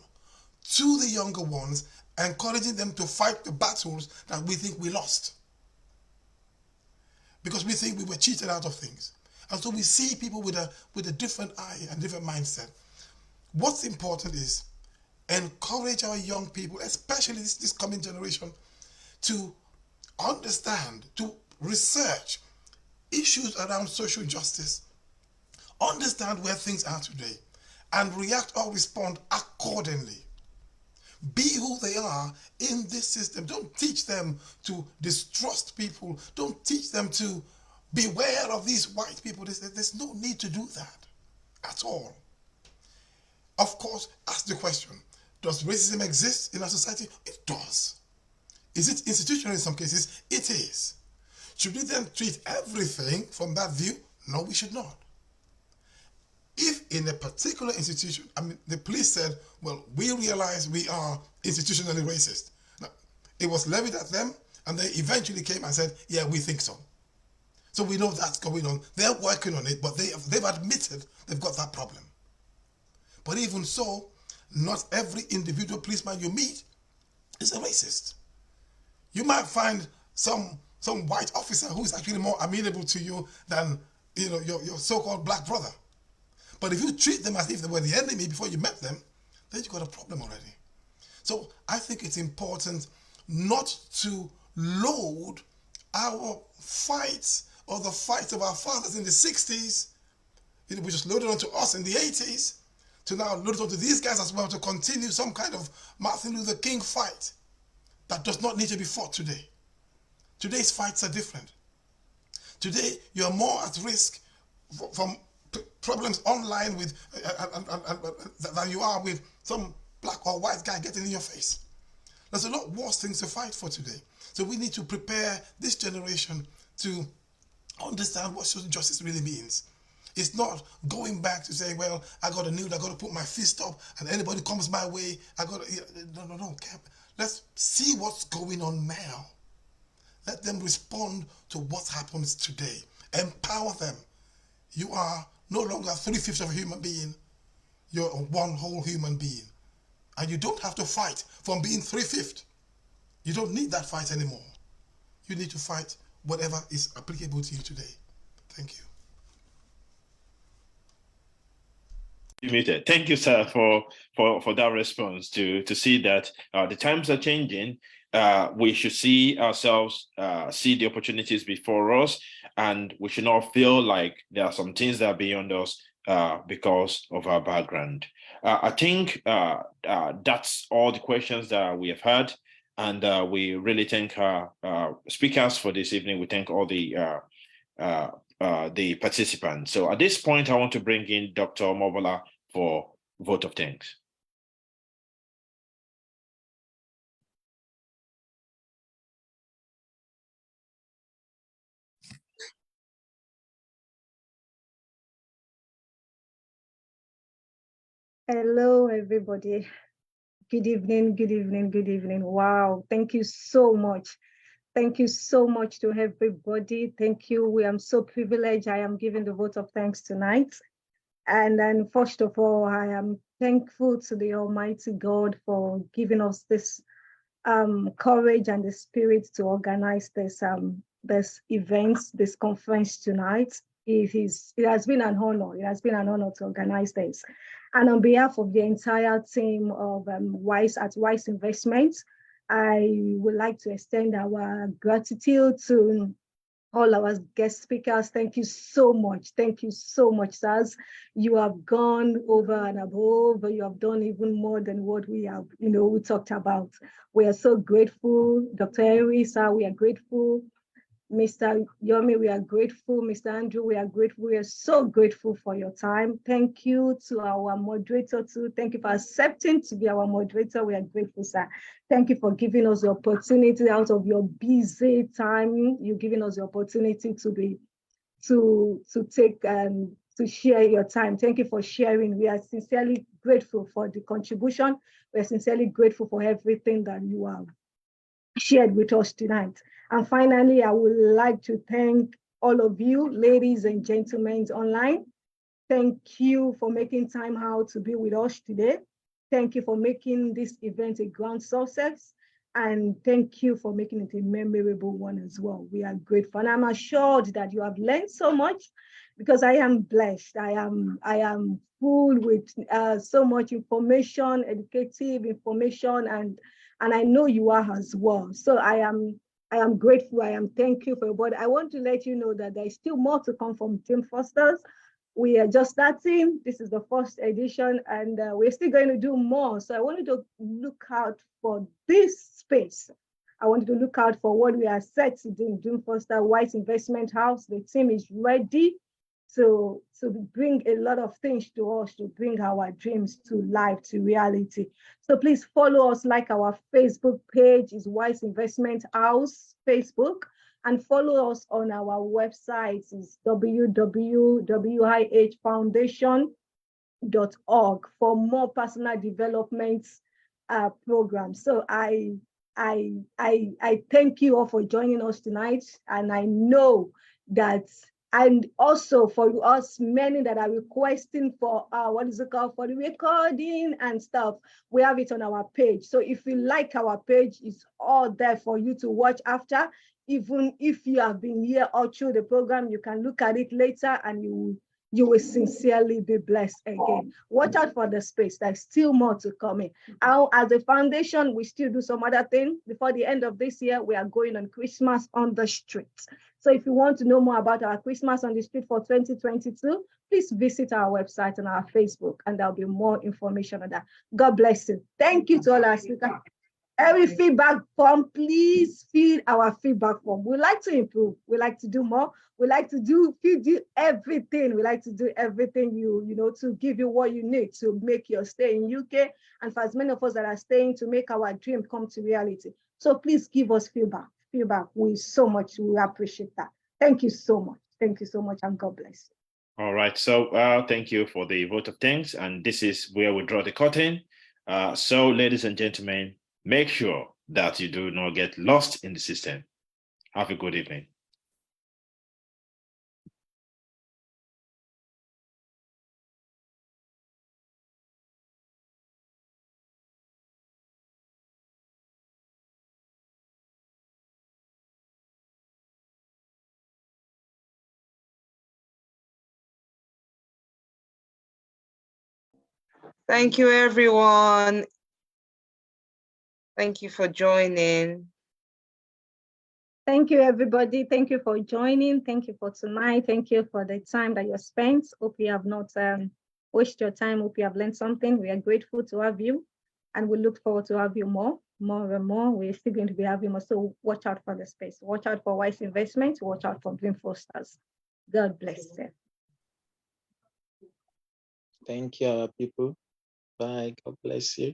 to the younger ones, encouraging them to fight the battles that we think we lost. Because we think we were cheated out of things. And so we see people with a different eye and different mindset. What's important is encourage our young people, especially this coming generation, to understand, to research issues around social justice, understand where things are today, and react or respond accordingly. Be who they are in this system. Don't teach them to distrust people. Don't teach them to beware of these white people. There's no need to do that at all. Of course, ask the question, does racism exist in our society? It does. Is it institutional in some cases? It is. Should we then treat everything from that view? No, we should not. If in a particular institution, the police said, well, we realize we are institutionally racist. Now, it was levied at them, and they eventually came and said, yeah, we think so. So we know that's going on. They're working on it, but they've admitted they've got that problem. But even so, not every individual policeman you meet is a racist. You might find some white officer who is actually more amenable to you than your so-called black brother. But if you treat them as if they were the enemy before you met them, then you've got a problem already. So I think it's important not to load our fights or the fights of our fathers in the 60s, we just loaded onto us in the 80s, to now load it onto these guys as well to continue some kind of Martin Luther King fight that does not need to be fought today. Today's fights are different. Today, you're more at risk from problems online with than you are with some black or white guy getting in your face. There's a lot worse things to fight for today. So we need to prepare this generation to understand what social justice really means. It's not going back to say, well, I got a nude, I got to put my fist up, and anybody comes my way, I got to... No. Let's see what's going on now. Let them respond to what happens today. Empower them. You are no longer 3/5 of a human being. You're one whole human being. And you don't have to fight from being 3/5. You don't need that fight anymore. You need to fight whatever is applicable to you today. Thank you. Thank you, sir, for that response. To see that the times are changing, we should see ourselves, see the opportunities before us, and we should not feel like there are some things that are beyond us because of our background. I think that's all the questions that we have had, and we really thank our speakers for this evening. We thank all the participants. So at this point, I want to bring in Dr. Mobola for vote of thanks. Hello, everybody. Good evening, good evening, good evening. Wow, thank you so much. Thank you so much to everybody. Thank you. We am so privileged. I am giving the vote of thanks tonight. And then first of all, I am thankful to the Almighty God for giving us this courage and the spirit to organize this event, this conference tonight. It has been an honor. It has been an honor to organize this. And on behalf of the entire team of Wise Investments, I would like to extend our gratitude to all our guest speakers, thank you so much. Thank you so much, sirs. You have gone over and above. You have done even more than what we have, we talked about. We are so grateful. Dr. Henry, sir, we are grateful. Mr. Yomi, we are grateful. Mr. Andrew, we are grateful. We are so grateful for your time. Thank you to our moderator too. Thank you for accepting to be our moderator. We are grateful, sir. Thank you for giving us the opportunity out of your busy time. You're giving us the opportunity to take and to share your time. Thank you for sharing. We are sincerely grateful for the contribution. We are sincerely grateful for everything that you have shared with us tonight. And finally, I would like to thank all of you, ladies and gentlemen online. Thank you for making time out to be with us today. Thank you for making this event a grand success. And thank you for making it a memorable one as well. We are grateful. And I'm assured that you have learned so much, because I am blessed. I am full with so much information, educative information, and I know you are as well. So I am grateful. I am thankful for your body. I want to let you know that there is still more to come from Dreamsfosters. We are just starting. This is the first edition, and we're still going to do more. So I wanted to look out for this space. I wanted to look out for what we are set to do in Dreamsfoster White Investment House. The team is ready to bring a lot of things to us, to bring our dreams to life, to reality. So please follow us, like our Facebook page is Wise Investment House Facebook, and follow us on our website is www.wihfoundation.org for more personal development programs. So I thank you all for joining us tonight, and I know that. And also for us, many that are requesting for for the recording and stuff, we have it on our page. So if you like our page, it's all there for you to watch after. Even if you have been here all through the program, you can look at it later, and you will sincerely be blessed again. Watch out for the space. There's still more to come in. As a foundation, we still do some other things. Before the end of this year, we are going on Christmas on the street. So if you want to know more about our Christmas on the street for 2022, please visit our website and our Facebook, and there'll be more information on that. God bless you. Thank you to all our speakers. Every feedback form, please fill our feedback form. We like to improve. We like to do more. We like to do everything. We like to do everything to give you what you need to make your stay in UK, and for as many of us that are staying, to make our dream come to reality. So please give us feedback. We appreciate that. Thank you so much. Thank you so much, and God bless you. All right. So thank you for the vote of thanks. And this is where we draw the curtain. So ladies and gentlemen, make sure that you do not get lost in the system. Have a good evening. Thank you, everyone. Thank you for joining. Thank you, everybody. Thank you for joining. Thank you for tonight. Thank you for the time that you spent. Hope you have not wasted your time. Hope you have learned something. We are grateful to have you, and we look forward to have you more and more. We're still going to be having more. So watch out for the space. Watch out for Wise Investment. Watch out for Dreamsfosters. God bless you. Thank you, people. Bye. God bless you.